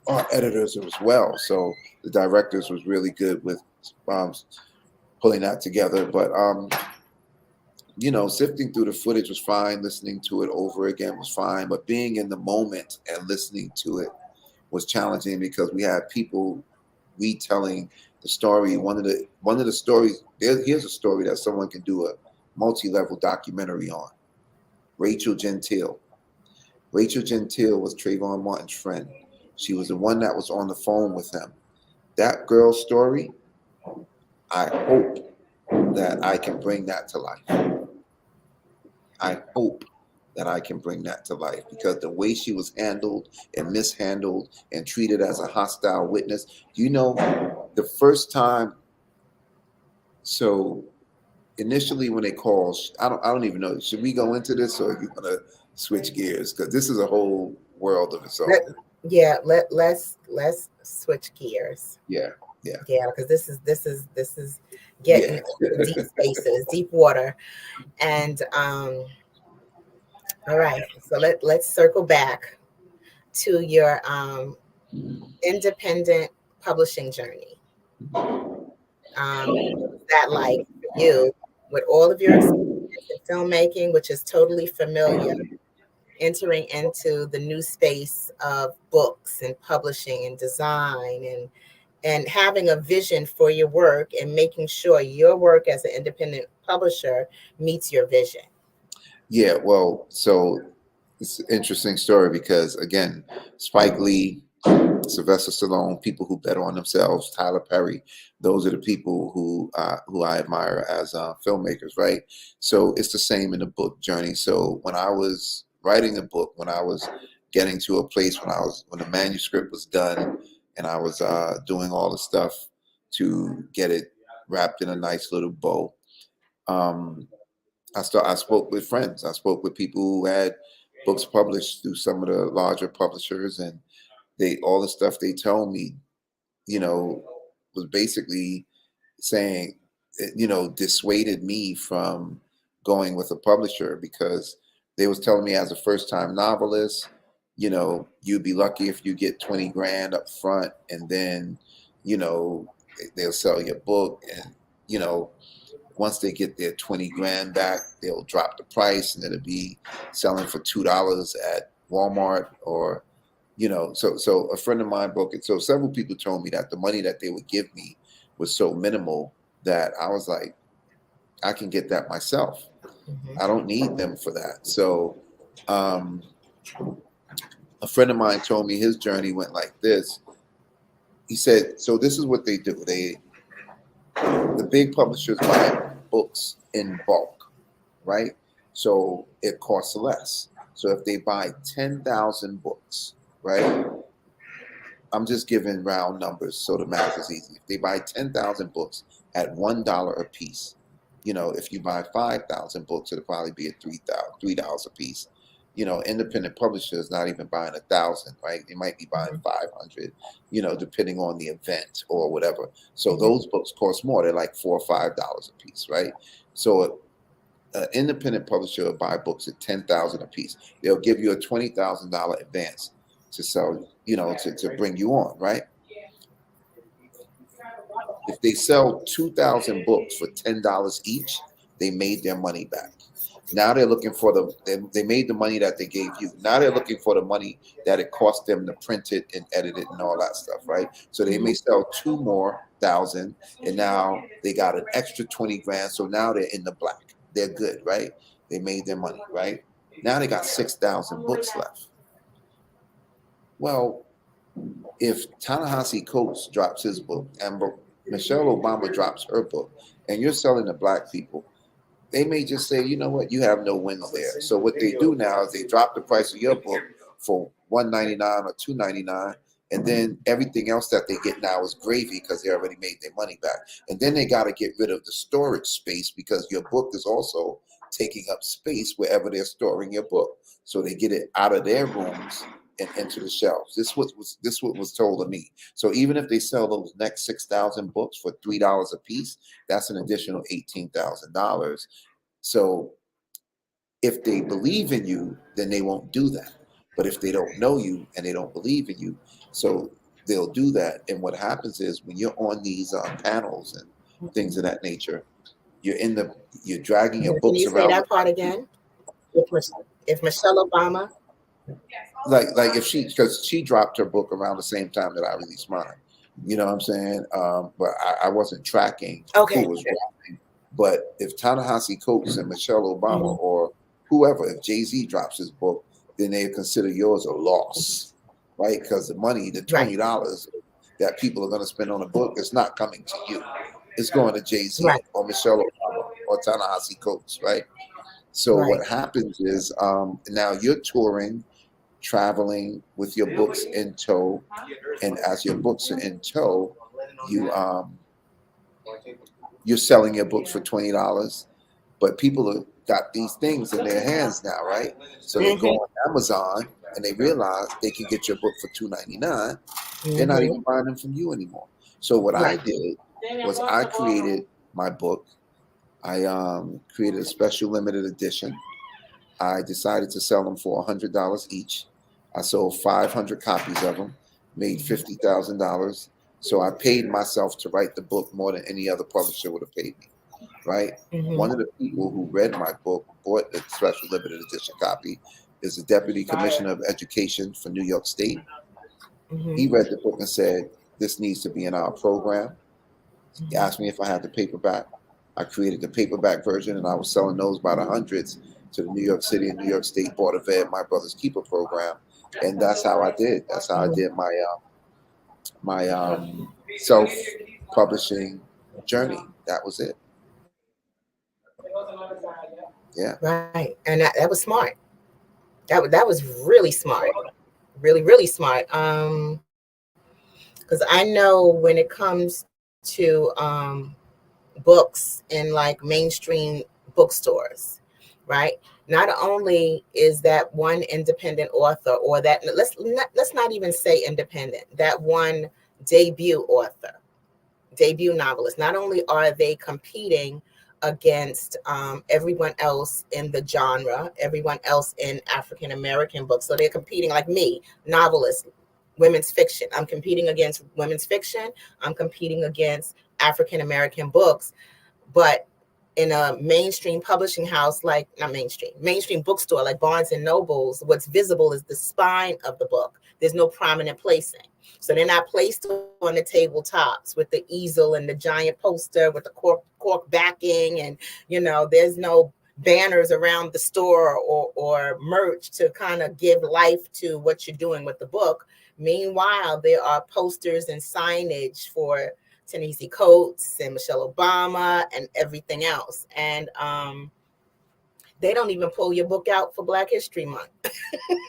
are editors as well. So the directors was really good with pulling that together. But sifting through the footage was fine. Listening to it over again was fine. But being in the moment and listening to it was challenging, because we had people retelling the story. One of the stories, here's a story that someone can do a multi-level documentary on. Rachel Gentile. Rachel Gentile was Trayvon Martin's friend. She was the one that was on the phone with him. That girl's story, I hope that I can bring that to life. I hope that I can bring that to life, because the way she was handled and mishandled and treated as a hostile witness, the first time. So initially when they called, I don't even know, should we go into this, or are you gonna switch gears? Because this is a whole world of its own. Let's switch gears. Yeah, because this is getting into deep spaces, deep water. And all right, so let's circle back to your independent publishing journey. That like for you, with all of your experience in filmmaking, which is totally familiar, entering into the new space of books and publishing and design, and having a vision for your work and making sure your work as an independent publisher meets your vision. Yeah, well, so it's an interesting story, because again, Spike Lee, Sylvester Stallone, people who bet on themselves, Tyler Perry, those are the people who I admire as filmmakers, right? So it's the same in the book journey. So when I was writing the book, when I was getting to a place when the manuscript was done, and I was doing all the stuff to get it wrapped in a nice little bow, I spoke with friends. I spoke with people who had books published through some of the larger publishers, and all the stuff they told me, was basically saying, dissuaded me from going with a publisher, because they was telling me, as a first-time novelist, you'd be lucky if you get 20 grand up front, and then, they'll sell your book, and, once they get their 20 grand back, they'll drop the price, and it'll be selling for $2 at Walmart, or, so a friend of mine broke it. So several people told me that the money that they would give me was so minimal that I was like, I can get that myself. I don't need them for that. So a friend of mine told me his journey went like this. He said, so this is what they do. The big publishers buy books in bulk, right? So it costs less. So if they buy 10,000 books, right? I'm just giving round numbers so the math is easy. If they buy 10,000 books at $1 a piece, you know, if you buy 5,000 books, it'll probably be at $3 a piece. You know, independent publishers not even buying 1,000, right? They might be buying 500, you know, depending on the event or whatever. So those books cost more. They're like $4 or $5 a piece, right? So an independent publisher will buy books at 10,000 a piece. They'll give you a $20,000 advance to sell, you know, to bring you on, right? If they sell 2,000 books for $10 each, they made their money back. Now they're looking for they made the money that they gave you. Now they're looking for the money that it cost them to print it and edit it and all that stuff, right? So they may sell 2,000 more, and now they got an extra 20 grand. So now they're in the black. They're good, right? They made their money, right? Now they got 6,000 books left. Well, if Ta-Nehisi Coates drops his book and Michelle Obama drops her book, and you're selling to black people, they may just say, you know what, you have no wins there. So what they do now is they drop the price of your book for $1.99 or $2.99, and then everything else that they get now is gravy because they already made their money back. And then they got to get rid of the storage space because your book is also taking up space wherever they're storing your book. So they get it out of their rooms and into the shelves. This was told to me. So even if they sell those next 6,000 books for $3 a piece, that's an additional $18,000. So if they believe in you, then they won't do that. But if they don't know you and they don't believe in you, so they'll do that. And what happens is when you're on these panels and things of that nature, you're dragging your books around. Can you say that part again? If Michelle Obama, like if because she dropped her book around the same time that I released mine, you know what I'm saying? But I wasn't tracking who was dropping. But if Ta-Nehisi Coates and Michelle Obama or whoever, if Jay-Z drops his book, then they consider yours a loss, right? Because the money, the $20 that people are going to spend on a book, is not coming to you. It's going to Jay-Z or Michelle Obama or Ta-Nehisi Coates, right? So what happens is now you're touring, traveling with your books in tow, and as your books are in tow, you're selling your book for $20, but people have got these things in their hands now, right? So they go on Amazon and they realize they can get your book for $2.99. They're not even buying them from you anymore. So what I did was I created my book. I created a special limited edition. I decided to sell them for $100 each. I sold 500 copies of them, made $50,000. So I paid myself to write the book more than any other publisher would have paid me, right? One of the people who read my book, bought the special limited edition copy, is the Deputy Commissioner of Education for New York State. He read the book and said, this needs to be in our program. He asked me if I had the paperback. I created the paperback version, and I was selling those by the hundreds to the New York City and New York State Board of Ed, my brother's keeper program. And that's how I did. That's how I did my self-publishing journey. That was it. Yeah. Right. And that was smart. That was really smart. Really, really smart. Because I know when it comes to books in like mainstream bookstores, right? Not only is that one independent author, or that let's not even say independent, that one debut author, debut novelist, not only are they competing against everyone else in the genre, everyone else in African American books. So they're competing, like me, novelist, women's fiction. I'm competing against women's fiction. I'm competing against African American books. But in a mainstream publishing house, like not mainstream bookstore like Barnes and Nobles, what's visible is the spine of the book. There's no prominent placing. So they're not placed on the tabletops with the easel and the giant poster with the cork backing, and there's no banners around the store or merch to kind of give life to what you're doing with the book. Meanwhile, there are posters and signage for Ta-Nehisi Coates and Michelle Obama and everything else. And they don't even pull your book out for Black History Month.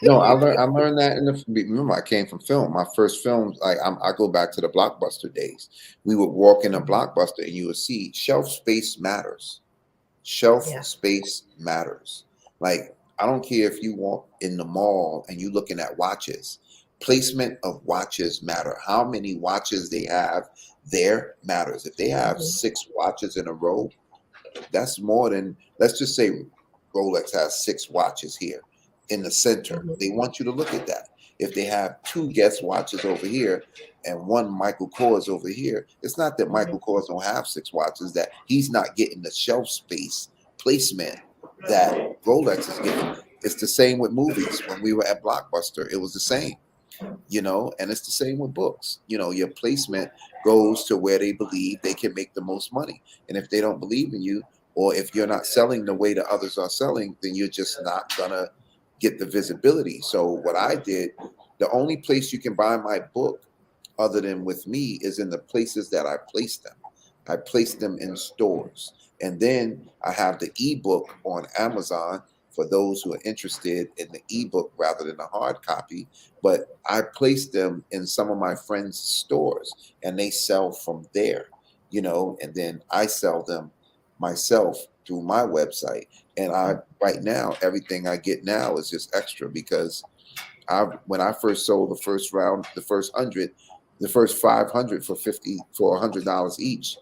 No, I learned that remember, I came from film. My first films, I go back to the Blockbuster days. We would walk in a Blockbuster and you would see shelf space matters. Shelf space matters. Like, I don't care if you walk in the mall and you're looking at watches. Placement of watches matter. How many watches they have there matters. If they have 6 watches in a row, that's more than, let's just say Rolex has 6 watches here in the center. They want you to look at that. If they have 2 Guess watches over here and 1 Michael Kors over here, it's not that Michael Kors don't have 6 watches, that he's not getting the shelf space placement that Rolex is getting. It's the same with movies. When we were at Blockbuster, it was the same, you know, and it's the same with books. You know, your placement goes to where they believe they can make the most money. And if they don't believe in you, or if you're not selling the way the others are selling, then you're just not gonna get the visibility. So what I did, the only place you can buy my book other than with me is in the places that I placed them. I placed them in stores. And then I have the ebook on Amazon for those who are interested in the ebook rather than a hard copy. But I placed them in some of my friends' stores and they sell from there, you know, and then I sell them myself through my website. And right now, everything I get now is just extra because when I first sold the first round, the first 100, the first 500 for $100 each,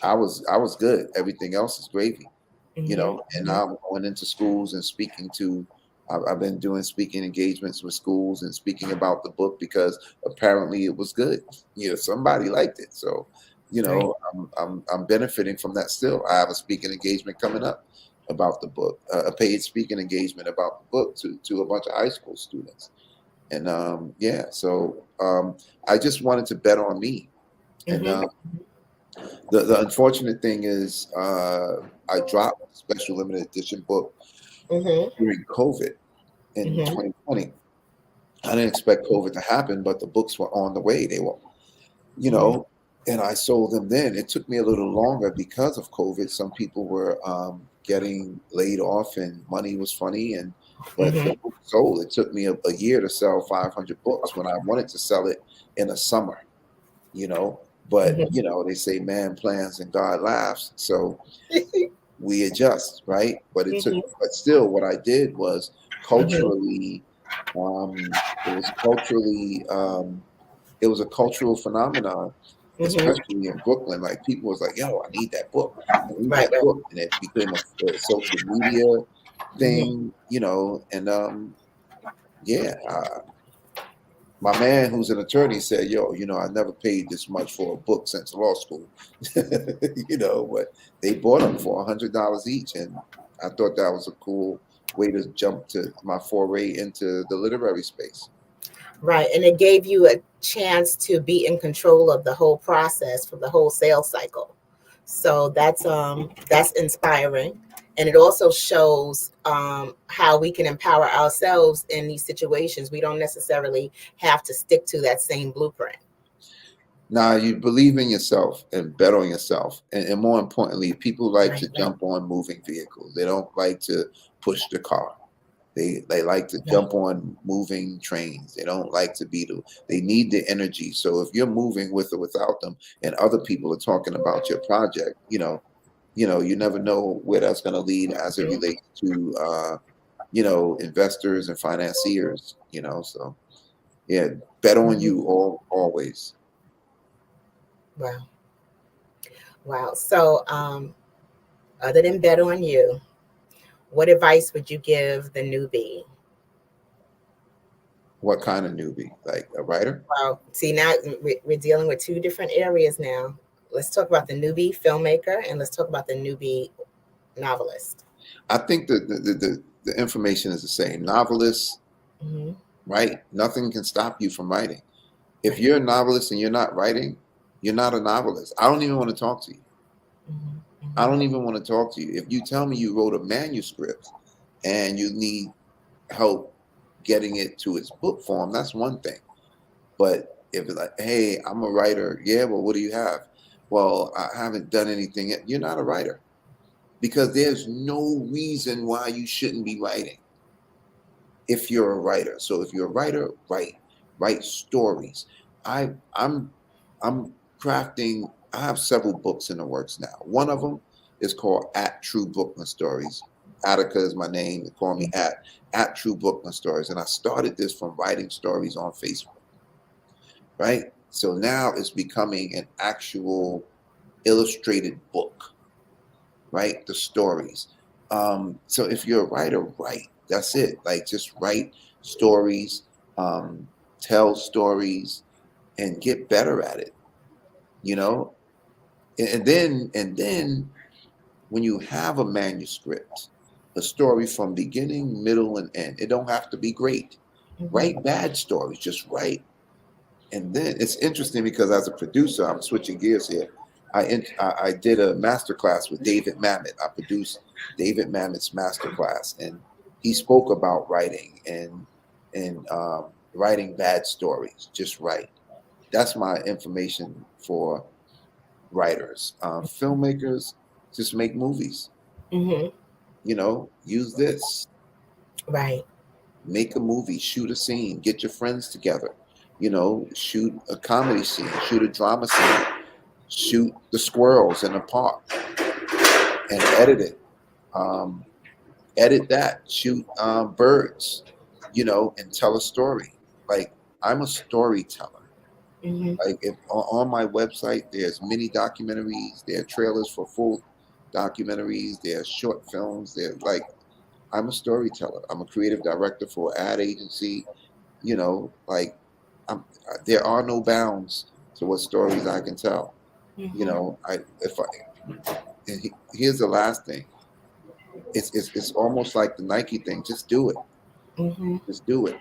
I was good. Everything else is gravy, you know. And now I'm going into schools and speaking to. I've been doing speaking engagements with schools and speaking about the book because apparently it was good. You know, somebody liked it, so you know, I'm benefiting from that still. I have a speaking engagement coming up about the book, a paid speaking engagement about the book to a bunch of high school students. And so I just wanted to bet on me. And the unfortunate thing is I dropped a special limited edition book during COVID in 2020. I didn't expect COVID to happen, but the books were on the way. They were, you know, and I sold them then. It took me a little longer because of COVID. Some people were getting laid off and money was funny. But the book sold. It took me a year to sell 500 books when I wanted to sell it in a summer, you know. But, you know, they say man plans and God laughs. So we adjust, right? But it took, but still what I did was culturally, it was a cultural phenomenon, especially in Brooklyn. Like people was like, yo, I need that book. I need that book. And it became a social media thing, you know, and my man who's an attorney said, yo, you know, I never paid this much for a book since law school, you know, but they bought them for $100 each. And I thought that was a cool way to jump to my foray into the literary space. Right. And it gave you a chance to be in control of the whole process for the whole sales cycle. So that's inspiring. And it also shows how we can empower ourselves in these situations. We don't necessarily have to stick to that same blueprint. Now, you believe in yourself and bet on yourself. And more importantly, people like to jump on moving vehicles. They don't like to push the car. They like to jump on moving trains. They don't like to they need the energy. So if you're moving with or without them and other people are talking about your project, you know, you never know where that's going to lead as it relates to, you know, investors and financiers, you know, so yeah, bet on you always. Wow. Wow. So other than bet on you, what advice would you give the newbie? What kind of newbie? Like a writer? Well, see, now we're dealing with 2 different areas now. Let's talk about the newbie filmmaker and let's talk about the newbie novelist. I think that the information is the same. Novelists, right? Nothing can stop you from writing. If you're a novelist and you're not writing, you're not a novelist. I don't even want to talk to you. I don't even want to talk to you. If you tell me you wrote a manuscript and you need help getting it to its book form, that's one thing. But if it's like, hey, I'm a writer, yeah, well, what do you have? Well, I haven't done anything yet. You're not a writer, because there's no reason why you shouldn't be writing if you're a writer. So if you're a writer, write stories. I'm crafting. I have several books in the works now. One of them is called At True Brooklyn Stories. Attica is my name. They call me at True Brooklyn Stories, and I started this from writing stories on Facebook. Right. So now it's becoming an actual illustrated book. Right. The stories. So if you're a writer, write. That's it. Like, just write stories, tell stories, and get better at it. You know, and then when you have a manuscript, a story from beginning, middle, and end, it don't have to be great. Write bad stories. Just write. And then it's interesting because as a producer, I'm switching gears here. I did a masterclass with David Mamet. I produced David Mamet's masterclass, and he spoke about writing and writing bad stories. Just write. That's my information for writers. Filmmakers, just make movies. You know, use this. Right. Make a movie, shoot a scene, get your friends together. You know, shoot a comedy scene, shoot a drama scene, shoot the squirrels in the park, and edit it. Edit that, shoot birds, you know, and tell a story. Like, I'm a storyteller. Like, if on my website, there's mini documentaries, there are trailers for full documentaries, there are short films, like, I'm a storyteller. I'm a creative director for an ad agency. You know, like, there are no bounds to what stories I can tell. You know, here's the last thing. It's almost like the Nike thing. Just do it. Just do it.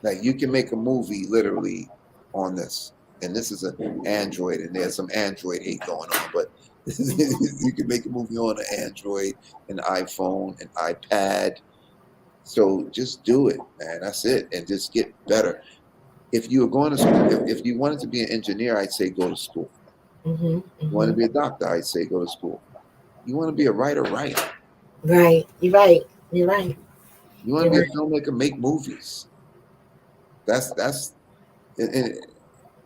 Like, you can make a movie literally on this, and this is an Android, and there's some Android hate going on, but you can make a movie on an Android, an iPhone, an iPad. So just do it, man. That's it, and just get better. If you were going to school, if you wanted to be an engineer, I'd say go to school. You want to be a doctor, I'd say go to school. You want to be a writer, write. Right. You're right. You're right. You want to be a filmmaker, make movies. That's and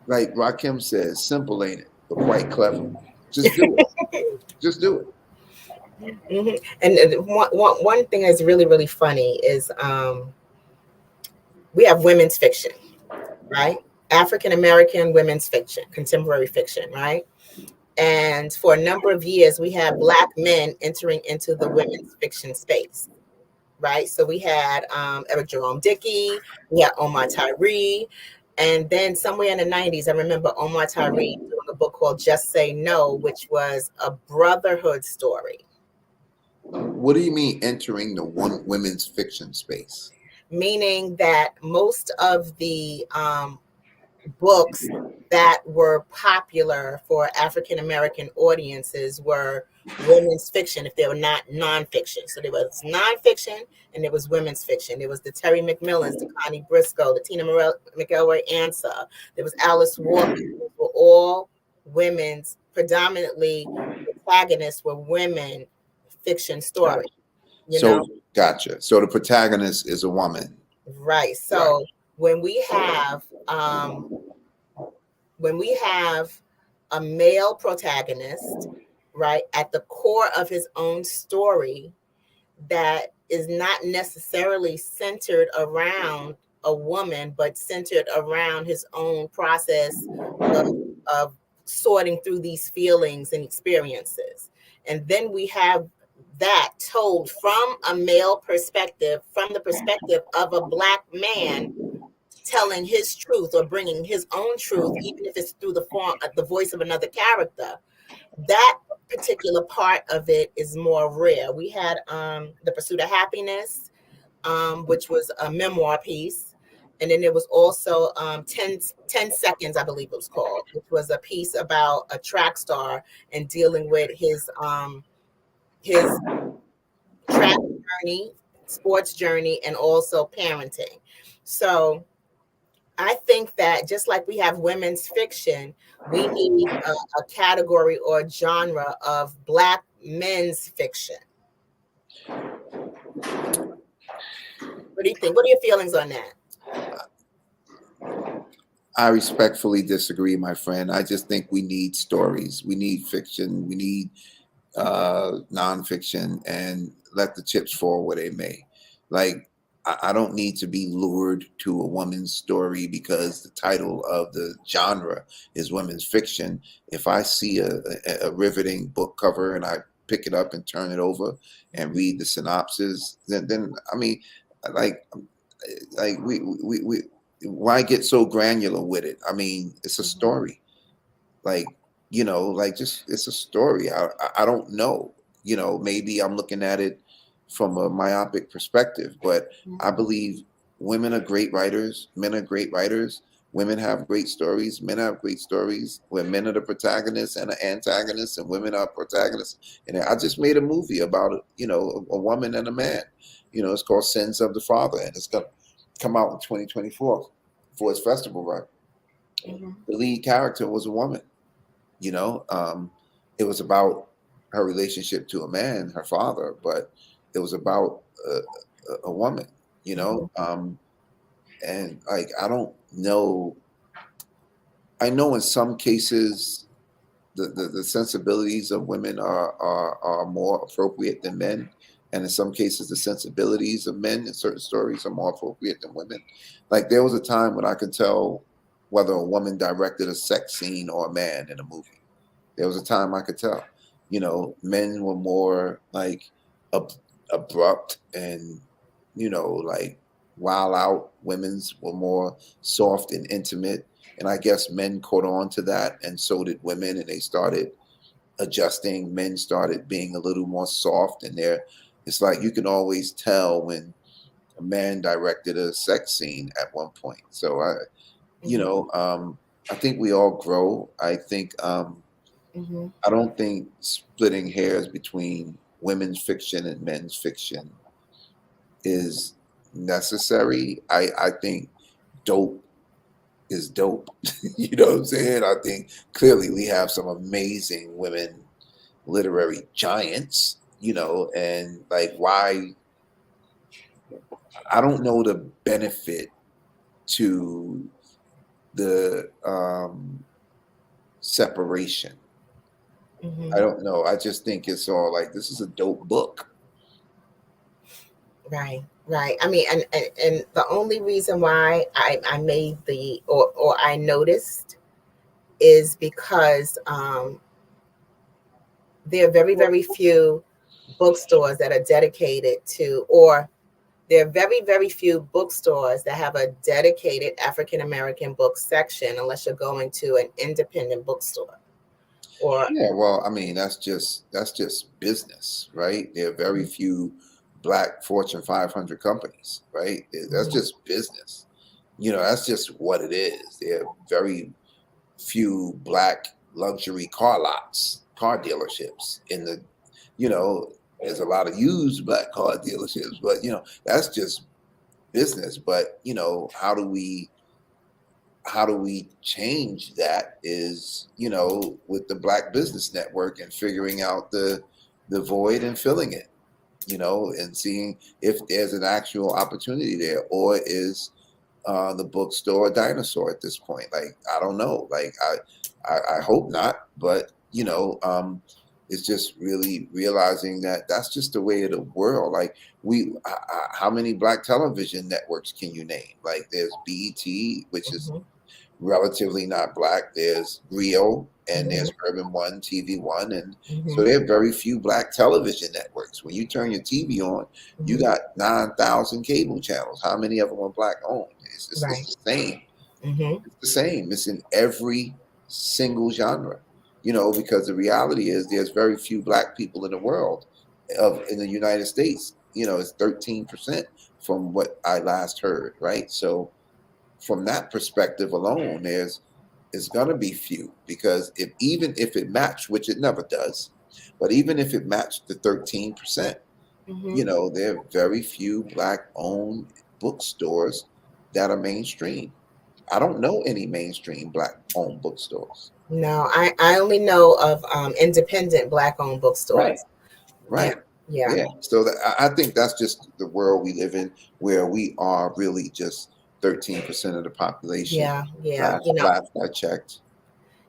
like Rakim says, simple ain't it, but quite clever. Just do it. Just do it. And one thing that's really, really funny is we have women's fiction, right? African American women's fiction, contemporary fiction, right? And for a number of years, we had Black men entering into the women's fiction space, right? So we had Eric Jerome Dickey, we had Omar Tyree, and then somewhere in the 90s, I remember Omar Tyree doing a book called Just Say No, which was a brotherhood story. What do you mean entering the women's fiction space? Meaning that most of the books that were popular for African American audiences were women's fiction if they were not nonfiction. So there was nonfiction and there was women's fiction. There was the Terry McMillans, the Connie Briscoe, the Tina McElroy Ansa. There was Alice Walker. Those were all women's, predominantly protagonists were women fiction stories. Gotcha. So the protagonist is a woman. Right. So when we have a male protagonist, right, at the core of his own story that is not necessarily centered around a woman, but centered around his own process of sorting through these feelings and experiences. And then we have that told from a male perspective, from the perspective of a Black man telling his truth or bringing his own truth, even if it's through the form of the voice of another character. That particular part of it is more rare. We had The Pursuit of Happiness, which was a memoir piece. And then there was also 10 Seconds, I believe it was called, which was a piece about a track star and dealing with his track journey, sports journey, and also parenting. So I think that just like we have women's fiction, we need a category or genre of Black men's fiction. What do you think? What are your feelings on that? I respectfully disagree, my friend. I just think we need stories. We need fiction. We need nonfiction, and let the chips fall where they may. Like, I don't need to be lured to a woman's story because the title of the genre is women's fiction. If I see a riveting book cover and I pick it up and turn it over and read the synopsis, then I mean, like we why get so granular with it? I mean, it's a story. Like, like, just, it's a story. I don't know. Maybe I'm looking at it from a myopic perspective, but I believe women are great writers, men are great writers, women have great stories, men have great stories, where men are the protagonists and the antagonists, and women are protagonists. And I just made a movie about a woman and a man. It's called Sins of the Father, and it's gonna come out in 2024 for its festival run. The lead character was a woman. It was about her relationship to a man, her father, but it was about a woman. And like, I don't know. I know in some cases the sensibilities of women are more appropriate than men, and in some cases the sensibilities of men in certain stories are more appropriate than women. Like, there was a time when I could tell whether a woman directed a sex scene or a man in a movie. There was a time I could tell. Men were more like abrupt and like wild out. Women's were more soft and intimate. And I guess men caught on to that, and so did women, and they started adjusting. Men started being a little more soft, and it's like you can always tell when a man directed a sex scene at one point. So I think we all grow. I think I don't think splitting hairs between women's fiction and men's fiction is necessary. I think dope is dope. You know what I'm saying? I think clearly we have some amazing women literary giants, and like, why? I don't know the benefit to the separation. I don't know. I just think it's all like, this is a dope book. Right. I mean, and the only reason why I made or I noticed is because there are very, very few bookstores that are dedicated to, or there are very, very few bookstores that have a dedicated African American book section, unless you're going to an independent bookstore. Yeah, well, I mean, that's just business, right? There are very few Black Fortune 500 companies, right? That's just business. That's just what it is. There are very few Black luxury car dealerships in the, there's a lot of used Black car dealerships, but that's just business. But how do we change that is, with the Black Business Network and figuring out the void and filling it, and seeing if there's an actual opportunity there, or is the bookstore a dinosaur at this point? Like, I don't know. Like, I hope not, but it's just really realizing that that's just the way of the world. Like, how many Black television networks can you name? Like, there's BET, which is relatively not Black. There's Rio, and there's Urban One, TV One, and so there are very few Black television networks. When you turn your TV on, you got 9,000 cable channels. How many of them are Black owned? It's the same. It's the same. It's in every single genre, because the reality is there's very few Black people in the world. In the United States, it's 13% from what I last heard, right? So from that perspective alone, it's going to be few, because even if it matched, which it never does, but even if it matched the 13%, you know, there are very few Black-owned bookstores that are mainstream. I don't know any mainstream Black-owned bookstores. No, I only know of independent Black-owned bookstores. Right. Yeah. So I think that's just the world we live in, where we are really just 13% of the population. Yeah. You know, Last I checked.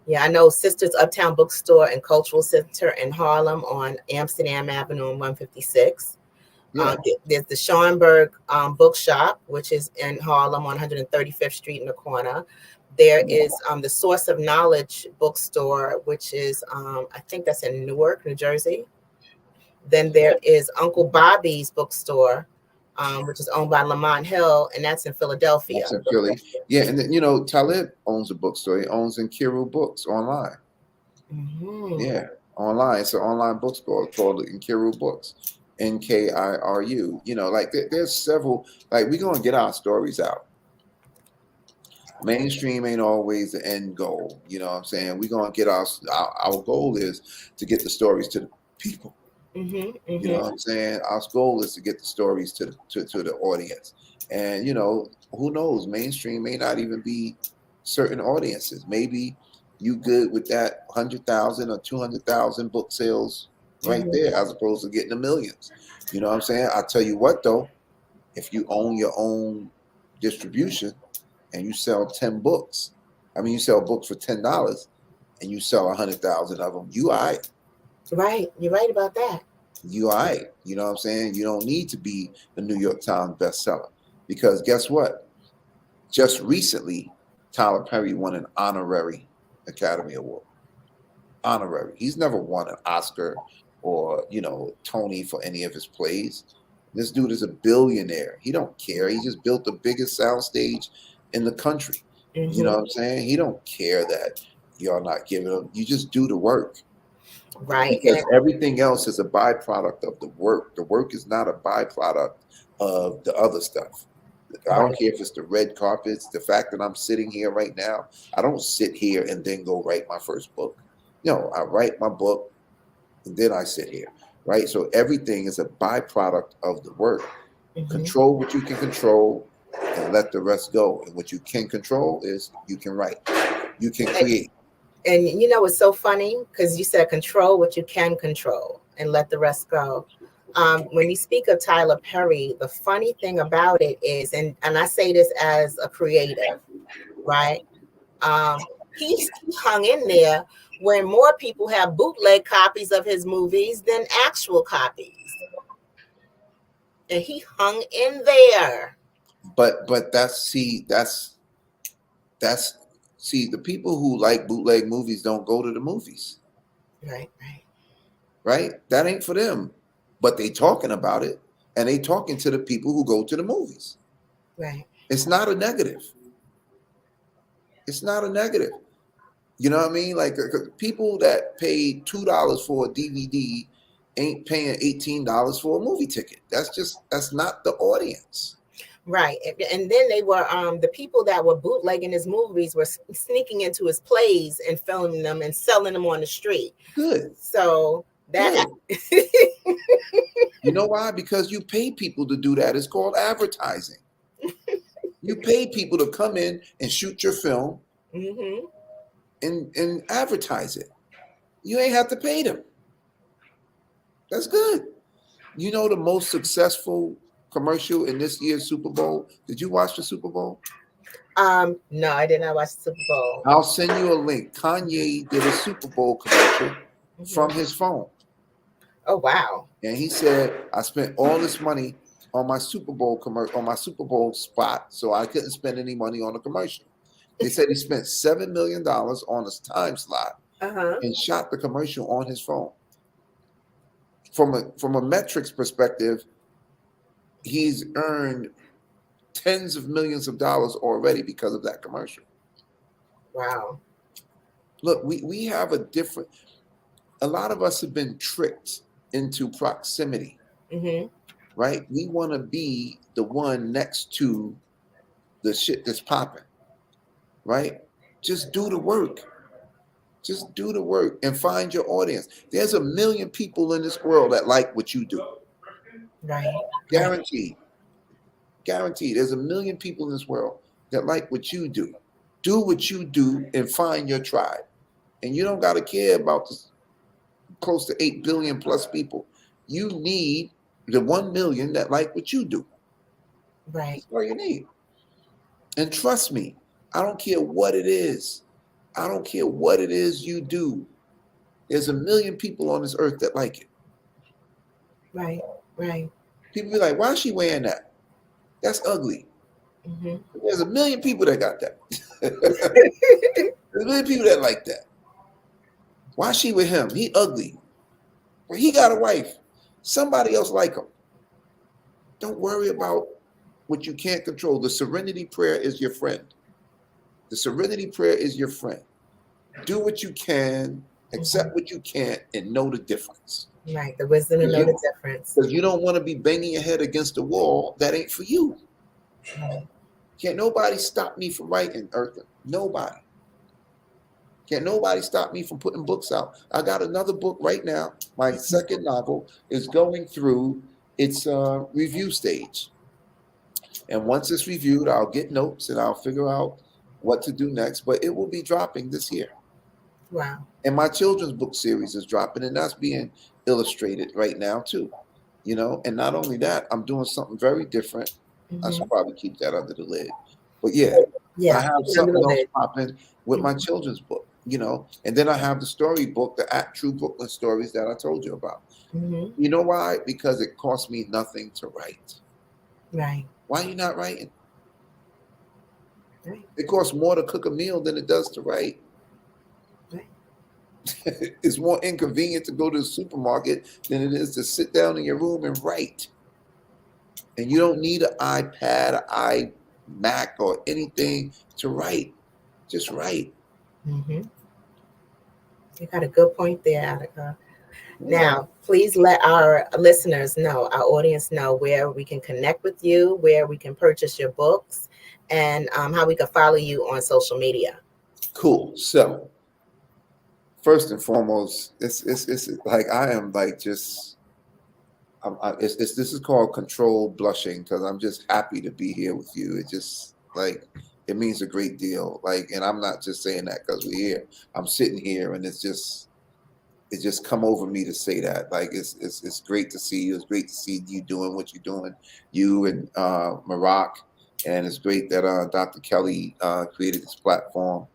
yeah, I know Sisters Uptown Bookstore and Cultural Center in Harlem on Amsterdam Avenue and 156. Yeah. There's the Schomburg Bookshop, which is in Harlem on 135th Street in the corner. There is the Source of Knowledge Bookstore, which is, I think that's in Newark, New Jersey. Then there is Uncle Bobby's Bookstore, which is owned by Lamont Hill, and that's in Philadelphia. That's in Philly. Yeah, and then, you know, Talib owns a bookstore. He owns Nkiru Books online. Yeah, online. It's an online bookstore called Nkiru Books. Nkiru. You know, like there's several. Like, we're gonna get our stories out. Mainstream ain't always the end goal. You know what I'm saying? We're gonna get our goal is to get the stories to the people. You know what I'm saying? Our goal is to get the stories to the audience. And, you know, who knows? Mainstream may not even be certain audiences. Maybe you good with that 100,000 or 200,000 book sales right there, as opposed to getting the millions. You know what I'm saying? I'll tell you what, though, if you own your own distribution and you sell 10 books, you sell books for $10 and you sell 100,000 of them, you all right. Right. You're right about that. You all right. You know what I'm saying? You don't need to be a New York Times bestseller, because guess what? Just recently, Tyler Perry won an honorary Academy Award. Honorary. He's never won an Oscar or, you know, Tony for any of his plays. This dude is a billionaire. He don't care. He just built the biggest soundstage in the country. You know what I'm saying? He don't care that y'all not giving him. You just do the work. Right. Because everything else is a byproduct of the work. The work is not a byproduct of the other stuff. I don't care if it's the red carpets, the fact that I'm sitting here right now. I don't sit here and then go write my first book. No, I write my book and then I sit here, right? So everything is a byproduct of the work. Control what you can control and let the rest go. And what you can control is you can write, you can create. And you know, it's so funny because you said control what you can control and let the rest go. When you speak of Tyler Perry, the funny thing about it is, and I say this as a creative, right? He hung in there when more people have bootleg copies of his movies than actual copies. And he hung in there. But see, the people who like bootleg movies don't go to the movies. Right? That ain't for them. But they talking about it, and they talking to the people who go to the movies. Right. It's not a negative. It's not a negative. You know what I mean? Like, people that paid $2 for a DVD ain't paying $18 for a movie ticket. That's not the audience. Right. And then they were the people that were bootlegging his movies were sneaking into his plays and filming them and selling them on the street. Good. So that you know why? Because you pay people to do that. It's called advertising. You pay people to come in and shoot your film and advertise it. You ain't have to pay them. That's good. You know the most successful commercial in this year's Super Bowl? Did you watch the Super Bowl? No, I did not watch the Super Bowl. I'll send you a link. Kanye did a Super Bowl commercial from his phone. Oh, wow. And he said, I spent all this money on my Super Bowl spot, so I couldn't spend any money on a commercial. They said he spent $7 million on a time slot and shot the commercial on his phone. From a metrics perspective, he's earned tens of millions of dollars already because of that commercial. Wow. Look, we have a lot of us have been tricked into proximity, right? We want to be the one next to the shit that's popping, right? Just do the work. Just do the work and find your audience. There's 1 million people in this world that like what you do. Right. Guaranteed. Guaranteed. There's 1 million people in this world that like what you do. Do what you do and find your tribe. And you don't got to care about the close to 8 billion plus people. You need the 1 million that like what you do. Right. That's all you need. And trust me, I don't care what it is. I don't care what it is you do. There's 1 million people on this earth that like it. Right. Right. People be like, why is she wearing that? That's ugly. Mm-hmm. There's 1 million people that got that. There's 1 million people that like that. Why is she with him? He ugly. Well, he got a wife. Somebody else like him. Don't worry about what you can't control. The serenity prayer is your friend. The serenity prayer is your friend. Do what you can, accept what you can't, and know the difference. Right. The wisdom to know the difference. Because you don't want to be banging your head against the wall. That ain't for you. Right. Can't nobody stop me from writing, Eartha. Nobody. Can't nobody stop me from putting books out. I got another book right now. My second novel is going through its review stage. And once it's reviewed, I'll get notes and I'll figure out what to do next. But it will be dropping this year. Wow. And my children's book series is dropping, and that's being illustrated right now too. You know, and not only that, I'm doing something very different. I should probably keep that under the lid. But yeah, I have something else popping with my children's book, you know, and then I have the storybook, the True Brooklyn Stories that I told you about. You know why? Because it cost me nothing to write. Right. Why are you not writing? Right. It costs more to cook a meal than it does to write. Right. It's more inconvenient to go to the supermarket than it is to sit down in your room and write. And you don't need an iPad, an iMac, or anything to write. Just write. Mm-hmm. You got a good point there, Attica. Now, please let our listeners know, our audience know, where we can connect with you, where we can purchase your books, and how we can follow you on social media. Cool. So, first and foremost, it's like I am like just. This is called controlled blushing because I'm just happy to be here with you. It just like it means a great deal. Like, and I'm not just saying that because we're here. I'm sitting here, and it just come over me to say that. Like, it's great to see you. It's great to see you doing what you're doing, you and Maroc, and it's great that Dr. Kelly created this platform.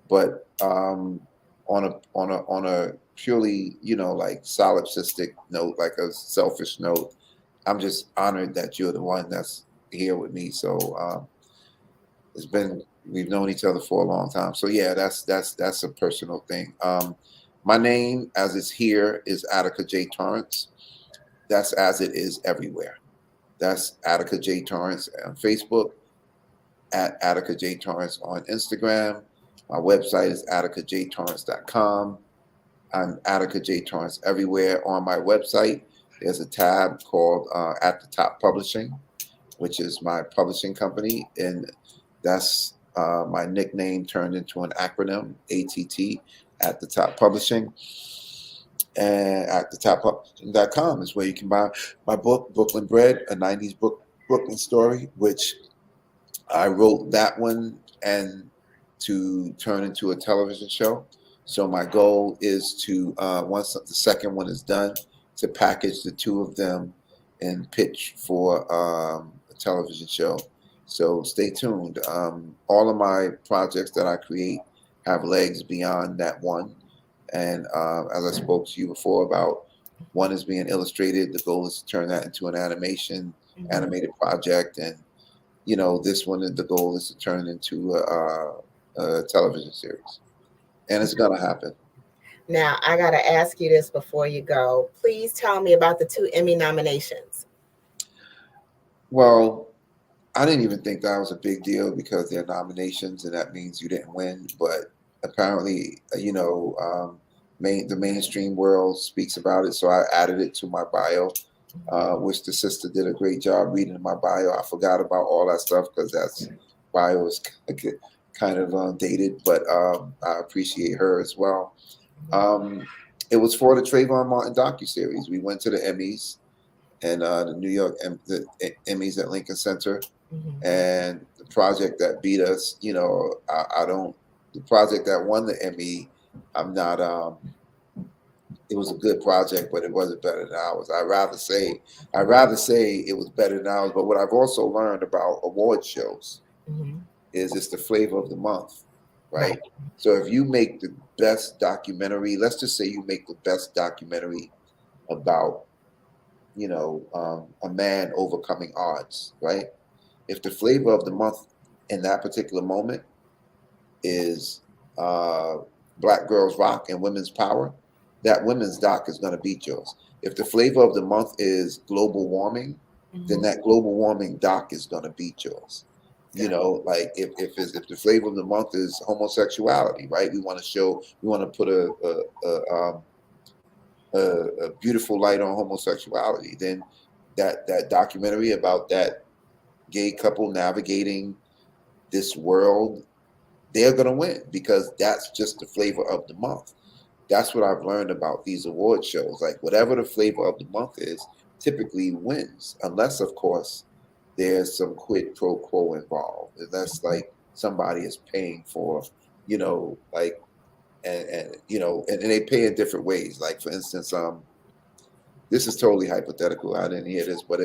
But on a purely, you know, like solipsistic note, like a selfish note, I'm just honored that you're the one that's here with me. So we've known each other for a long time. So yeah, that's a personal thing. My name, as it's here, is Attica J. Torrance. That's as it is everywhere. That's Attica J. Torrance on Facebook, at Attica J. Torrance on Instagram. My website is atticajtorrance.com. I'm Attica J. Torrance everywhere. On my website, there's a tab called At the Top Publishing, which is my publishing company. And that's my nickname turned into an acronym, ATT, At the Top Publishing. And at the topppublishing.com is where you can buy my book, Brooklyn Bred, a 90s Brooklyn story, which I wrote that one and to turn into a television show. So my goal is to, once the second one is done, to package the two of them and pitch for a television show. So stay tuned. All of my projects that I create have legs beyond that one. And as I spoke to you before about, one is being illustrated. The goal is to turn that into an animated project. And, you know, this one, the goal is to turn into a television series. And it's going to happen. Now, I got to ask you this before you go. Please tell me about the 2 Emmy nominations. Well, I didn't even think that was a big deal because they're nominations and that means you didn't win. But apparently, you know, the mainstream world speaks about it. So I added it to my bio, which the sister did a great job reading my bio. I forgot about all that stuff because that's bio is kind of dated, but I appreciate her as well. It was for the Trayvon Martin docuseries. We went to the Emmys and the New York the Emmys at Lincoln Center, and the project that beat us, you know, I don't. The project that won the Emmy, I'm not. It was a good project, but it wasn't better than ours. I'd rather say it was better than ours. But what I've also learned about award shows is it's the flavor of the month, right? So if you make the best documentary, let's just say you make the best documentary about, you know, a man overcoming odds, right? If the flavor of the month in that particular moment is Black Girls Rock and Women's Power, that women's doc is going to beat yours. If the flavor of the month is global warming, then that global warming doc is going to beat yours. You know, like if the flavor of the month is homosexuality, right? We want to put a beautiful light on homosexuality. Then that documentary about that gay couple navigating this world, they're going to win because that's just the flavor of the month. That's what I've learned about these award shows. Like whatever the flavor of the month is, typically wins, unless of course there's some quid pro quo involved. Unless like somebody is paying for, you know, like, and you know, and they pay in different ways. Like for instance, this is totally hypothetical. I didn't hear this, but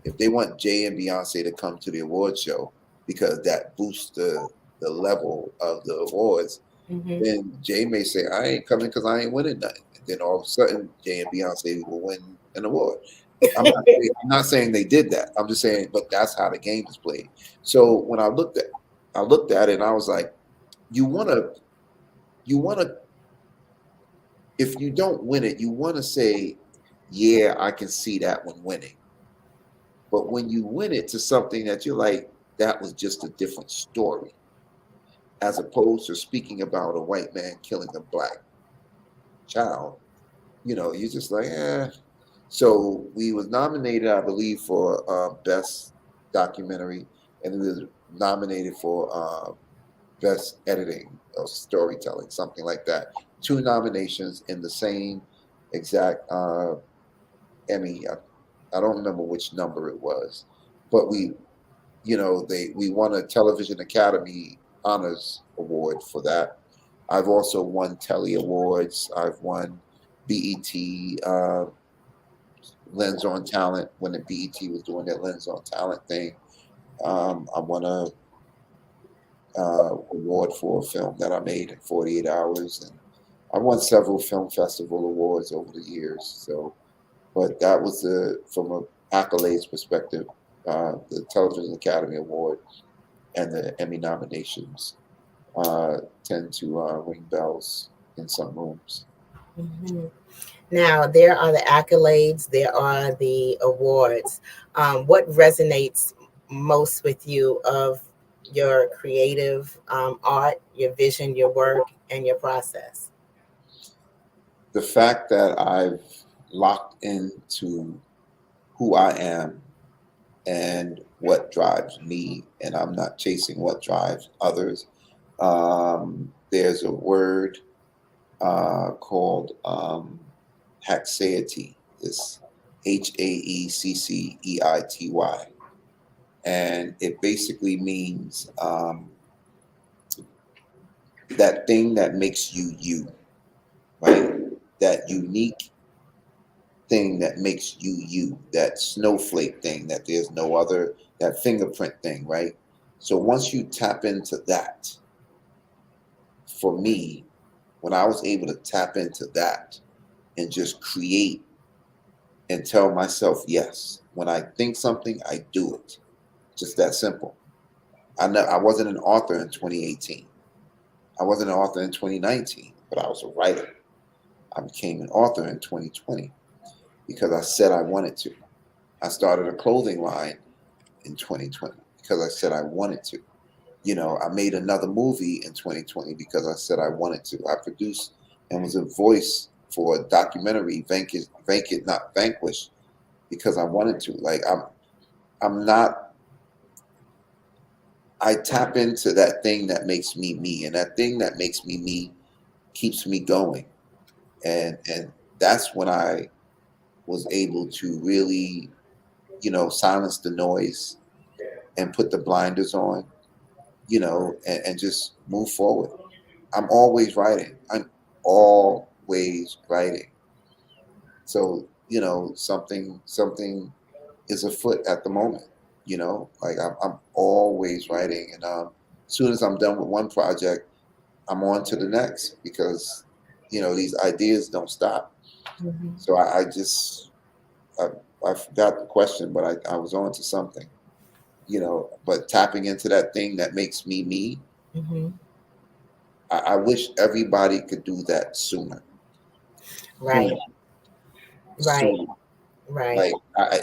if they want Jay and Beyonce to come to the award show because that boosts the level of the awards, then Jay may say, I ain't coming because I ain't winning nothing. And then all of a sudden, Jay and Beyonce will win an award. I'm not saying they did that. I'm just saying, but that's how the game is played. So when I looked at it and I was like, you wanna, if you don't win it, you wanna say, yeah, I can see that one winning. But when you win it to something that you're like, that was just a different story, as opposed to speaking about a white man killing a Black child, you know, you're just like, eh. So we was nominated, I believe, for best documentary, and we was nominated for best editing or storytelling, something like that. 2 nominations in the same exact Emmy. I don't remember which number it was, but we won a Television Academy Honors Award for that. I've also won Telly Awards. I've won BET Lens on Talent when the BET was doing their Lens on Talent thing. I won a award for a film that I made in 48 hours, and I won several film festival awards over the years. So, but that was from an accolades perspective, the Television Academy Award and the Emmy nominations tend to ring bells in some rooms. Now, there are the accolades, there are the awards. What resonates most with you of your creative art, your vision, your work, and your process? The fact that I've locked into who I am and what drives me, and I'm not chasing what drives others. There's a word called hackseity. It's HAECCEITY, and it basically means that thing that makes you you, right? That unique thing that makes you you, that snowflake thing that there's no other, that fingerprint thing, right? So once you tap into that, for me, when I was able to tap into that and just create and tell myself yes, when I think something, I do it. Just that simple. I wasn't an author in 2018. I wasn't an author in 2019, but I was a writer. I became an author in 2020 because I said I wanted to. I started a clothing line in 2020 because I said I wanted to. You know, I made another movie in 2020 because I said I wanted to. I produced and was a voice for a documentary, Vacant Not Vanquished, because I wanted to. Like I'm not I tap into that thing that makes me me, and that thing that makes me me keeps me going. And that's when I was able to really, silence the noise and put the blinders on, and just move forward. I'm always writing. I'm always writing. So, something is afoot at the moment, like I'm always writing. And as soon as I'm done with one project, I'm on to the next because, these ideas don't stop. So I forgot the question, but I was on to something, but tapping into that thing that makes me me. I wish everybody could do that sooner. Right. Right. Sooner. Right. Like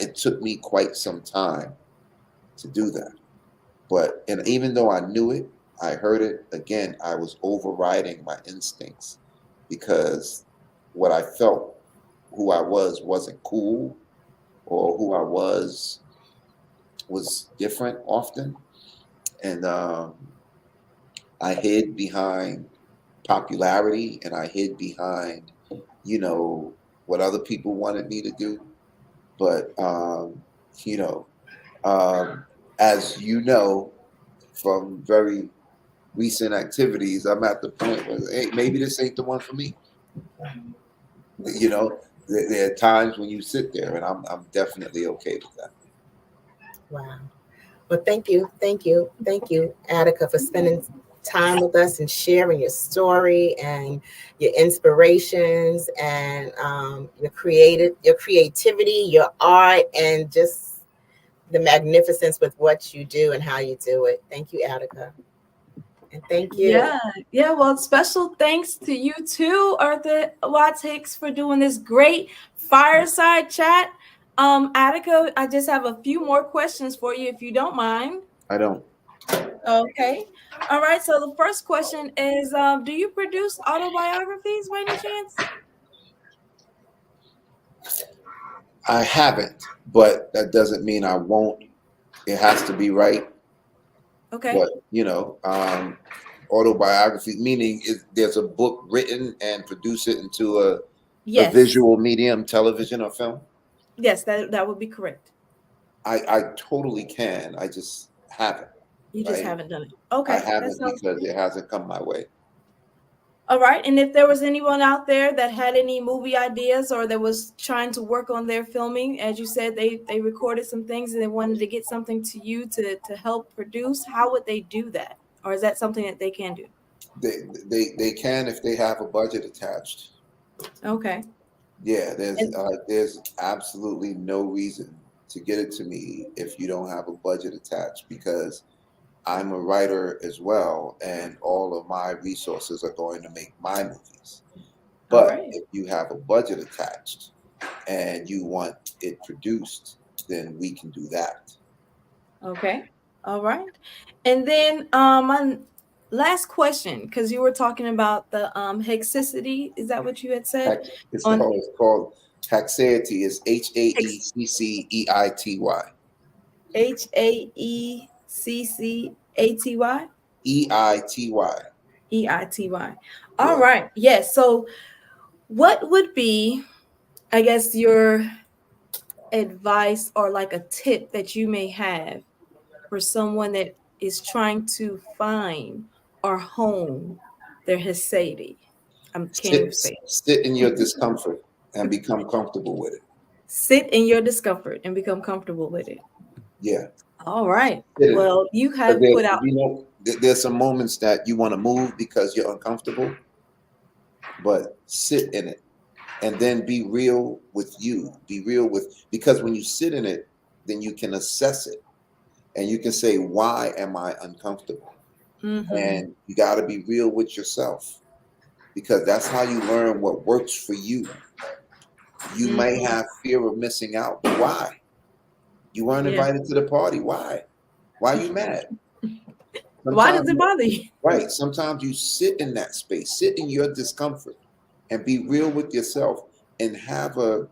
it took me quite some time to do that. And even though I knew it, I heard it again, I was overriding my instincts because what I felt, who I wasn't cool, or who I was different often. And I hid behind popularity, and I hid behind, what other people wanted me to do. But, as you know, from very recent activities, I'm at the point where, hey, maybe this ain't the one for me. There are times when you sit there, and I'm definitely okay with that. Wow. Well, thank you, Attica, for spending time with us and sharing your story and your inspirations and your creativity, your art, and just the magnificence with what you do and how you do it. Thank you, Attica. And thank you. Yeah. Well, special thanks to you too, Arthur Watts Hicks, for doing this great fireside chat. Attica, I just have a few more questions for you, if you don't mind. I don't. Okay. All right. So the first question is, do you produce autobiographies by any chance? I haven't, but that doesn't mean I won't. It has to be right. Okay. But, autobiography, meaning there's a book written and produce it into a visual medium, television or film? Yes, that would be correct. I totally can. I just haven't. You just haven't done it. Okay. I haven't because it hasn't come my way. All right. And if there was anyone out there that had any movie ideas or that was trying to work on their filming, as you said, they recorded some things and they wanted to get something to you to help produce, how would they do that? Or is that something that they can do? They can if they have a budget attached. Okay. Yeah, there's absolutely no reason to get it to me if you don't have a budget attached, because I'm a writer as well, and all of my resources are going to make my movies. But if you have a budget attached and you want it produced, then we can do that. Okay. All right. And then my last question, because you were talking about the hexicity. Is that what you had said? It's called Haxeity. It's HAECCEITY. HAECCATY? EITY. EITY. All right. Yes. So what would be, I guess, your advice or like a tip that you may have for someone that is trying to find or hone their Haxeity? Sit in your discomfort and become comfortable with it. Sit in your discomfort and become comfortable with it. Yeah. All right. Well, you have put out. There's some moments that you want to move because you're uncomfortable, but sit in it and then be real with you. Because when you sit in it, then you can assess it and you can say, why am I uncomfortable? Mm-hmm. And you got to be real with yourself, because that's how you learn what works for you. You may have fear of missing out. Why? You weren't invited to the party. Why? Why are you mad? Why does it bother you? Right. Sometimes you sit in that space, sit in your discomfort and be real with yourself and have a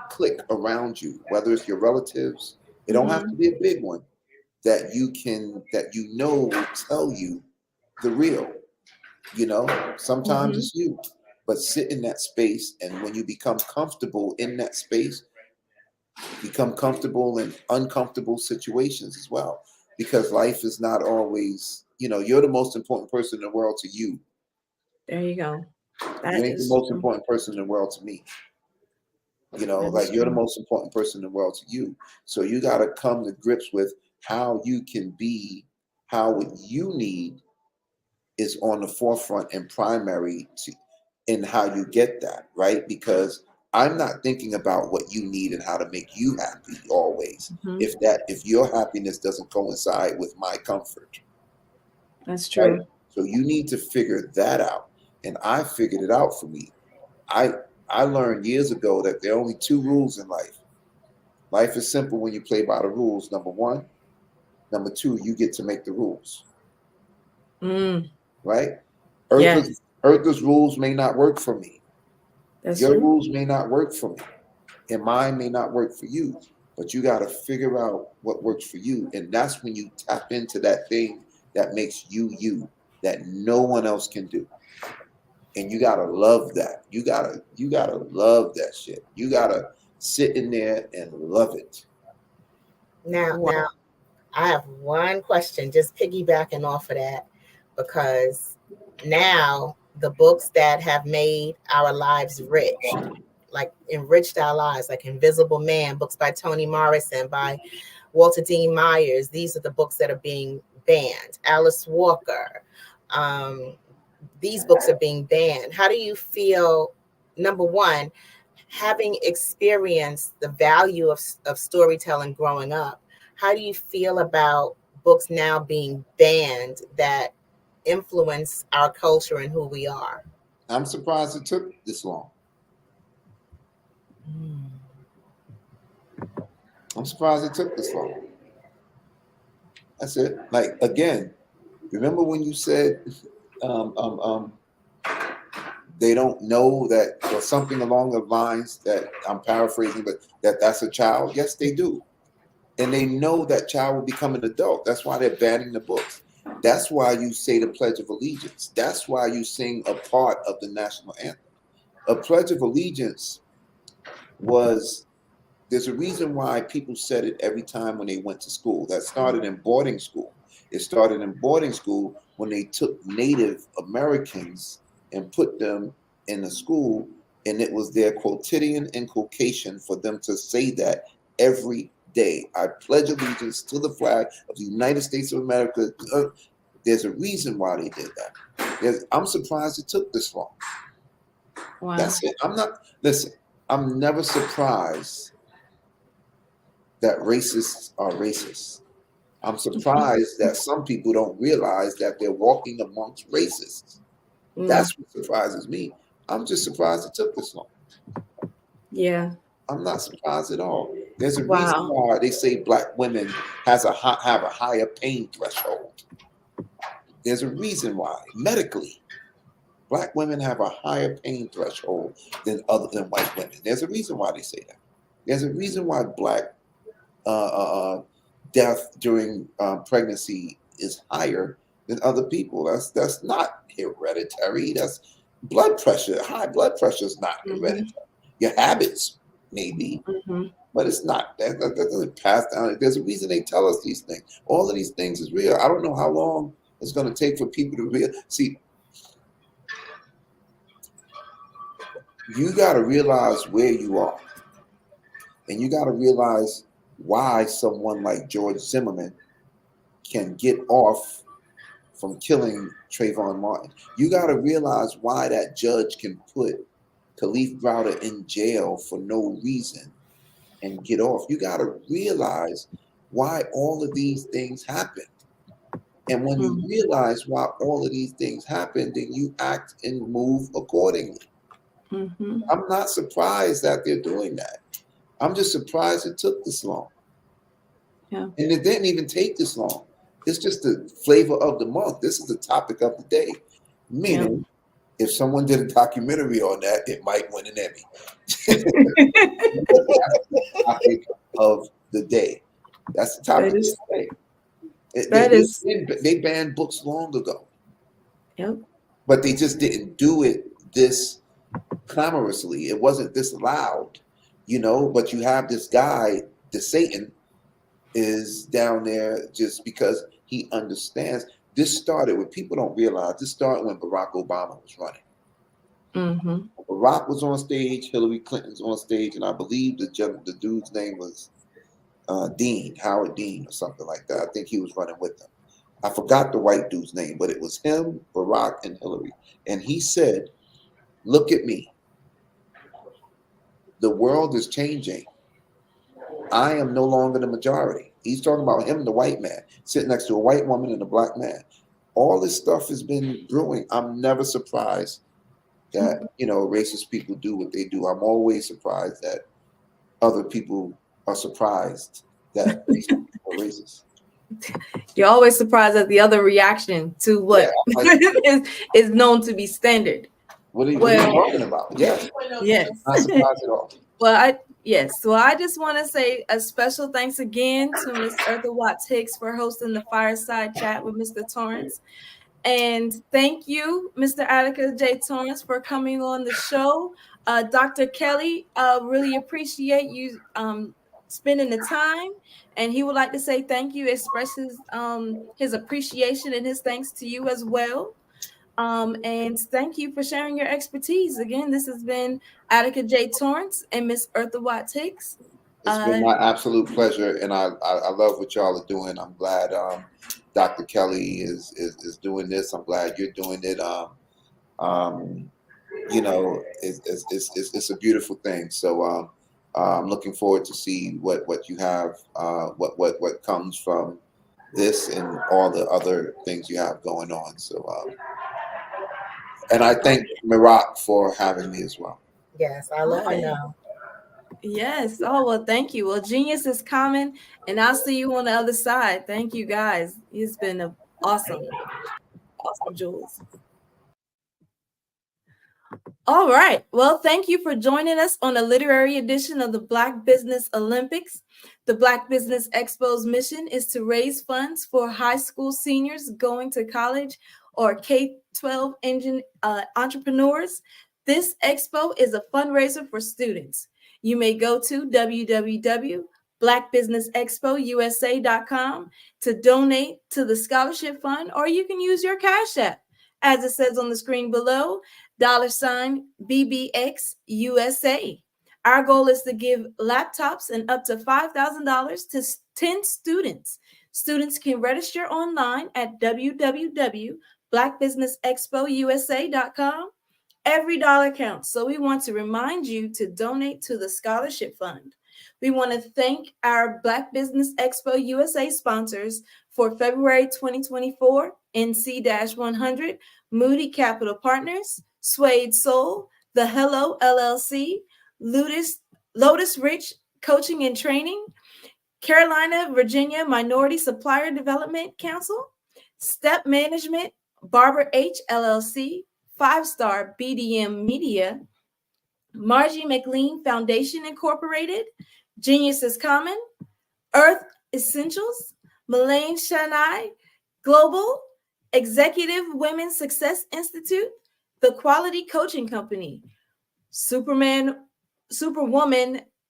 clique around you, whether it's your relatives. It don't have to be a big one. that you will tell you the real. Sometimes it's you, but sit in that space, and when you become comfortable in that space, become comfortable in uncomfortable situations as well, because life is not always, you're the most important person in the world to you. There you go. You ain't the most important person in the world to me. Like you're the most important person in the world to you. So you got to come to grips with how you can be, how what you need is on the forefront and primary in how you get that, right? Because I'm not thinking about what you need and how to make you happy always. If your happiness doesn't coincide with my comfort. That's true. Right? So you need to figure that out. And I figured it out for me. I learned years ago that there are only 2 rules in life. Life is simple when you play by the rules, number 1. Number 2, you get to make the rules. Right? Earth's rules may not work for me. Your rules may not work for me. And mine may not work for you. But you got to figure out what works for you. And that's when you tap into that thing that makes you you, that no one else can do. And you gotta love that. You gotta love that shit. You gotta sit in there and love it. Now, I have one question, just piggybacking off of that, because now the books that have made our lives rich, like enriched our lives, like Invisible Man, books by Toni Morrison, by Walter Dean Myers, these are the books that are being banned. Alice Walker, these books are being banned. How do you feel, number one, having experienced the value of storytelling growing up, how do you feel about books now being banned that influence our culture and who we are? I'm surprised it took this long. I'm surprised it took this long. That's it. Like, again, remember when you said they don't know that, or something along the lines that I'm paraphrasing, but that's a child? Yes, they do. And they know that child will become an adult. That's why they're banning the books. That's why you say the Pledge of Allegiance. That's why you sing a part of the national anthem. A Pledge of Allegiance there's a reason why people said it every time when they went to school. That started in boarding school. It started in boarding school when they took Native Americans and put them in a school, and it was their quotidian inculcation for them to say that every day. I pledge allegiance to the flag of the United States of America. There's a reason why they did that. I'm surprised it took this long. Wow. That's it. I'm never surprised that racists are racist. I'm surprised that some people don't realize that they're walking amongst racists. That's what surprises me. I'm just surprised it took this long. Yeah. I'm not surprised at all. There's a reason why they say Black women have a higher pain threshold. There's a reason why, medically, Black women have a higher pain threshold than white women. There's a reason why they say that. There's a reason why Black death during pregnancy is higher than other people. That's not hereditary. That's blood pressure. High blood pressure is not hereditary. Your habits maybe, but it's not. That doesn't pass down. There's a reason they tell us these things. All of these things is real. I don't know how long it's going to take for people to see. You got to realize where you are, and you got to realize why someone like George Zimmerman can get off from killing Trayvon Martin. You got to realize why that judge can put Khalif Browder in jail for no reason and get off. You got to realize why all of these things happened. And when you realize why all of these things happened, then you act and move accordingly. I'm not surprised that they're doing that. I'm just surprised it took this long. Yeah. And it didn't even take this long. It's just the flavor of the month. This is the topic of the day. Meaning, if someone did a documentary on that, it might win an Emmy. That's the topic of the day. That's the topic of the day. They banned books long ago. Yep. But they just didn't do it this clamorously. It wasn't this loud, but you have this guy, the Satan, is down there just because he understands. This started when people don't realize, this started when Barack Obama was running. Mm-hmm. Barack was on stage, Hillary Clinton's on stage, and I believe the dude's name was Howard Dean or something like that. I think he was running with them. I forgot the white dude's name, but it was him, Barack, and Hillary. And he said, "Look at me. The world is changing. I am no longer the majority." He's talking about him, the white man, sitting next to a white woman and a black man. All this stuff has been brewing. I'm never surprised that, racist people do what they do. I'm always surprised that other people are surprised that these people are racist. You're always surprised at the other reaction to what is known to be standard. What are you talking about? Yes. Yes. Not surprised at all. Well, I just want to say a special thanks again to Ms. Eartha Watts Hicks for hosting the fireside chat with Mr. Torrance. And thank you, Mr. Attica J. Torrance, for coming on the show. Dr. Kelly, really appreciate you spending the time. And he would like to say thank you, expresses his appreciation and his thanks to you as well. And thank you for sharing your expertise. Again, this has been Attica J. Torrance and Miss Eartha Watts Hicks. It's been my absolute pleasure, and I love what y'all are doing. I'm glad Dr. Kelly is doing this. I'm glad you're doing it. It's a beautiful thing. So I'm looking forward to see what you have, what comes from this and all the other things you have going on. So, and I thank Mirak for having me as well. Yes, I let her know. Yes. Oh, well, thank you. Well, genius is coming, and I'll see you on the other side. Thank you, guys. It's been awesome, Jules. All right. Well, thank you for joining us on a literary edition of the Black Business Olympics. The Black Business Expo's mission is to raise funds for high school seniors going to college or K-12 entrepreneurs. This expo is a fundraiser for students. You may go to www.blackbusinessexpousa.com to donate to the scholarship fund, or you can use your Cash App, as it says on the screen below, $BBXUSA. Our goal is to give laptops and up to $5,000 to 10 students. Students can register online at www.blackbusinessexpousa.com. Every dollar counts, so we want to remind you to donate to the scholarship fund. We want to thank our Black Business Expo USA sponsors for February 2024, NC-100, Moody Capital Partners, Suede Soul, The Hello LLC, Lotus Rich Coaching and Training, Carolina, Virginia Minority Supplier Development Council, Step Management, Barbara H. LLC, 5-Star BDM Media, Margie McLean Foundation Incorporated, Genius is Common, Earth Essentials, Malaine Shanai Global, Executive Women's Success Institute, The Quality Coaching Company, Superwoman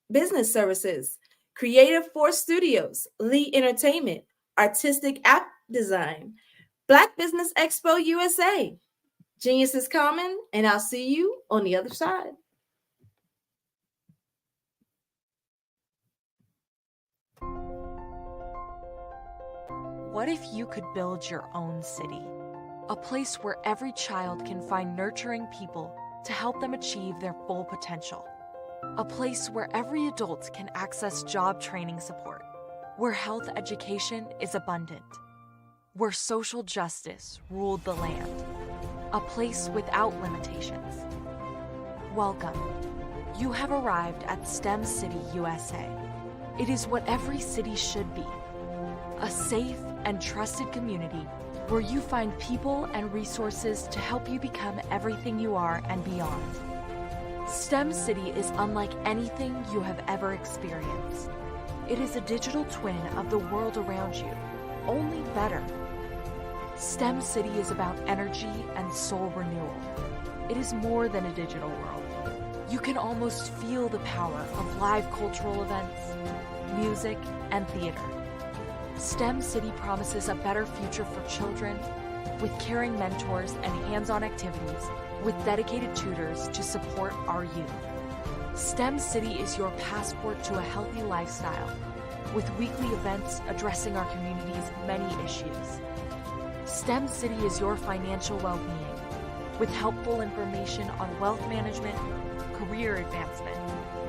Business Services, Creative Force Studios, Lee Entertainment, Artistic App Design, Black Business Expo USA. Genius is Common, and I'll see you on the other side. What if you could build your own city? A place where every child can find nurturing people to help them achieve their full potential. A place where every adult can access job training support. Where health education is abundant. Where social justice ruled the land. A place without limitations. Welcome. You have arrived at STEM City USA. It is what every city should be. A safe and trusted community where you find people and resources to help you become everything you are and beyond. STEM City is unlike anything you have ever experienced. It is a digital twin of the world around you, only better. STEM City is about energy and soul renewal. It is more than a digital world. You can almost feel the power of live cultural events, music, and theater. STEM City promises a better future for children with caring mentors and hands-on activities with dedicated tutors to support our youth. STEM City is your passport to a healthy lifestyle with weekly events addressing our community's many issues. STEM City is your financial well-being with helpful information on wealth management, career advancement,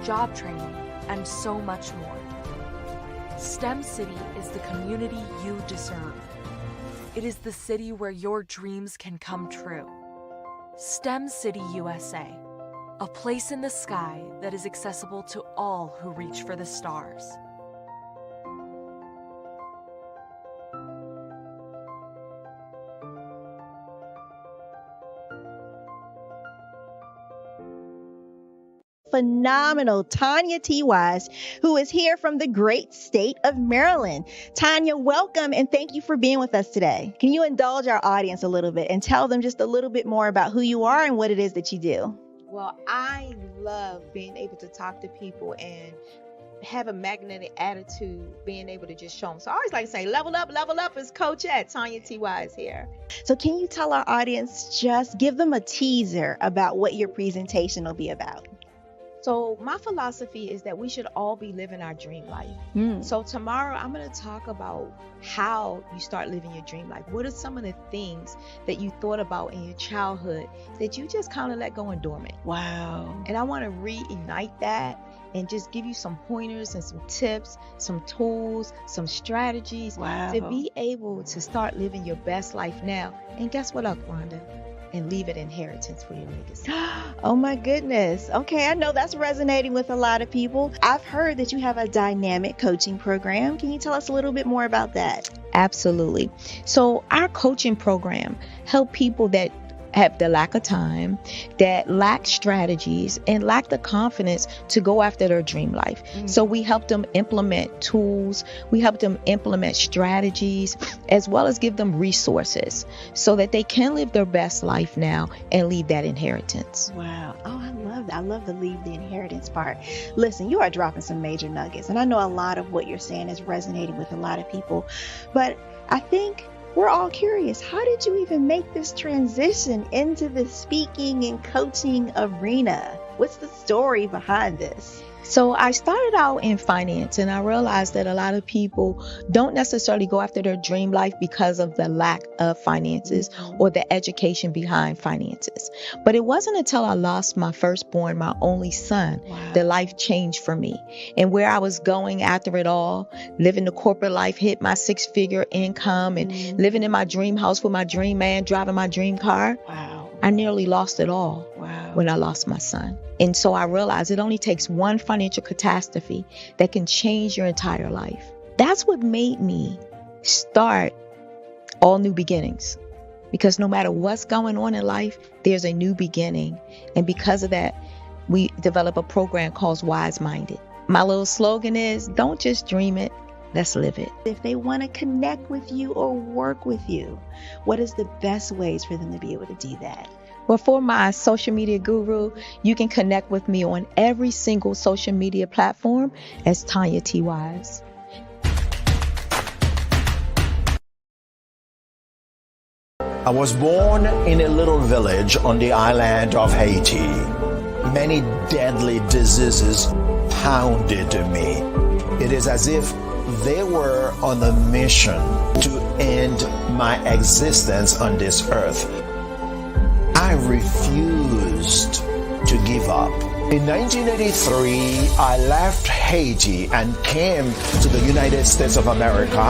job training, and so much more. STEM City is the community you deserve. It is the city where your dreams can come true. STEM City USA, a place in the sky that is accessible to all who reach for the stars. Phenomenal Tanya T. Wise, who is here from the great state of Maryland. Tanya, welcome and thank you for being with us today. Can you indulge our audience a little bit and tell them just a little bit more about who you are and what it is that you do? Well, I love being able to talk to people and have a magnetic attitude, being able to just show them. So I always like to say, level up is Coach at Tanya T. Wise here. So can you tell our audience, just give them a teaser about what your presentation will be about? So my philosophy is that we should all be living our dream life. So tomorrow I'm going to talk about how you start living your dream life. What are some of the things that you thought about in your childhood that you just kind of let go and dormant? Wow. And I want to reignite that and just give you some pointers and some tips, some tools, some strategies to be able to start living your best life now. And guess what, Rhonda? And leave an inheritance for your legacy. Oh my goodness. Okay, I know that's resonating with a lot of people. I've heard that you have a dynamic coaching program. Can you tell us a little bit more about that? Absolutely. So our coaching program help people that have the lack of time, that lack strategies, and lack the confidence to go after their dream life. So we help them implement tools, we help them implement strategies, as well as give them resources so that they can live their best life now and leave that inheritance. Wow. Oh, I love that. I love the leave the inheritance part. Listen, you are dropping some major nuggets, and I know a lot of what you're saying is resonating with a lot of people, but I think we're all curious. How did you even make this transition into the speaking and coaching arena? What's the story behind this? So I started out in finance, and I realized that a lot of people don't necessarily go after their dream life because of the lack of finances or the education behind finances. But it wasn't until I lost my firstborn, my only son, that life changed for me. And where I was going after it all, living the corporate life, hit my 6-figure income and living in my dream house with my dream man, driving my dream car. I nearly lost it all when I lost my son. And so I realized it only takes one financial catastrophe that can change your entire life. That's what made me start All New Beginnings. Because no matter what's going on in life, there's a new beginning. And because of that, we develop a program called Wise Minded. My little slogan is, don't just dream it, let's live it. If they want to connect with you or work with you, what is the best ways for them to be able to do that? Well, for my social media guru, you can connect with me on every single social media platform as Tanya T. Wise. I was born in a little village on the island of Haiti. Many deadly diseases pounded me. It is as if they were on a mission to end my existence on this earth. I refused to give up. In 1983, I left Haiti and came to the United States of America.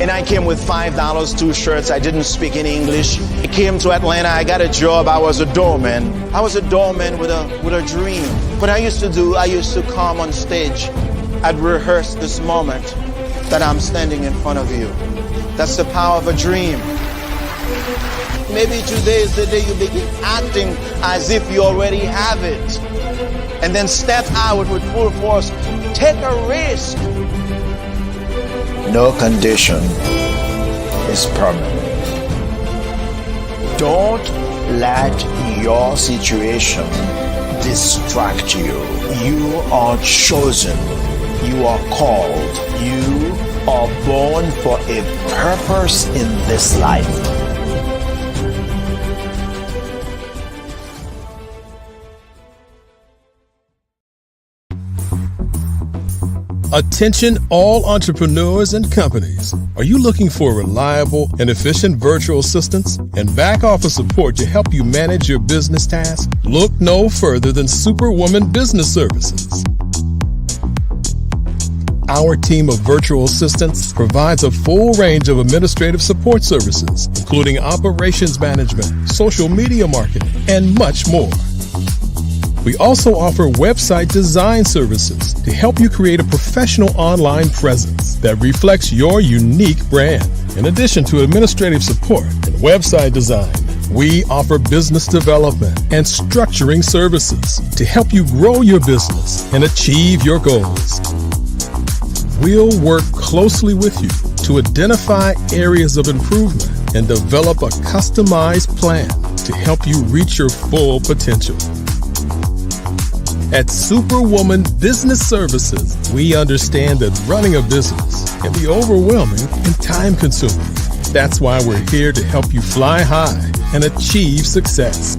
And I came with $5, 2 shirts. I didn't speak any English. I came to Atlanta. I got a job. I was a doorman. I was a doorman with a dream. What I used to do, I used to come on stage. I'd rehearse this moment that I'm standing in front of you. That's the power of a dream. Maybe today is the day you begin acting as if you already have it. And then step out with full force. Take a risk. No condition is permanent. Don't let your situation distract you. You are chosen. You are called. You are born for a purpose in this life. Attention all entrepreneurs and companies. Are you looking for reliable and efficient virtual assistants and back office support to help you manage your business tasks? Look no further than Superwoman Business Services. Our team of virtual assistants provides a full range of administrative support services, including operations management, social media marketing, and much more. We also offer website design services to help you create a professional online presence that reflects your unique brand. In addition to administrative support and website design, we offer business development and structuring services to help you grow your business and achieve your goals. We'll work closely with you to identify areas of improvement and develop a customized plan to help you reach your full potential. At Superwoman Business Services, we understand that running a business can be overwhelming and time-consuming. That's why we're here to help you fly high and achieve success.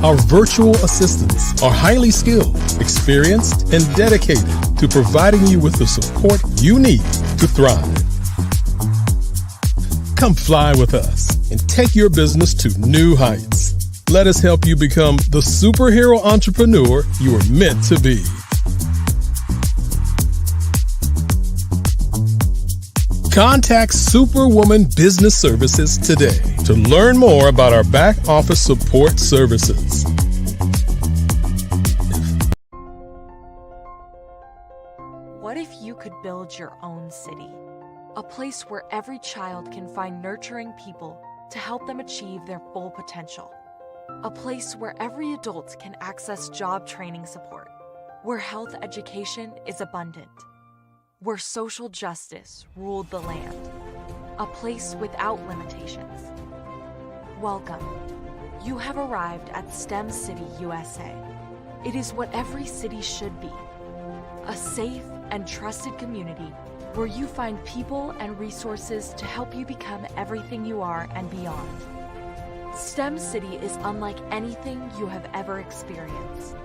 Our virtual assistants are highly skilled, experienced, and dedicated to providing you with the support you need to thrive. Come fly with us and take your business to new heights. Let us help you become the superhero entrepreneur you are meant to be. Contact Superwoman Business Services today to learn more about our back office support services. What if you could build your own city? A place where every child can find nurturing people to help them achieve their full potential. A place where every adult can access job training support, where health education is abundant, where social justice ruled the land. A place without limitations. Welcome. You have arrived at STEM City, USA. It is what every city should be. A safe and trusted community where you find people and resources to help you become everything you are and beyond. STEM City is unlike anything you have ever experienced.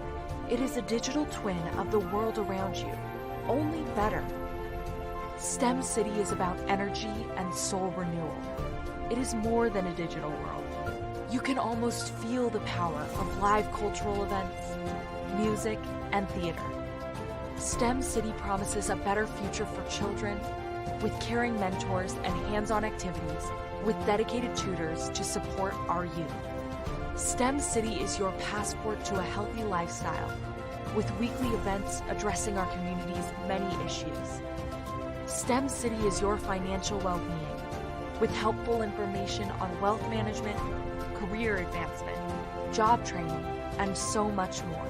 It is a digital twin of the world around you, only better. STEM City is about energy and soul renewal. It is more than a digital world. You can almost feel the power of live cultural events, music, and theater. STEM City promises a better future for children with caring mentors and hands-on activities with dedicated tutors to support our youth. STEM City is your passport to a healthy lifestyle with weekly events addressing our community's many issues. STEM City is your financial well-being with helpful information on wealth management, career advancement, job training, and so much more.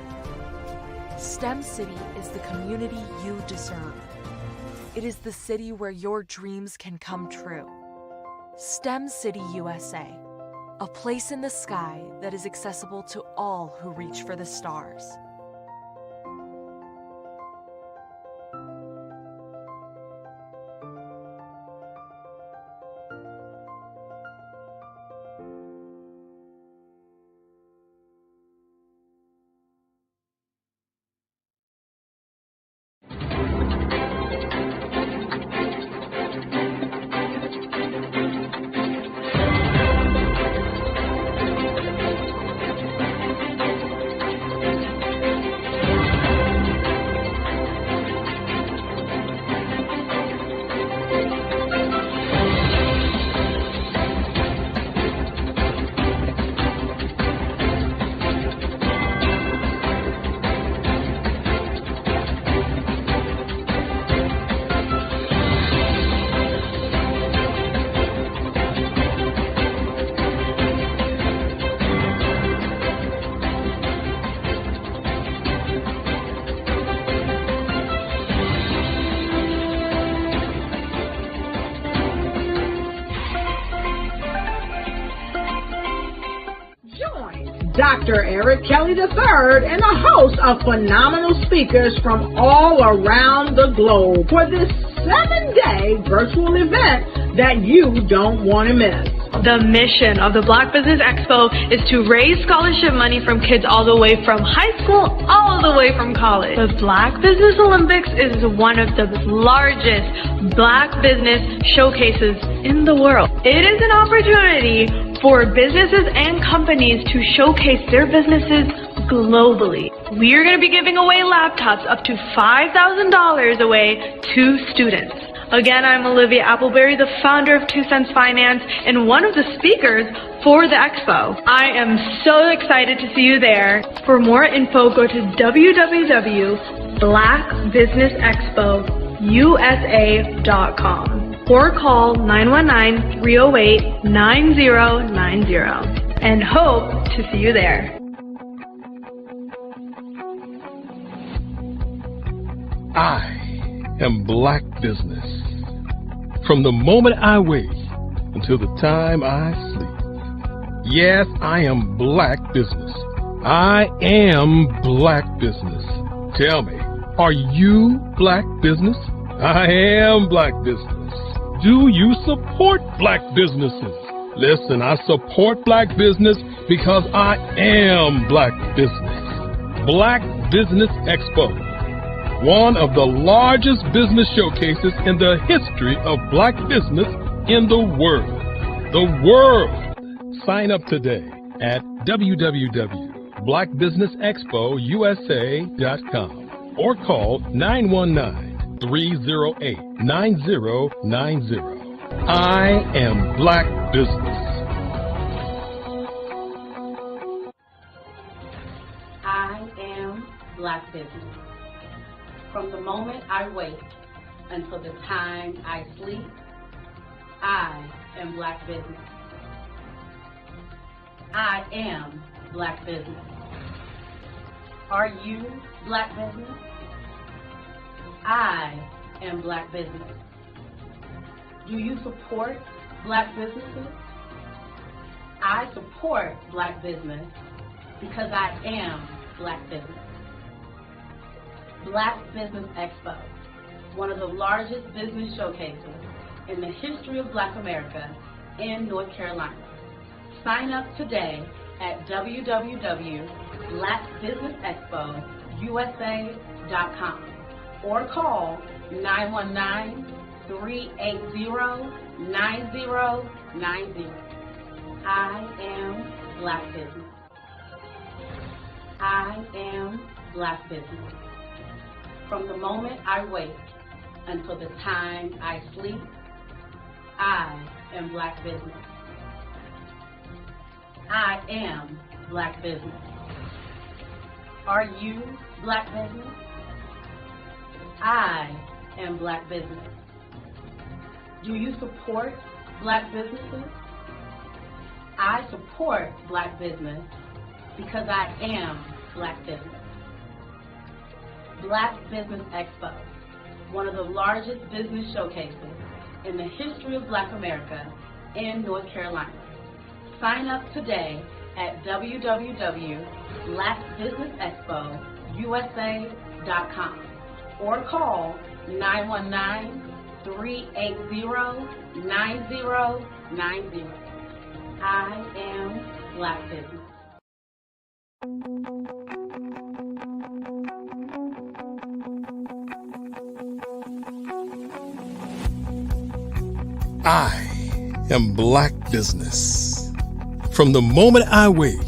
STEM City is the community you deserve. It is the city where your dreams can come true. STEM City USA, a place in the sky that is accessible to all who reach for the stars. Dr. Eric Kelly III and a host of phenomenal speakers from all around the globe for this 7-day virtual event that you don't want to miss. The mission of the Black Business Expo is to raise scholarship money from kids all the way from high school, all the way from college. The Black Business Olympics is one of the largest Black business showcases in the world. It is an opportunity for businesses and companies to showcase their businesses globally. We are going to be giving away laptops up to $5,000 away to students. Again, I'm Olivia Appleberry, the founder of 2 Cents Finance and one of the speakers for the expo. I am so excited to see you there. For more info, go to www.blackbusinessexpousa.com or call 919-308-9090 and hope to see you there. I am Black business. From the moment I wake until the time I sleep. Yes, I am Black business. I am Black business. Tell me, are you Black business? I am Black business. Do you support Black businesses? Listen, I support Black business because I am Black business. Black Business Expo, one of the largest business showcases in the history of Black business in the world. The world! Sign up today at www.blackbusinessexpousa.com or call 919-308-9090. I am Black business. I am Black business. From the moment I wake until the time I sleep, I am Black business. I am Black business. Are you Black business? I am Black business. Do you support Black businesses? I support Black business because I am Black business. Black Business Expo, one of the largest business showcases in the history of Black America in North Carolina. Sign up today at www.blackbusinessexpousa.com or call 919-380-9090. I am Black business. I am Black business. From the moment I wake until the time I sleep, I am Black business. I am Black business. Are you Black business? I am Black business. Do you support Black businesses? I support Black business because I am Black business. Black Business Expo, one of the largest business showcases in the history of Black America in North Carolina. Sign up today at www.blackbusinessexpousa.com or call 919-380-9090. I am Black business. I am Black business. From the moment I wake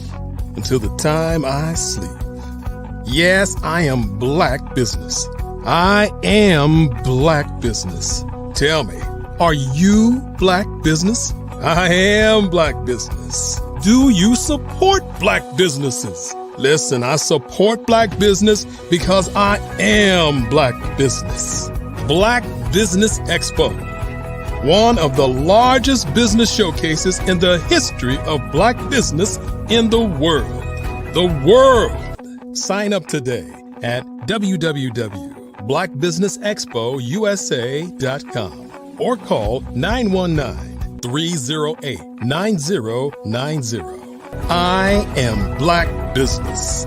until the time I sleep. Yes, I am Black business. I am Black business. Tell me, are you Black business? I am Black business. Do you support Black businesses? Listen, I support Black business because I am Black business. Black Business Expo, one of the largest business showcases in the history of Black business in the world. The world! Sign up today at www.blackbusinessexpousa.com or call 919-308-9090. I am Black business.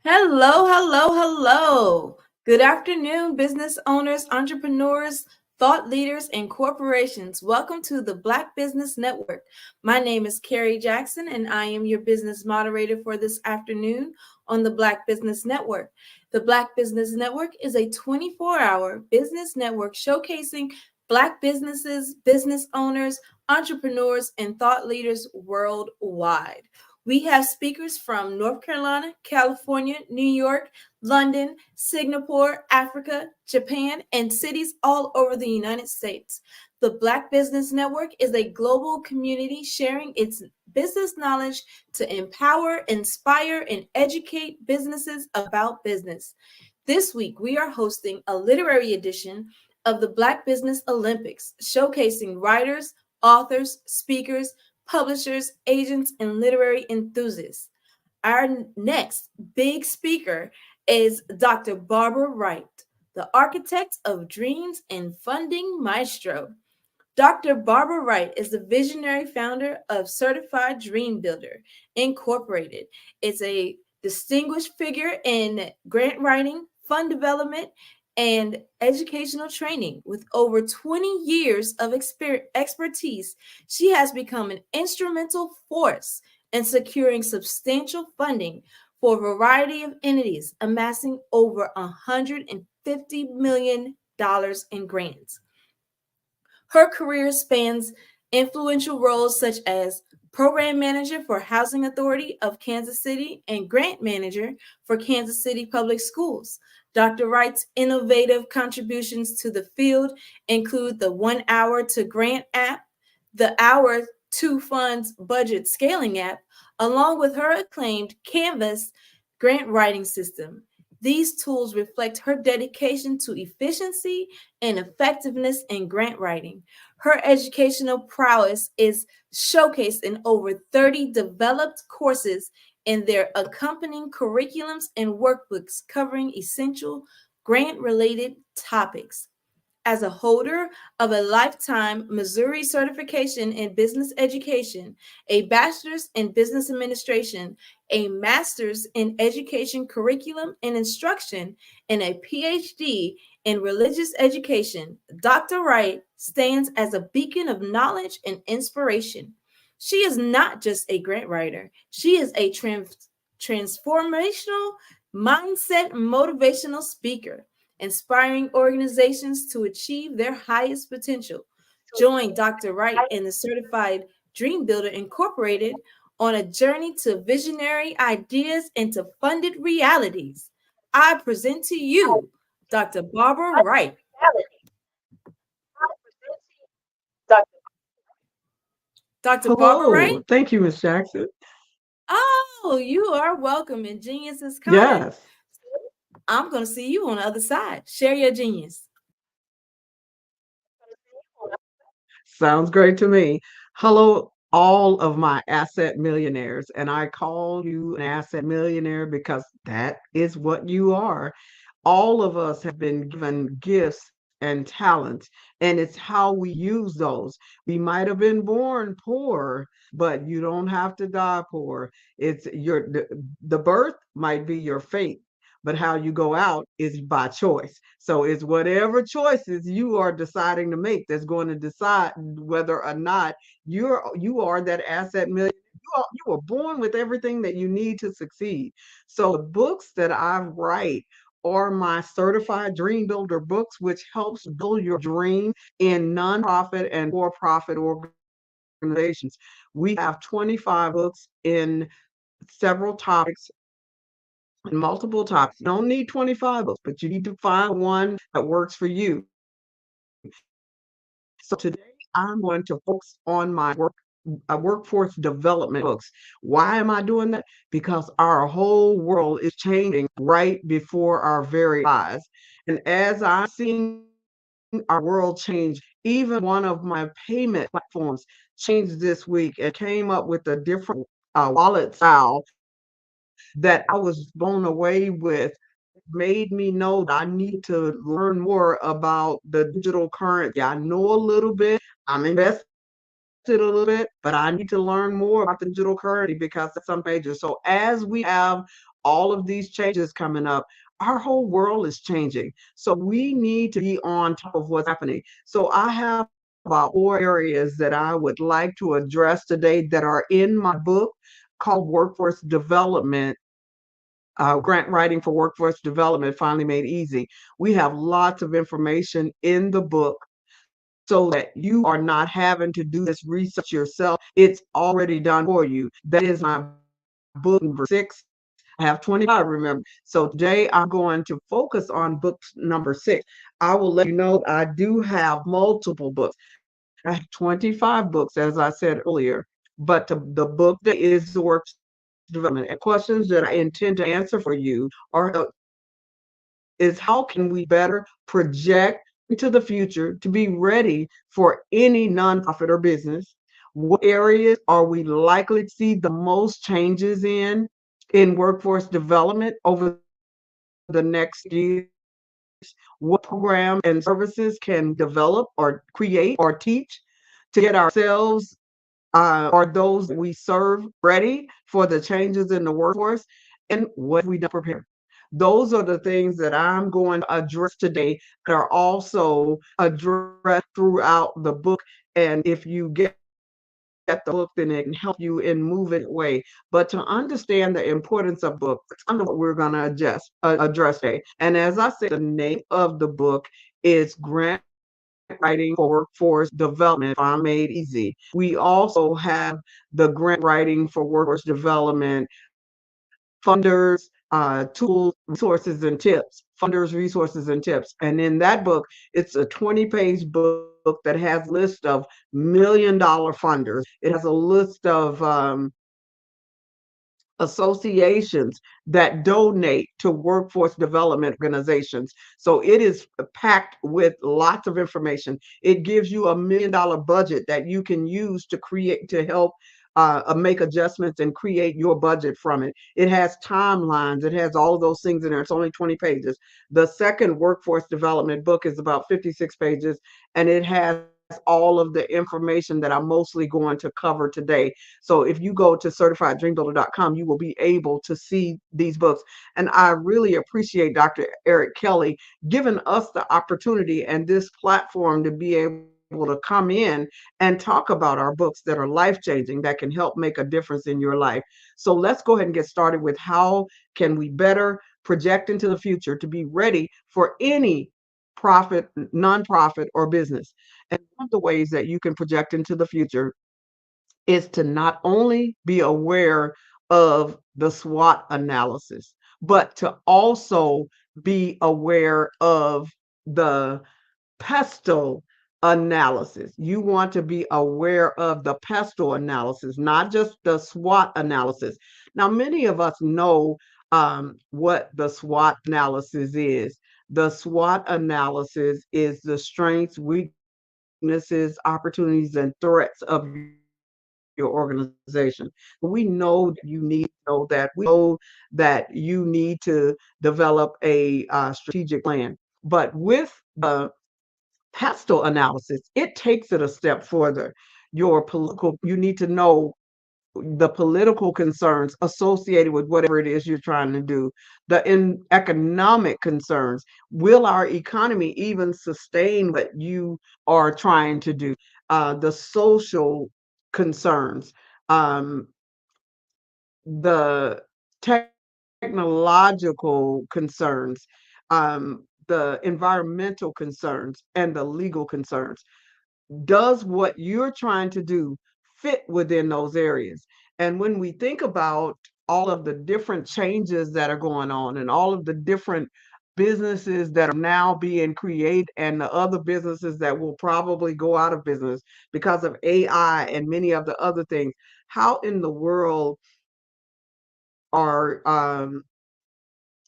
Hello, hello, hello. Good afternoon, business owners, entrepreneurs, thought leaders, and corporations. Welcome to the Black Business Network. My name is Carrie Jackson, and I am your business moderator for this afternoon on the Black Business Network. The Black Business Network is a 24-hour business network showcasing Black businesses, business owners, entrepreneurs, and thought leaders worldwide. We have speakers from North Carolina, California, New York, London, Singapore, Africa, Japan, and cities all over the United States. The Black Business Network is a global community sharing its business knowledge to empower, inspire, and educate businesses about business. This week, we are hosting a literary edition of the Black Business Olympics, showcasing writers, authors, speakers, publishers, agents, and literary enthusiasts. Our next big speaker is Dr. Barbara Wright, the architect of dreams and funding maestro. Dr. Barbara Wright is the visionary founder of Certified Dream Builder Incorporated. It's a distinguished figure in grant writing, fund development, and educational training. With over 20 years of expertise, she has become an instrumental force in securing substantial funding for a variety of entities, amassing over $150 million in grants. Her career spans influential roles such as program manager for Housing Authority of Kansas City and grant manager for Kansas City Public Schools. Dr. Wright's innovative contributions to the field include the 1 Hour to Grant app, the Hour to Funds budget scaling app, along with her acclaimed Canvas grant writing system. These tools reflect her dedication to efficiency and effectiveness in grant writing. Her educational prowess is showcased in over 30 developed courses and their accompanying curriculums and workbooks covering essential grant-related topics. As a holder of a lifetime Missouri certification in business education, a bachelor's in business administration, a master's in education curriculum and instruction, and a PhD in religious education, Dr. Wright stands as a beacon of knowledge and inspiration. She is not just a grant writer. She is a transformational mindset motivational speaker, inspiring organizations to achieve their highest potential. Join Dr. Wright and the Certified Dream Builder Incorporated on a journey to visionary ideas and to funded realities. I present to you Dr. Barbara Wright. Dr. Barbara Wright. Thank you, Ms. Jackson. Oh, you are welcome. And genius is coming. Yes. I'm going to see you on the other side. Share your genius. Sounds great to me. Hello, all of my asset millionaires. And I call you an asset millionaire because that is what you are. All of us have been given gifts and talents, and it's how we use those. We might have been born poor, but you don't have to die poor. It's the birth might be your fate, but how you go out is by choice. So it's whatever choices you are deciding to make that's going to decide whether or not you are that asset millionaire. You were born with everything that you need to succeed. So the books that I write are my certified dream builder books, which helps build your dream in nonprofit and for-profit organizations. We have 25 books in several topics and multiple topics. You don't need 25 books, but you need to find one that works for you. So today I'm going to focus on my workforce development books. Why am I doing that? Because our whole world is changing right before our very eyes. And as I'm seeing our world change, even one of my payment platforms changed this week and came up with a different wallet style that I was blown away with, made me know that I need to learn more about the digital currency. I know a little bit, I'm invested a little bit, but I need to learn more about the digital currency because that's some major. So as we have all of these changes coming up, our whole world is changing. So we need to be on top of what's happening. So I have about 4 areas that I would like to address today that are in my book called Workforce Development, grant writing for workforce development, finally made easy. We have lots of information in the book so that you are not having to do this research yourself. It's already done for you. That is my book number 6. I have 25, remember. So today I'm going to focus on book number 6. I will let you know I do have multiple books. I have 25 books, as I said earlier, but the book that is the work development and questions that I intend to answer for you are is how can we better project into the future to be ready for any nonprofit or business? What areas are we likely to see the most changes in workforce development over the next years? What programs and services can develop or create or teach to get ourselves or those we serve ready for the changes in the workforce? And what we don't prepare? Those are the things that I'm going to address today that are also addressed throughout the book. And if you get the book, then it can help you in moving way. But to understand the importance of book, that's kind of what we're going to address today. And as I said, the name of the book is Grant Writing for Workforce Development, Finally Made Easy. We also have the Grant Writing for Workforce Development funders, tools, resources, and tips. Funders, resources, and tips. And in that book, it's a 20-page book that has a list of million-dollar funders. It has a list of associations that donate to workforce development organizations. So it is packed with lots of information. It gives you $1 million budget that you can use to create, to help make adjustments and create your budget from it. It has timelines. It has all of those things in there. It's only 20 pages. The second workforce development book is about 56 pages, and it has all of the information that I'm mostly going to cover today. So if you go to certifieddreambuilder.com, you will be able to see these books. And I really appreciate Dr. Eric Kelly giving us the opportunity and this platform to be able to come in and talk about our books that are life-changing, that can help make a difference in your life. So let's go ahead and get started with how can we better project into the future to be ready for any profit, nonprofit, or business. And one of the ways that you can project into the future is to not only be aware of the SWOT analysis, but to also be aware of the PESTLE analysis. You want to be aware of the PESTLE analysis, not just the SWOT analysis. Now, many of us know what the SWOT analysis is. The SWOT analysis is the strengths, weaknesses, opportunities, and threats of your organization. We know that you need to know that. We know that you need to develop a strategic plan. But with the PESTLE analysis, it takes it a step further. You need to know the political concerns associated with whatever it is you're trying to do, the economic concerns. Will our economy even sustain what you are trying to do? The social concerns, the technological concerns, the environmental concerns, and the legal concerns. Does what you're trying to do fit within those areas? And when we think about all of the different changes that are going on and all of the different businesses that are now being created and the other businesses that will probably go out of business because of AI and many of the other things, how in the world are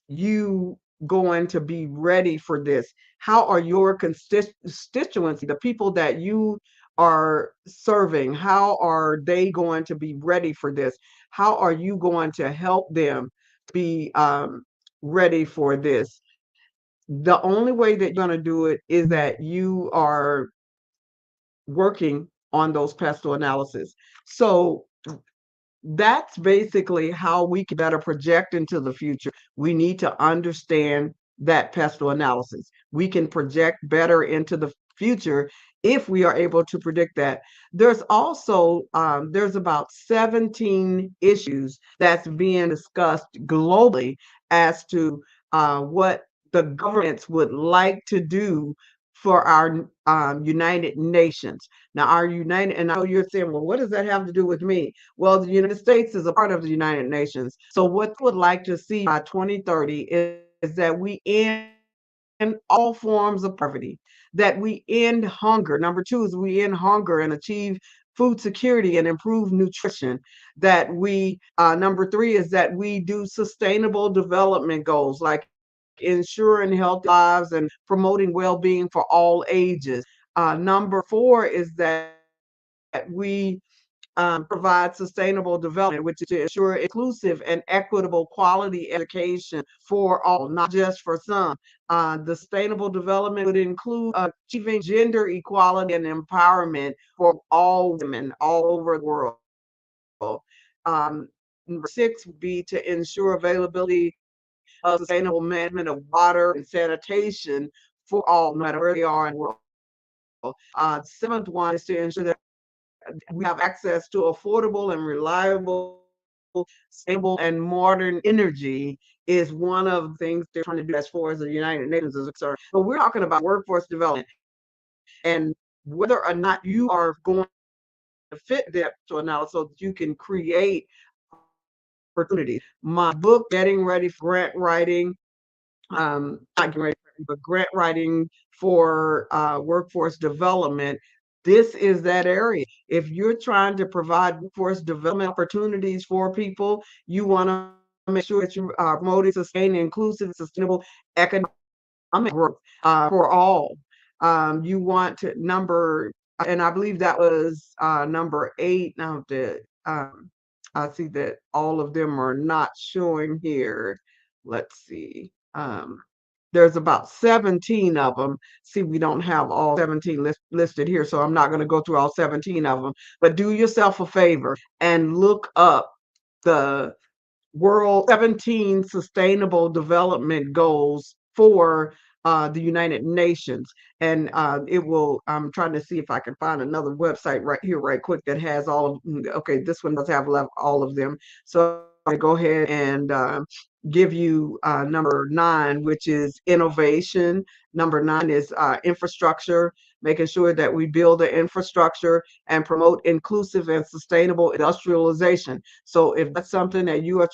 you going to be ready for this? How are your constituency, the people that you are serving, how are they going to be ready for this? How are you going to help them be ready for this. The only way that you're going to do it is that you are working on those pestle analysis. So that's basically how we can better project into the future. We need to understand that pestle analysis. We can project better into the future if we are able to predict that. There's also there's about 17 issues that's being discussed globally as to what the governments would like to do for our United Nations. Now, our United, and I know you're saying, well, what does that have to do with me? Well, the United States is a part of the United Nations. So what I would like to see by 2030 is that we end all forms of poverty, that we end hunger. Number two is we end hunger and achieve food security and improve nutrition. That we, number three is that we do sustainable development goals like ensuring healthy lives and promoting well-being for all ages. Number four is that we provide sustainable development, which is to ensure inclusive and equitable quality education for all, not just for some. The sustainable development would include achieving gender equality and empowerment for all women all over the world. Number six would be to ensure availability of sustainable management of water and sanitation for all, no matter where they are in the world. Seventh one is to ensure that we have access to affordable and reliable, stable, and modern energy is one of the things they're trying to do as far as the United Nations is concerned. But we're talking about workforce development and whether or not you are going to fit that to analysis so that you can create opportunities. My book, Getting Ready for Grant Writing, not getting ready, but grant writing for workforce development. This is that area. If you're trying to provide workforce development opportunities for people, you want to make sure that you are promoting sustained, inclusive, sustainable economic growth for all. You want to and I believe that was number 8. Now that I see that all of them are not showing here. Let's see. There's about 17 of them. See, we don't have all 17 listed here, so I'm not going to go through all 17 of them. But do yourself a favor and look up the World 17 Sustainable Development Goals for the United Nations. And it will, I'm trying to see if I can find another website right here, right quick, that has all of, okay, this one does have all of them. So I go ahead and give you number 9, which is innovation. Number 9 is infrastructure, making sure that we build the infrastructure and promote inclusive and sustainable industrialization. So if that's something that you are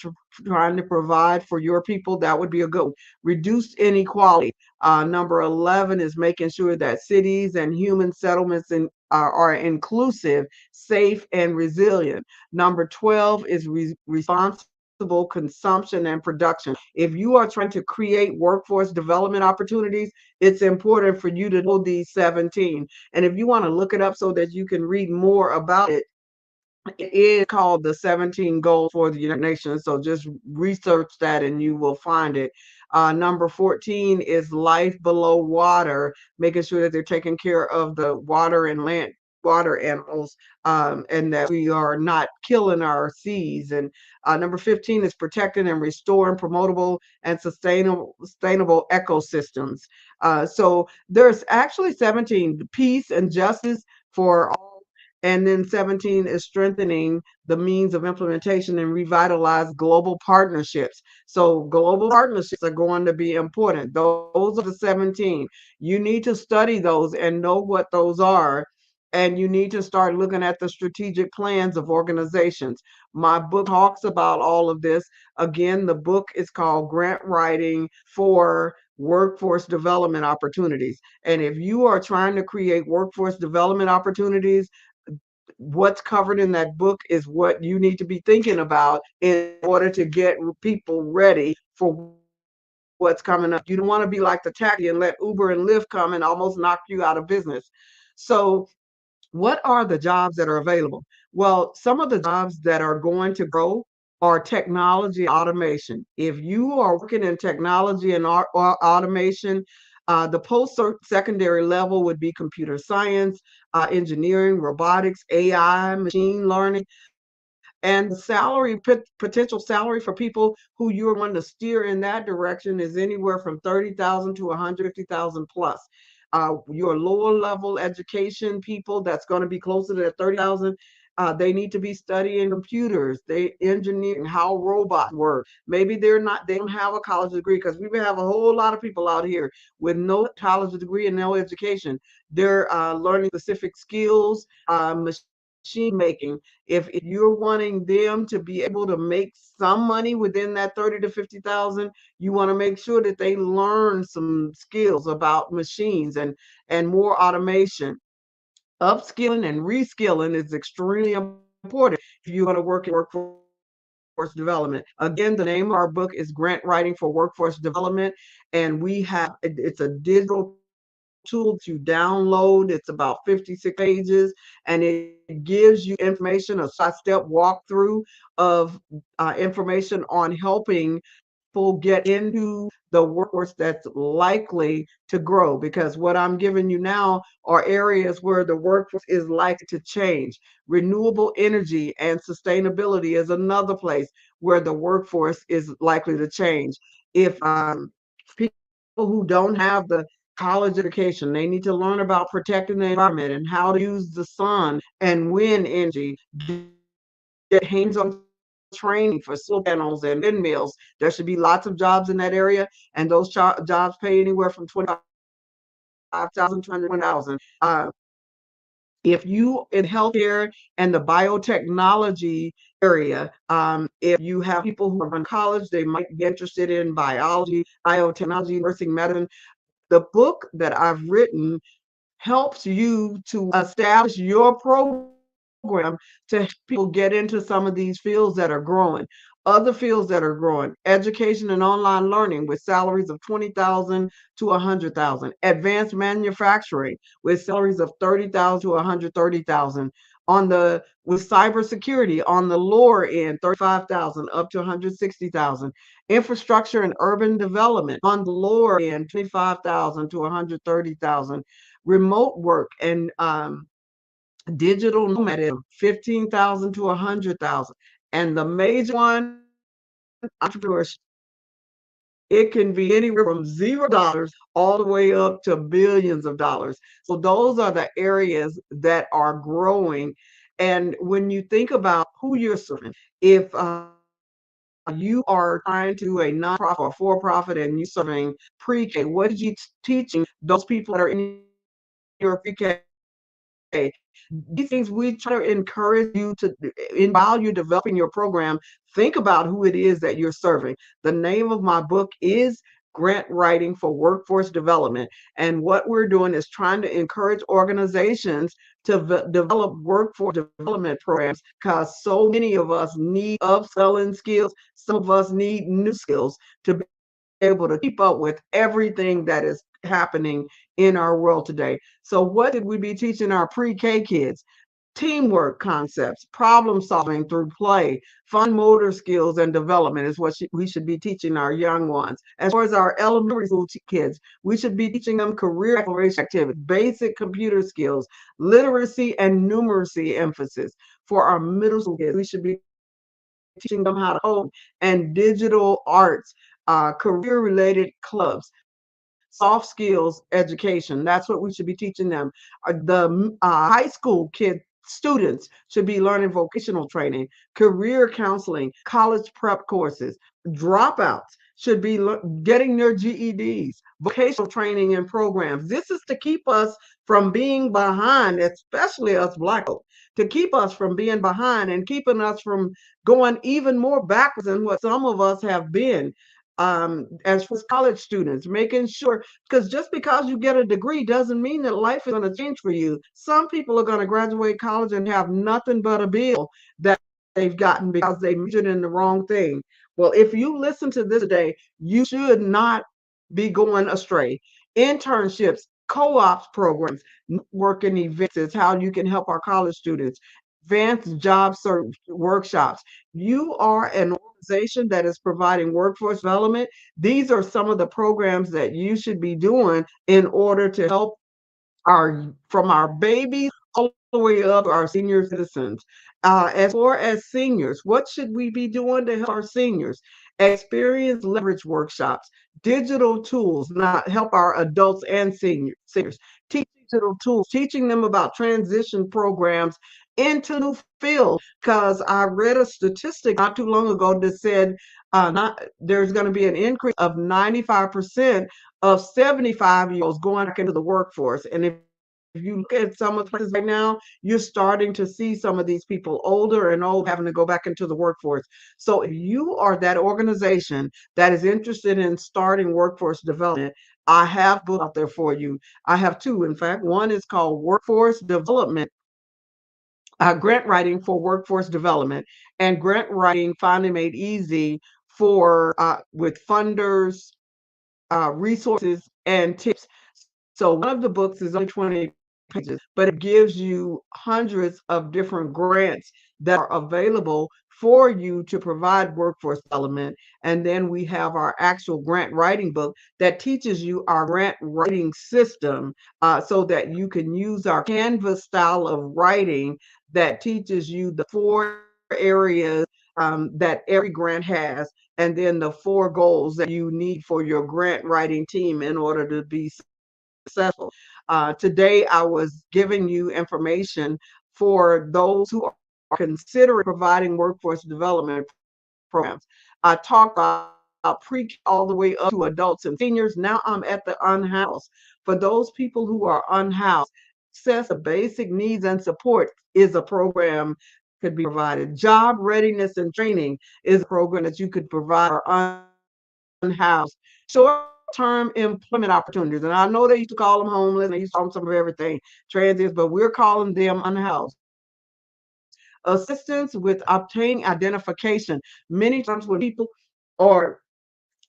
trying to provide for your people, that would be a good one. Reduced inequality. Number 11 is making sure that cities and human settlements are inclusive, safe, and resilient. Number 12 is responsible consumption and production. If you are trying to create workforce development opportunities, it's important for you to know these 17. And if you want to look it up so that you can read more about it, it is called the 17 Goals for the United Nations. So just research that and you will find it. Number 14 is life below water, making sure that they're taking care of the water and land water animals, and that we are not killing our seas. And number 15 is protecting and restoring promotable and sustainable ecosystems. So there's actually 17, peace and justice for all. And then 17 is strengthening the means of implementation and revitalize global partnerships. So global partnerships are going to be important. Those are the 17. You need to study those and know what those are. And you need to start looking at the strategic plans of organizations. My book talks about all of this. Again, the book is called Grant Writing for Workforce Development Opportunities. And if you are trying to create workforce development opportunities, what's covered in that book is what you need to be thinking about in order to get people ready for what's coming up. You don't want to be like the taxi and let Uber and Lyft come and almost knock you out of business. So what are the jobs that are available? Well, some of the jobs that are going to grow or technology automation. If you are working in technology and automation, the post-secondary level would be computer science, engineering, robotics, AI, machine learning, and the potential salary for people who you're wanting to steer in that direction is anywhere from 30,000 to 150,000 plus. Your lower level education people, that's going to be closer to 30,000. They need to be studying computers, they engineering how robots work. Maybe they don't have a college degree, because we have a whole lot of people out here with no college degree and no education. They're learning specific skills, machine making. If you're wanting them to be able to make some money within that 30 to 50,000, you want to make sure that they learn some skills about machines and more automation. Upskilling and reskilling is extremely important if you're going to work in workforce development. Again, the name of our book is Grant Writing for Workforce Development, and it's a digital tool to download. It's about 56 pages, and it gives you information, a step walkthrough of information on helping people get into the workforce that's likely to grow. Because what I'm giving you now are areas where the workforce is likely to change. Renewable energy and sustainability is another place where the workforce is likely to change. If people who don't have the college education, they need to learn about protecting the environment and how to use the sun and wind energy, get hands-on training for solar panels and windmills. There should be lots of jobs in that area, and those jobs pay anywhere from 25,000 to 100,000. If you in healthcare and the biotechnology area, if you have people who are in college, they might be interested in biology, biotechnology, nursing, medicine. The book that I've written helps you to establish your program to help people get into some of these fields that are growing. Other fields that are growing: education and online learning with salaries of 20,000 to 100,000. Advanced manufacturing with salaries of 30,000 to 130,000. With cybersecurity on the lower end, 35,000 up to 160,000. Infrastructure and urban development on the lower end, 25,000 to 130,000. Remote work and digital nomadism, 15,000 to 100,000. And the major one, entrepreneurship. It can be anywhere from $0 all the way up to billions of dollars. So those are the areas that are growing. And when you think about who you're serving, if you are trying to do a nonprofit or for-profit and you're serving pre-K, what are you teaching those people that are in your pre-K? These things we try to encourage you to, while you're developing your program, think about who it is that you're serving. The name of my book is Grant Writing for Workforce Development. And what we're doing is trying to encourage organizations to develop workforce development programs, because so many of us need upselling skills. Some of us need new skills to be able to keep up with everything that is happening in our world today. So what did we be teaching our pre-K kids? Teamwork concepts, problem solving through play, fine motor skills and development is what we should be teaching our young ones. As far as our elementary school kids, we should be teaching them career exploration activities, basic computer skills, literacy and numeracy emphasis. For our middle school kids, we should be teaching them how to code and digital arts, career-related clubs, soft skills education. That's what we should be teaching them. The high school students should be learning vocational training, career counseling, college prep courses. Dropouts should be getting their GEDs, vocational training and programs. This is to keep us from being behind, especially us Black folk, to keep us from being behind and keeping us from going even more backwards than what some of us have been. As for college students, making sure, because just because you get a degree doesn't mean that life is going to change for you. Some people are going to graduate college and have nothing but a bill that they've gotten because they majored in the wrong thing. Well, if you listen to this today, you should not be going astray. Internships, co-ops programs, networking events is how you can help our college students. advanced job search workshops. You are an organization that is providing workforce development. These are some of the programs that you should be doing in order to help from our babies all the way up to our senior citizens. As far as seniors, what should we be doing to help our seniors? Experience leverage workshops, digital tools, not help our adults and seniors. Teach digital tools, teaching them about transition programs into new fields. Because I read a statistic not too long ago that said there's going to be an increase of 95% of 75-year-olds going back into the workforce. And if you look at some of the places right now, you're starting to see some of these people older and old having to go back into the workforce. So if you are that organization that is interested in starting workforce development, I have books out there for you. I have two, in fact. One is called Workforce Development, Grant Writing for Workforce Development, and Grant Writing Finally Made Easy for with funders, resources, and tips. So one of the books is only 20 pages, but it gives you hundreds of different grants that are available for you to provide workforce development. And then we have our actual grant writing book that teaches you our grant writing system so that you can use our Canvas style of writing that teaches you the 4 areas that every grant has, and then the 4 goals that you need for your grant writing team in order to be successful. Today, I was giving you information for those who are considering providing workforce development programs. I talked about pre all the way up to adults and seniors. Now I'm at the unhoused. For those people who are unhoused, access to basic needs and support is a program could be provided. Job readiness and training is a program that you could provide for unhoused. Short-term employment opportunities, and I know they used to call them homeless, and they used to call them some of everything, transients, but we're calling them unhoused. Assistance with obtaining identification. Many times when people are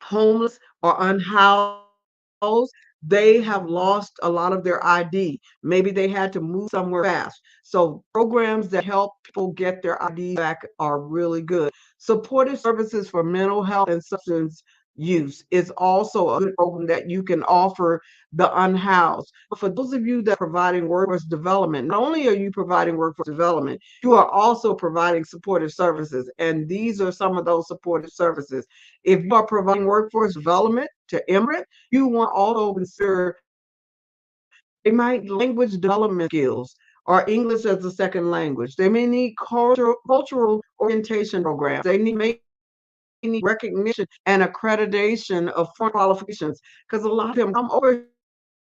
homeless or unhoused, they have lost a lot of their ID. Maybe they had to move somewhere fast. So programs that help people get their ID back are really good. Supportive services for mental health and substance use is also a good program that you can offer the unhoused. But for those of you that are providing workforce development, not only are you providing workforce development, you are also providing supportive services. And these are some of those supportive services. If you are providing workforce development to immigrant, you want also consider they might language development skills or English as a second language. They may need cultural orientation programs. They need recognition and accreditation of foreign qualifications, because a lot of them come over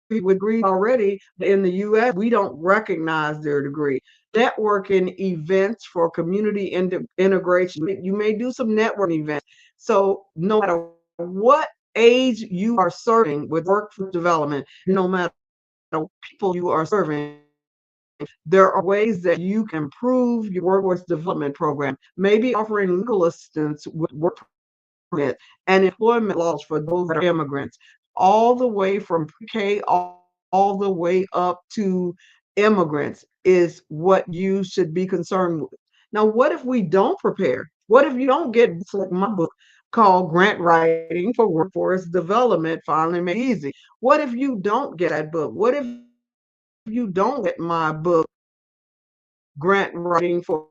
with degrees already. In the U.S., we don't recognize their degree. Networking events for community integration. You may do some networking events. So no matter what age you are serving with workforce development, no matter people you are serving, there are ways that you can improve your workforce development program. Maybe offering legal assistance with work permit and employment laws for those that are immigrants, all the way from pre-K all the way up to immigrants is what you should be concerned with. Now, what if we don't prepare? What if you don't get like my book called Grant Writing for Workforce Development Finally Made Easy? What if you don't get that book? What if you don't get my book, Grant Writing for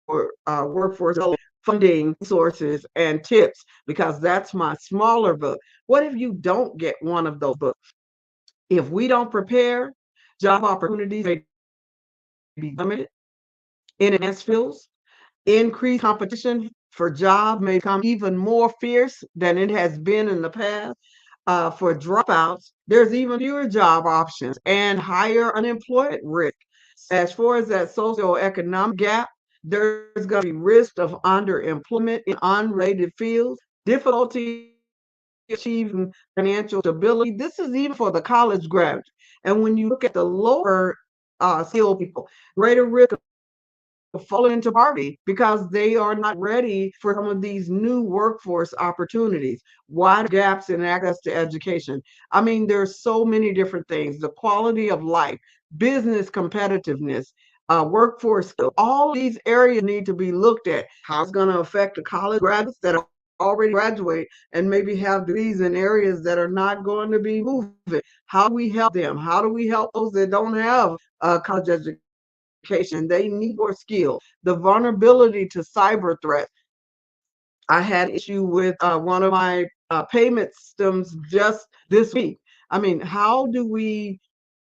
Workforce Development, funding, resources, and tips, because that's my smaller book? What if you don't get one of those books? If we don't prepare, job opportunities may be limited in advanced fields. Increased competition for jobs may become even more fierce than it has been in the past. For dropouts, there's even fewer job options and higher unemployment risk. As far as that socioeconomic gap, there's going to be risk of underemployment in unrelated fields, difficulty achieving financial stability. This is even for the college graduate. And when you look at the lower skilled people, greater risk of falling into poverty because they are not ready for some of these new workforce opportunities. Wide gaps in access to education. I mean, there's so many different things. The quality of life, business competitiveness, workforce skills. All of these areas need to be looked at. How it's going to affect the college graduates that are already graduate and maybe have degrees in areas that are not going to be moving. How do we help them? How do we help those that don't have college education? They need more skills. The vulnerability to cyber threats. I had an issue with one of my payment systems just this week. I mean, how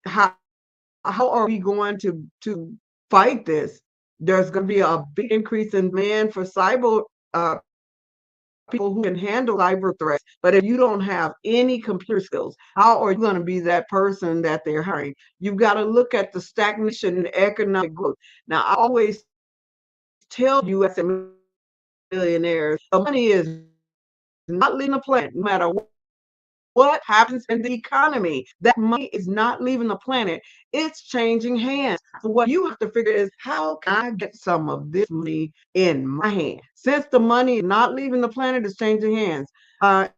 how are we going to fight this? There's going to be a big increase in demand for cyber people who can handle cyber threats. But if you don't have any computer skills, how are you going to be that person that they're hiring? You've got to look at the stagnation in economic growth. Now, I always tell you as a millionaire, the money is not leaving the planet, no matter what happens in the economy. That money is not leaving the planet. It's changing hands. So what you have to figure is, how can I get some of this money in my hand? Since the money is not leaving the planet, it's changing hands. As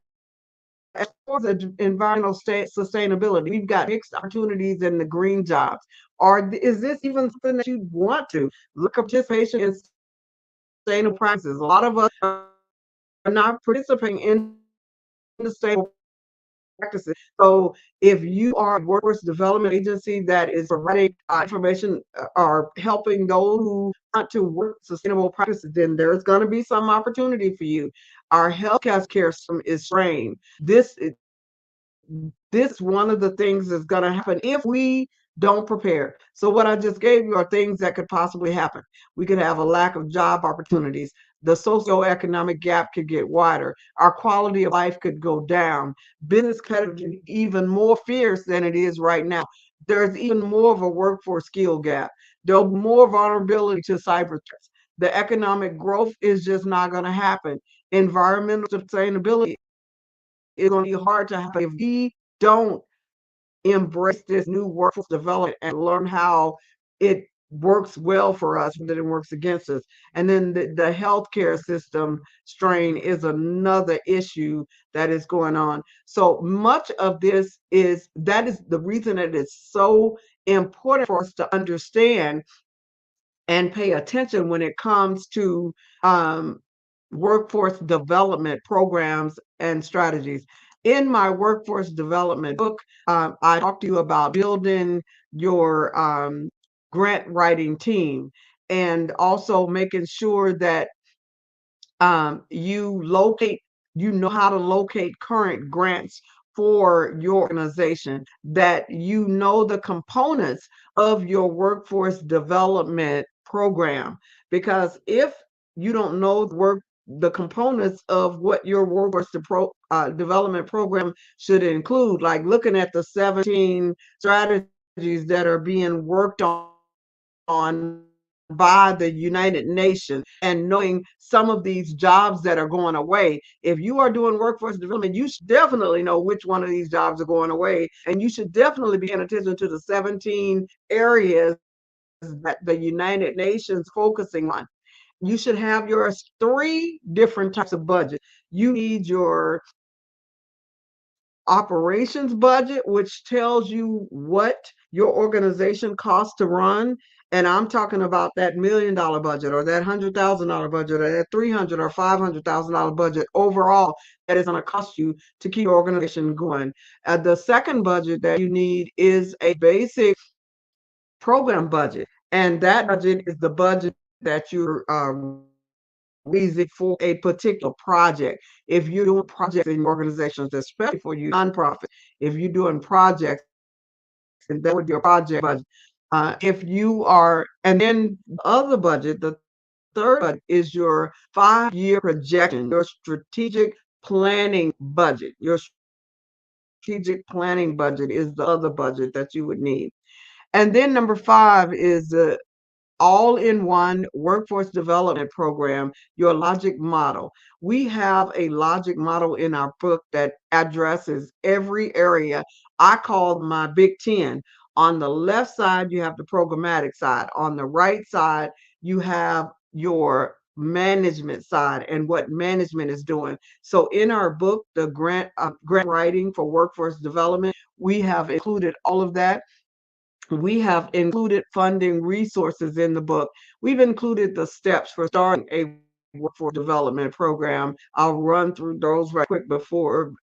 far as environmental sustainability, we've got mixed opportunities in the green jobs. Or is this even something that you want to look at? Participation in sustainable practices. A lot of us are not participating in the sustainable practices. So if you are a workforce development agency that is providing information or helping those who want to work sustainable practices, then there's going to be some opportunity for you. Our healthcare system is strained. This is one of the things that's going to happen if we don't prepare. So what I just gave you are things that could possibly happen. We could have a lack of job opportunities. The socioeconomic gap could get wider. Our quality of life could go down. Business could be even more fierce than it is right now. There's even more of a workforce skill gap. There'll be more vulnerability to cyber threats. The economic growth is just not going to happen. Environmental sustainability is going to be hard to happen if we don't embrace this new workforce development and learn how it works well for us than it works against us. And then the healthcare system strain is another issue that is going on. So much of this is the reason that it's so important for us to understand and pay attention when it comes to workforce development programs and strategies. In my workforce development book, I talk to you about building your grant writing team and also making sure that you know how to locate current grants for your organization, that you know the components of your workforce development program. Because if you don't know the components of what your workforce development program should include, like looking at the 17 strategies that are being worked on by the United Nations, and knowing some of these jobs that are going away. If you are doing workforce development, you should definitely know which one of these jobs are going away, and you should definitely be paying attention to the 17 areas that the United Nations focusing on. You should have your 3 different types of budget. You need your operations budget, which tells you what your organization costs to run. And I'm talking about that $1 million budget, or that $100,000 budget, or that $300,000 or $500,000 budget overall that is going to cost you to keep your organization going. The second budget that you need is a basic program budget, and that budget is the budget that you're raising for a particular project. If you're doing projects in organizations, especially for you nonprofit, if you're doing projects, and that would be a project budget. If you are, and then the other budget, the third budget, is your 5-year projection, your strategic planning budget. Your strategic planning budget is the other budget that you would need. And then number 5 is the all-in-one workforce development program, your logic model. We have a logic model in our book that addresses every area. I call my Big 10. On the left side, you have the programmatic side. On the right side, you have your management side and what management is doing. So in our book, the grant writing for workforce development, we have included all of that. We have included funding resources in the book. We've included the steps for starting a workforce development program. I'll run through those right quick before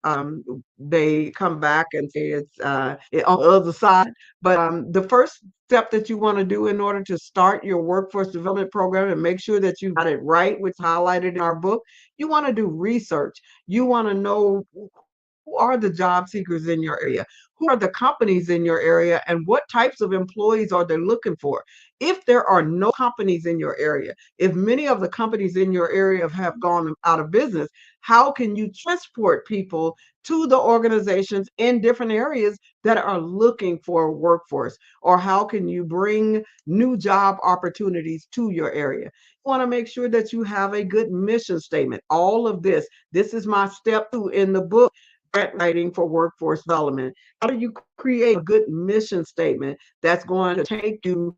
they come back and say it's on the other side. But the first step that you want to do in order to start your workforce development program and make sure that you got it right, which is highlighted in our book, you want to do research. You want to know who are the job seekers in your area? Who are the companies in your area? And what types of employees are they looking for? If there are no companies in your area, if many of the companies in your area have gone out of business, how can you transport people to the organizations in different areas that are looking for a workforce? Or how can you bring new job opportunities to your area? You want to make sure that you have a good mission statement. All of this is my step 2 in the book, grant writing for workforce development. How do you create a good mission statement that's going to take you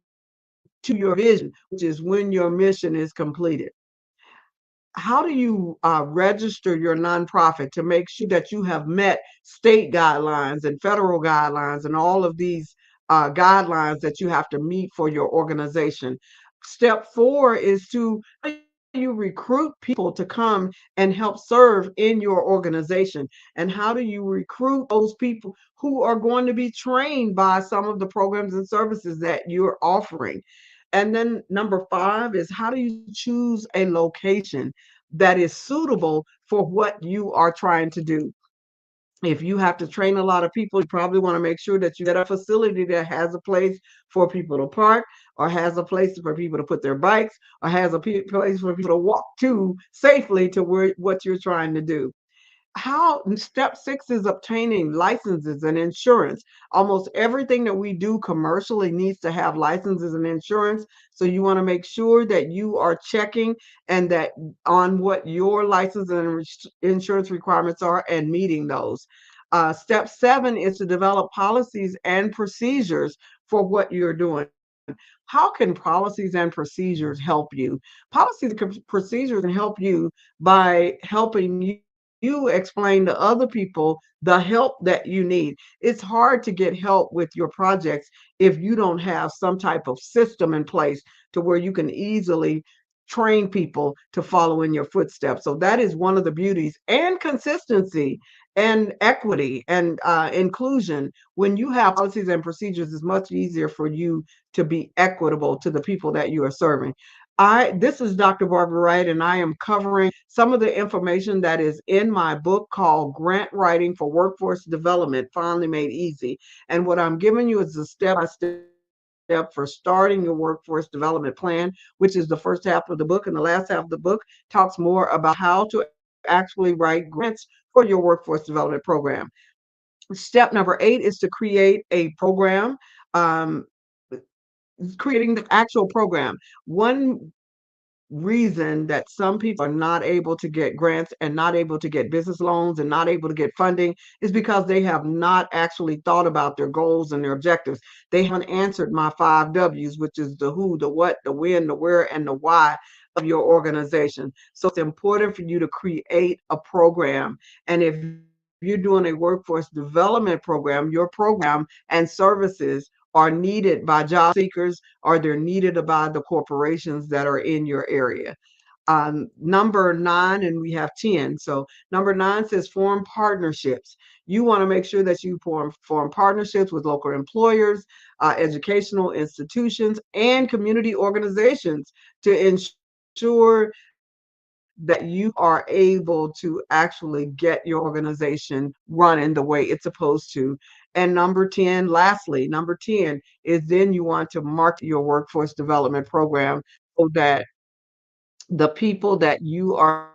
to your vision, which is when your mission is completed? How do you register your nonprofit to make sure that you have met state guidelines and federal guidelines and all of these guidelines that you have to meet for your organization? Step 4 is to you recruit people to come and help serve in your organization? And how do you recruit those people who are going to be trained by some of the programs and services that you're offering? And then number 5 is, how do you choose a location that is suitable for what you are trying to do? If you have to train a lot of people, you probably want to make sure that you get a facility that has a place for people to park, or has a place for people to put their bikes, or has a place for people to walk to safely to what you're trying to do. Step 6 is obtaining licenses and insurance. Almost everything that we do commercially needs to have licenses and insurance. So you want to make sure that you are checking and that on what your license and insurance requirements are and meeting those. Step 7 is to develop policies and procedures for what you're doing. How can policies and procedures help you? Policies and procedures can help you by helping you explain to other people the help that you need. It's hard to get help with your projects if you don't have some type of system in place to where you can easily train people to follow in your footsteps. So that is one of the beauties, and consistency and equity and inclusion. When you have policies and procedures, it's much easier for you to be equitable to the people that you are serving. This is Dr. Barbara Wright, and I am covering some of the information that is in my book called Grant Writing for Workforce Development, Finally Made Easy. And what I'm giving you is a step-by-step for starting your workforce development plan, which is the first half of the book. And the last half of the book talks more about how to actually write grants for your workforce development program. Step number 8 is to create a program. Creating the actual program. One reason that some people are not able to get grants and not able to get business loans and not able to get funding is because they have not actually thought about their goals and their objectives. They haven't answered my 5 W's, which is the who, the what, the when, the where, and the why of your organization. So it's important for you to create a program. And if you're doing a workforce development program, your program and services are needed by job seekers, or they're needed by the corporations that are in your area. Number 9, and we have 10. So number 9 says form partnerships. You want to make sure that you form partnerships with local employers, educational institutions, and community organizations to ensure that you are able to actually get your organization running the way it's supposed to. And lastly, number 10 is then you want to market your workforce development program so that the people that you are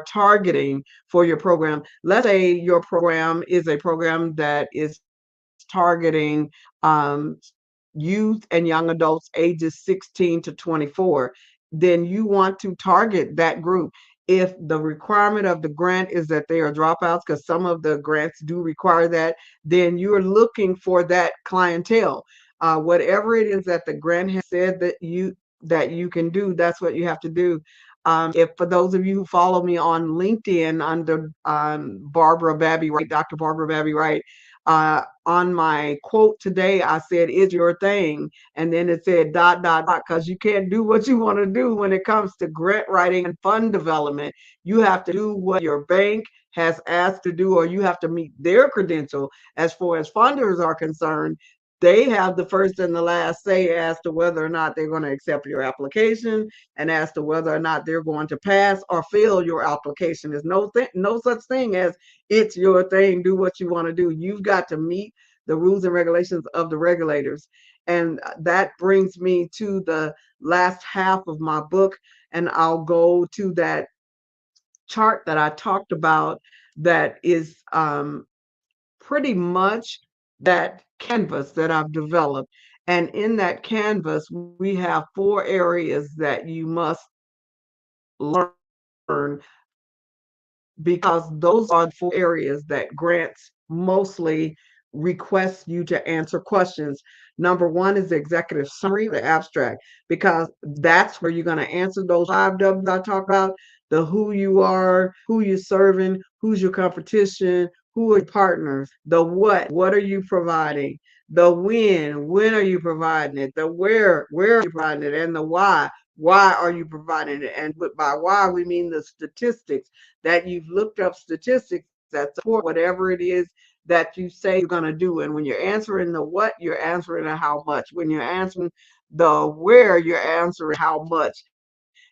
targeting for your program, let's say your program is a program that is targeting youth and young adults ages 16 to 24, then you want to target that group. If the requirement of the grant is that they are dropouts, because some of the grants do require that, then you're looking for that clientele. Whatever it is that the grant has said that you can do, that's what you have to do. If for those of you who follow me on LinkedIn under Barbara Babby Wright, Dr. Barbara Babby Wright, On my quote today, I said, "It's your thing." And then it said dot, dot, dot, because you can't do what you want to do when it comes to grant writing and fund development. You have to do what your bank has asked to do, or you have to meet their credential. As far as funders are concerned, they have the first and the last say as to whether or not they're going to accept your application and as to whether or not they're going to pass or fail your application. There's no such thing as it's your thing, do what you want to do. You've got to meet the rules and regulations of the regulators. And that brings me to the last half of my book, and I'll go to that chart that I talked about that is pretty much that canvas that I've developed. And in that canvas, we have 4 areas that you must learn, because those are the 4 areas that grants mostly request you to answer questions. Number 1 is the executive summary, the abstract, because that's where you're going to answer those 5 W's I talked about: the who you are, who you're serving, who's your competition, who are your partners, the what are you providing, the when are you providing it, the where are you providing it, and the why are you providing it. And by why, we mean the statistics, that you've looked up statistics that support whatever it is that you say you're going to do. And when you're answering the what, you're answering the how much. When you're answering the where, you're answering how much.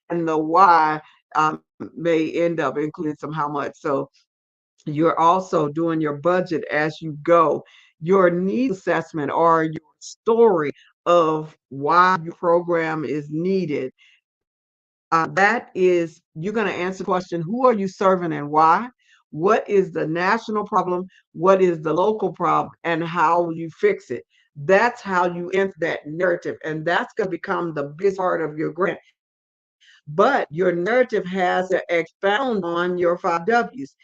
And the why may end up including some how much. So you're also doing your budget as you go. Your needs assessment, or your story of why your program is needed. That is, you're going to answer the question, who are you serving and why? What is the national problem? What is the local problem? And how will you fix it? That's how you answer that narrative. And that's going to become the biggest part of your grant. But your narrative has to expound on your 5 W's.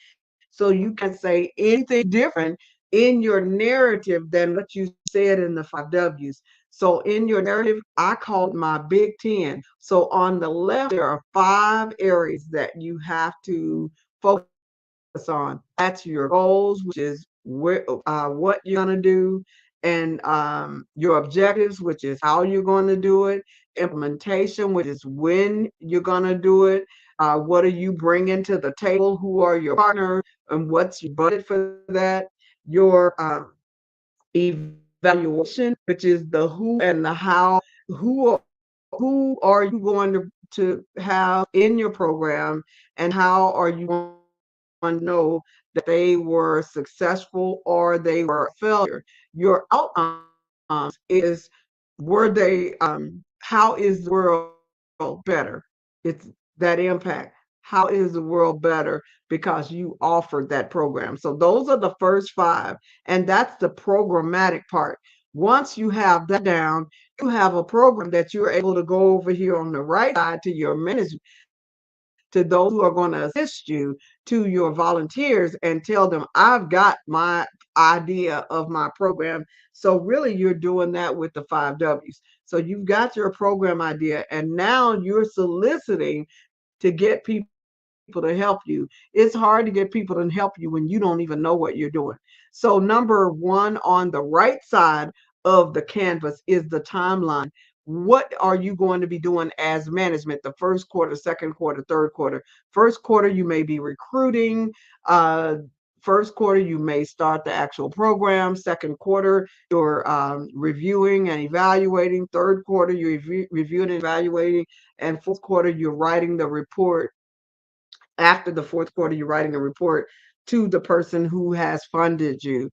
So you can say anything different in your narrative than what you said in the 5 W's. So in your narrative, I called my Big 10. So on the left, there are 5 areas that you have to focus on. That's your goals, which is what you're going to do, and your objectives, which is how you're going to do it, implementation, which is when you're going to do it, what are you bringing to the table, who are your partners, and what's your budget for that, your evaluation, which is the who and the how. Who are you going to have in your program, and how are you going to know that they were successful or they were a failure? Your outcomes is, were they how is the world better? It's that impact. How is the world better because you offered that program? So those are the first 5, and that's the programmatic part. Once you have that down, you have a program that you're able to go over here on the right side to your management, to those who are going to assist you, to your volunteers, and tell them, I've got my idea of my program. So really, you're doing that with the 5 W's. So you've got your program idea, and now you're soliciting to get people to help you. It's hard to get people to help you when you don't even know what you're doing. So number 1 on the right side of the canvas is the timeline. What are you going to be doing as management the first quarter, second quarter, third quarter? First quarter, you may be recruiting. First quarter, you may start the actual program. Second quarter, you're reviewing and evaluating. Third quarter, you're reviewing and evaluating. And fourth quarter, you're writing the report. After the fourth quarter, you're writing a report to the person who has funded you.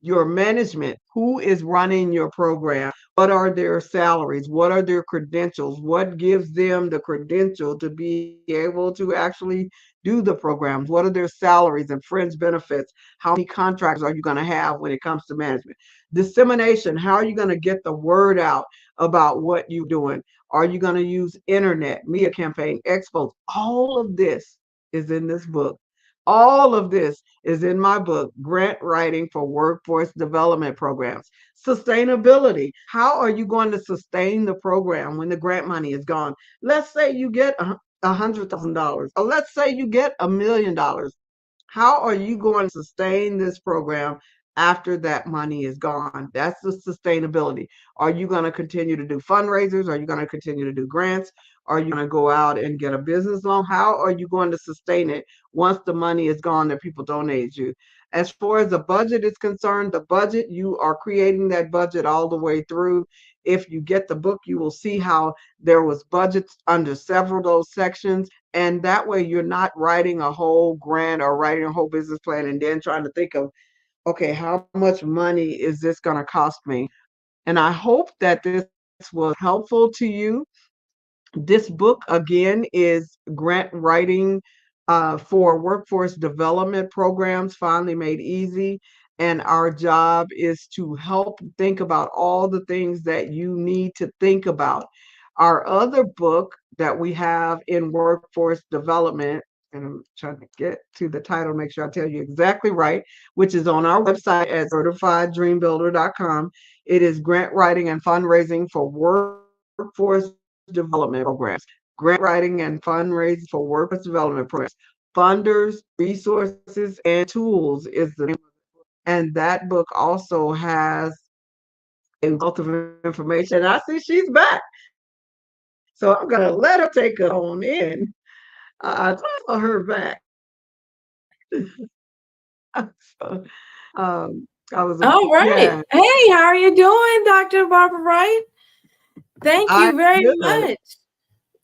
Your management, who is running your program? What are their salaries? What are their credentials? What gives them the credential to be able to actually do the programs? What are their salaries and fringe benefits? How many contracts are you going to have when it comes to management? Dissemination, how are you going to get the word out about what you're doing? Are you going to use internet, media campaign, expos? All of this is in this book. All of this is in my book, Grant Writing for Workforce Development Programs. Sustainability. How are you going to sustain the program when the grant money is gone? Let's say you get $100,000, or let's say you get $1 million. How are you going to sustain this program after that money is gone. That's the sustainability. Are you going to continue to do fundraisers? Are you going to continue to do grants? Are you going to go out and get a business loan? How are you going to sustain it once the money is gone that people donate you? As far as the budget is concerned, the budget, you are creating that budget all the way through. If you get the book, you will see how there was budgets under several of those sections. And that way you're not writing a whole grant or writing a whole business plan and then trying to think of, okay, how much money is this going to cost me? And I hope that this was helpful to you. This book, again, is grant writing for workforce development programs, finally made easy. And our job is to help think about all the things that you need to think about. Our other book that we have in workforce development, and I'm trying to get to the title, make sure I tell you exactly right, which is on our website at certifieddreambuilder.com. It is grant writing and fundraising for workforce development programs. Grant writing and fundraising for workforce development programs. Funders, resources, and tools is the name. And that book also has a wealth of information. I see she's back. So I'm going to let her take it on in. For her back. So, I was, All right. yeah. Hey, how are you doing, Dr. Barbara Wright? Thank you very much.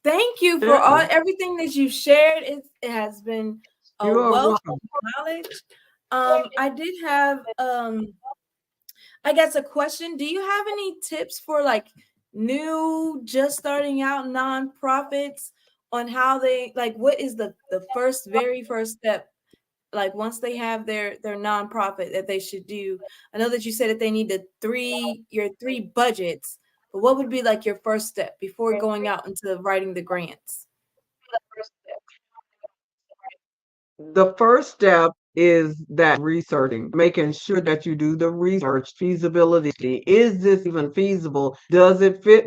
Thank you for everything that you've shared. It has been a wealth of knowledge. I did have I guess a question. Do you have any tips for like new, just starting out nonprofits on how they what is the very first step? Like once they have their nonprofit that they should do. I know that you said that they need your three budgets, but what would be like your first step before going out into writing the grants? The first step is that researching, making sure that you do the research, feasibility. Is this even feasible? Does it fit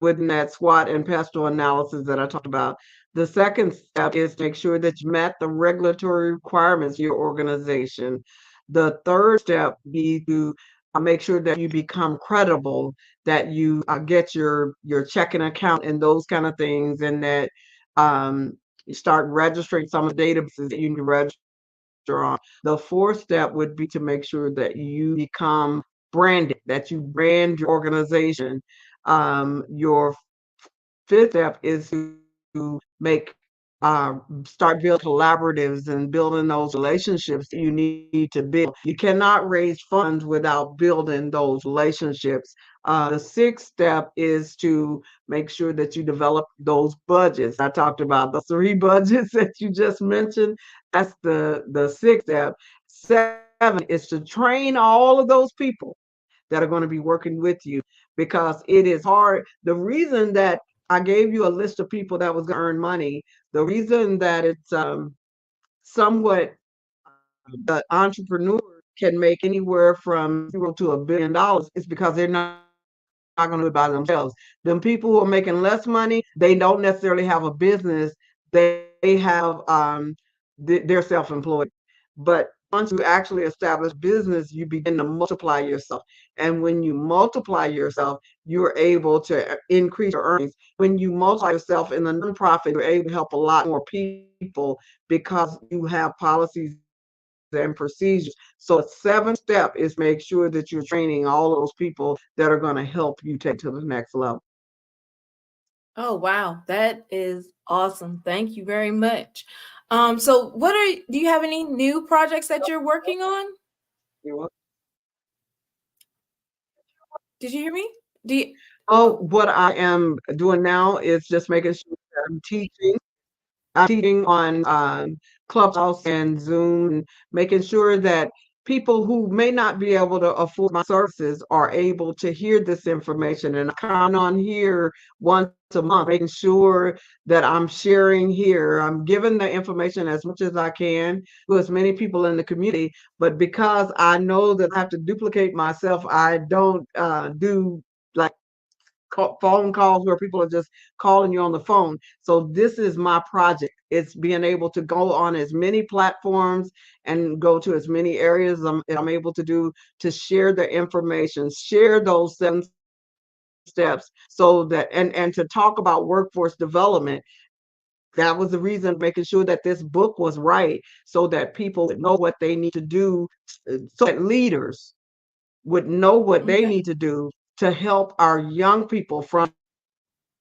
within that SWOT and pestle analysis that I talked about? The second step is to make sure that you met the regulatory requirements of your organization. The third step be to make sure that you become credible, that you get your checking account and those kind of things, and that you start registering some of the databases that you need to register on. The fourth step would be to make sure that you become branded, that you brand your organization. Your fifth step is to make start building collaboratives and building those relationships that you need to build. You cannot raise funds without building those relationships. The sixth step is to make sure that you develop those budgets. I talked about the three budgets that you just mentioned. That's the sixth step. 7 is to train all of those people that are going to be working with you, because it is hard. The reason that I gave you a list of people that was going to earn money, the reason that it's somewhat the entrepreneur can make anywhere from $0 to $1 billion is because they're not going to do it by themselves. Them people who are making less money, they don't necessarily have a business. They have they're self-employed. But once you actually establish business, you begin to multiply yourself. And when you multiply yourself, you're able to increase your earnings. When you multiply yourself in the nonprofit, you're able to help a lot more people because you have policies and procedures. So a 7th step is make sure that you're training all those people that are going to help you take to the next level. Oh, wow. That is awesome. Thank you very much. So do you have any new projects that you're working on? Did you hear me? What I am doing now is just making sure that I'm teaching. I'm teaching on Clubhouse and Zoom, and making sure that people who may not be able to afford my services are able to hear this information. And I come on here once a month, making sure that I'm sharing here. I'm giving the information as much as I can to as many people in the community. But because I know that I have to duplicate myself, I don't do like phone calls where people are just calling you on the phone. So this is my project. It's being able to go on as many platforms and go to as many areas I'm able to do, to share the information, share those 7 steps, so that and to talk about workforce development. That was the reason, making sure that this book was right, so that people would know what they need to do, so that leaders would know what they need to do to help our young people, from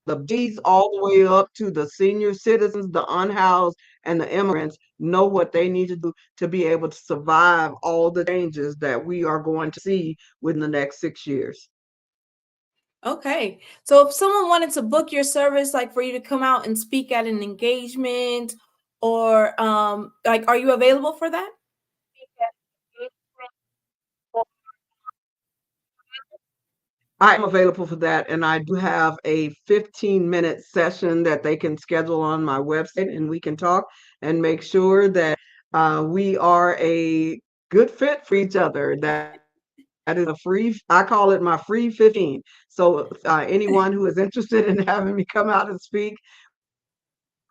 the B's all the way up to the senior citizens, the unhoused, and the immigrants, know what they need to do to be able to survive all the changes that we are going to see within the next 6 years. Okay. So if someone wanted to book your service, like for you to come out and speak at an engagement, or like, are you available for that? I am available for that, and I do have a 15-minute session that they can schedule on my website, and we can talk and make sure that we are a good fit for each other. That is a free, I call it my free 15. So anyone who is interested in having me come out and speak,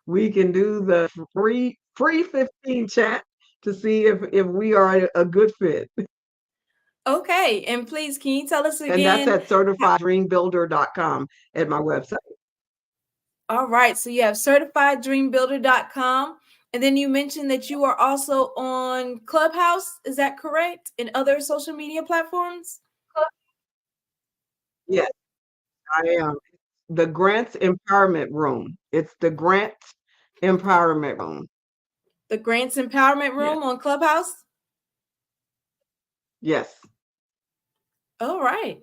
we can do the free 15 chat to see if we are a good fit. Okay. And please, can you tell us And that's again? at certifieddreambuilder.com at my website. All right. So you have certifieddreambuilder.com. And then you mentioned that you are also on Clubhouse. Is that correct? And other social media platforms? Yes, I am. The Grants Empowerment Room. It's the Grants Empowerment Room. The Grants Empowerment Room on Clubhouse? Yes. All right.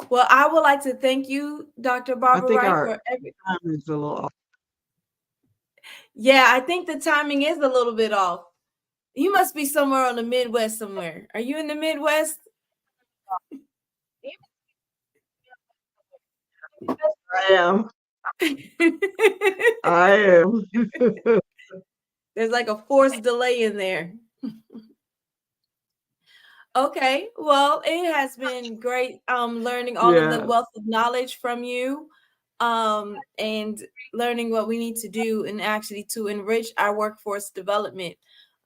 Well, I would like to thank you, Dr. Barbara Wright, our for every. time is a little off. Yeah, I think the timing is a little bit off. You must be somewhere on the Midwest somewhere. Are you in the Midwest? I am. I am. There's like a forced delay in there. Okay, well, it has been great learning all of the Yes. wealth of knowledge from you, and learning what we need to do and actually to enrich our workforce development,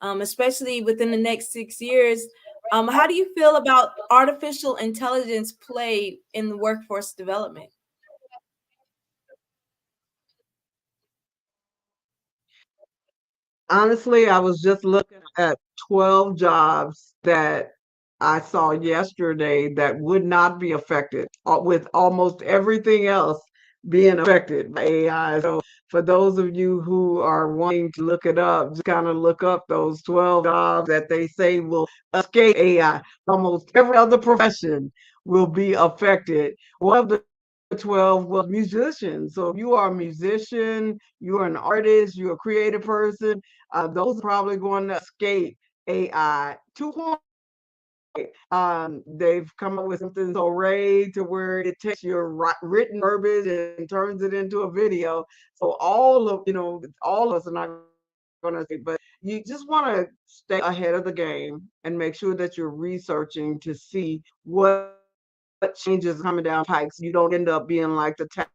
especially within the next 6 years. How do you feel about artificial intelligence play in the workforce development? Honestly, I was just looking at 12 jobs that I saw yesterday that would not be affected, with almost everything else being affected by AI. So for those of you who are wanting to look it up, just kind of look up those 12 jobs that they say will escape AI. Almost every other profession will be affected. One of the 12 was musicians. So if you are a musician, you're an artist, you're a creative person, those are probably going to escape AI. 2 they've come up with something so Ray to where it takes your written verbiage and turns it into a video. So all of us are not going to say, but you just want to stay ahead of the game and make sure that you're researching to see what changes coming down pipes. You don't end up being like the taxi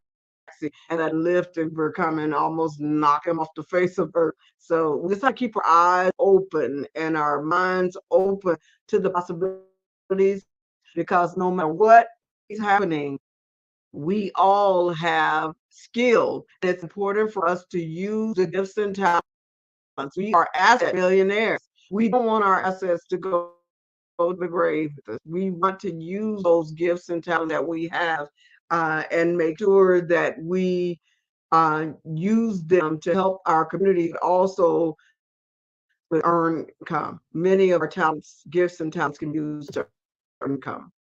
and that lift and we're coming almost knock him off the face of earth. So we just have to keep our eyes open and our minds open to the possibilities, because no matter what is happening, we all have skill. It's important for us to use the gifts and talents. We are asset millionaires. We don't want our assets to go to the grave. We want to use those gifts and talents that we have, and make sure that we use them to help our community, also earn income. Many of our talents, gifts and talents can be used to earn income.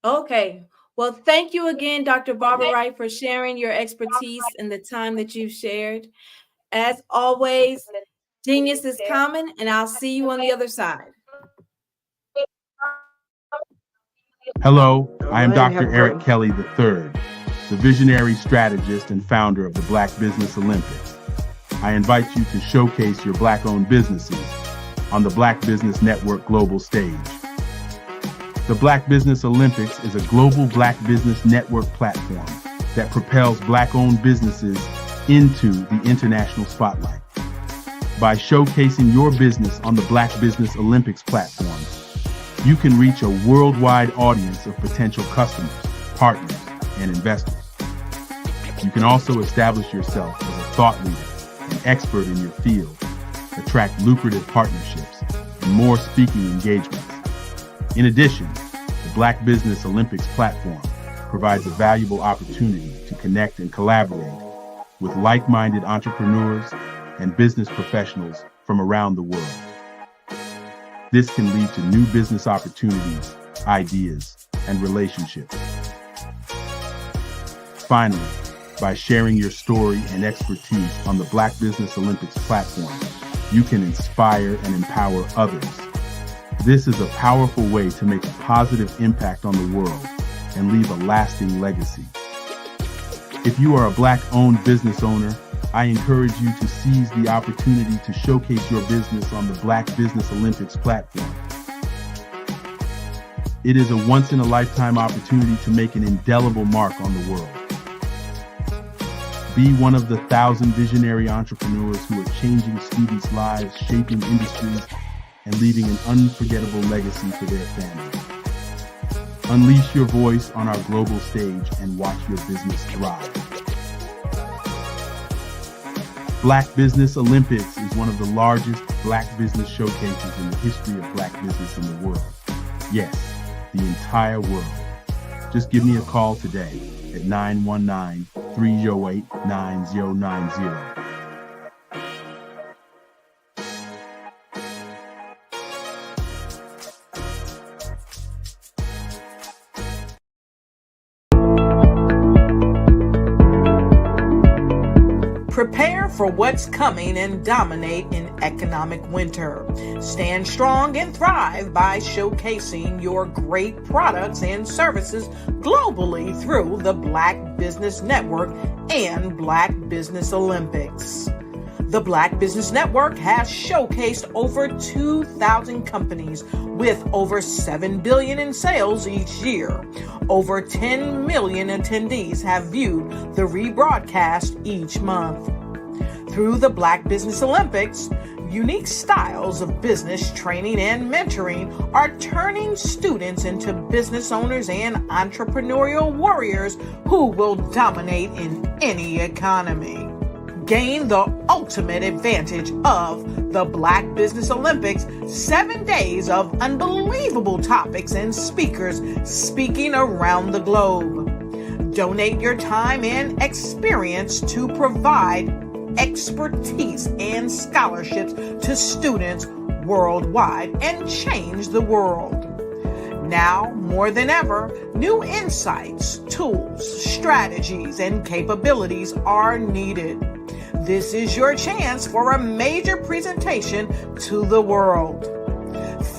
Okay. Well, thank you again, Dr. Barbara Wright, for sharing your expertise and the time that you've shared. As always, genius is common, and I'll see you on the other side. Hello, I am Dr. Eric Kelly III, the visionary strategist and founder of the Black Business Olympics. I invite you to showcase your Black-owned businesses on the Black Business Network global stage. The Black Business Olympics is a global Black business network platform that propels Black-owned businesses into the international spotlight. By showcasing your business on the Black Business Olympics platform, you can reach a worldwide audience of potential customers, partners, and investors. You can also establish yourself as a thought leader and expert in your field, attract lucrative partnerships, and more speaking engagements. In addition, the Black Business Olympics platform provides a valuable opportunity to connect and collaborate with like-minded entrepreneurs and business professionals from around the world. This can lead to new business opportunities, ideas, and relationships. Finally, by sharing your story and expertise on the Black Business Olympics platform, you can inspire and empower others. This is a powerful way to make a positive impact on the world and leave a lasting legacy. If you are a Black-owned business owner, I encourage you to seize the opportunity to showcase your business on the Black Business Olympics platform. It is a once-in-a-lifetime opportunity to make an indelible mark on the world. Be one of the 1,000 visionary entrepreneurs who are changing students' lives, shaping industries, and leaving an unforgettable legacy for their families. Unleash your voice on our global stage and watch your business thrive. Black Business Olympics is one of the largest Black business showcases in the history of Black business in the world. Yes, the entire world. Just give me a call today at 919-308-9090. Prepare for what's coming and dominate in economic winter. Stand strong and thrive by showcasing your great products and services globally through the Black Business Network and Black Business Olympics. The Black Business Network has showcased over 2,000 companies with over $7 billion in sales each year. Over 10 million attendees have viewed the rebroadcast each month. Through the Black Business Olympics, unique styles of business training and mentoring are turning students into business owners and entrepreneurial warriors who will dominate in any economy. Gain the ultimate advantage of the Black Business Olympics, 7 days of unbelievable topics and speakers speaking around the globe. Donate your time and experience to provide expertise and scholarships to students worldwide and change the world. Now, more than ever, new insights, tools, strategies, and capabilities are needed. This is your chance for a major presentation to the world.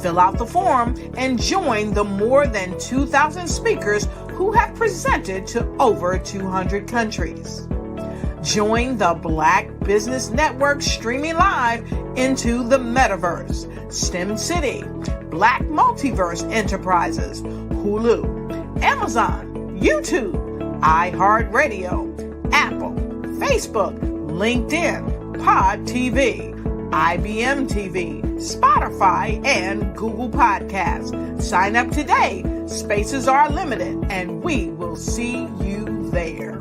Fill out the form and join the more than 2,000 speakers who have presented to over 200 countries. Join the Black Business Network streaming live into the Metaverse, STEM City, Black Multiverse Enterprises, Hulu, Amazon, YouTube, iHeartRadio, Apple, Facebook, LinkedIn, Pod TV, IBM TV, Spotify, and Google Podcasts. Sign up today. Spaces are limited, and we will see you there.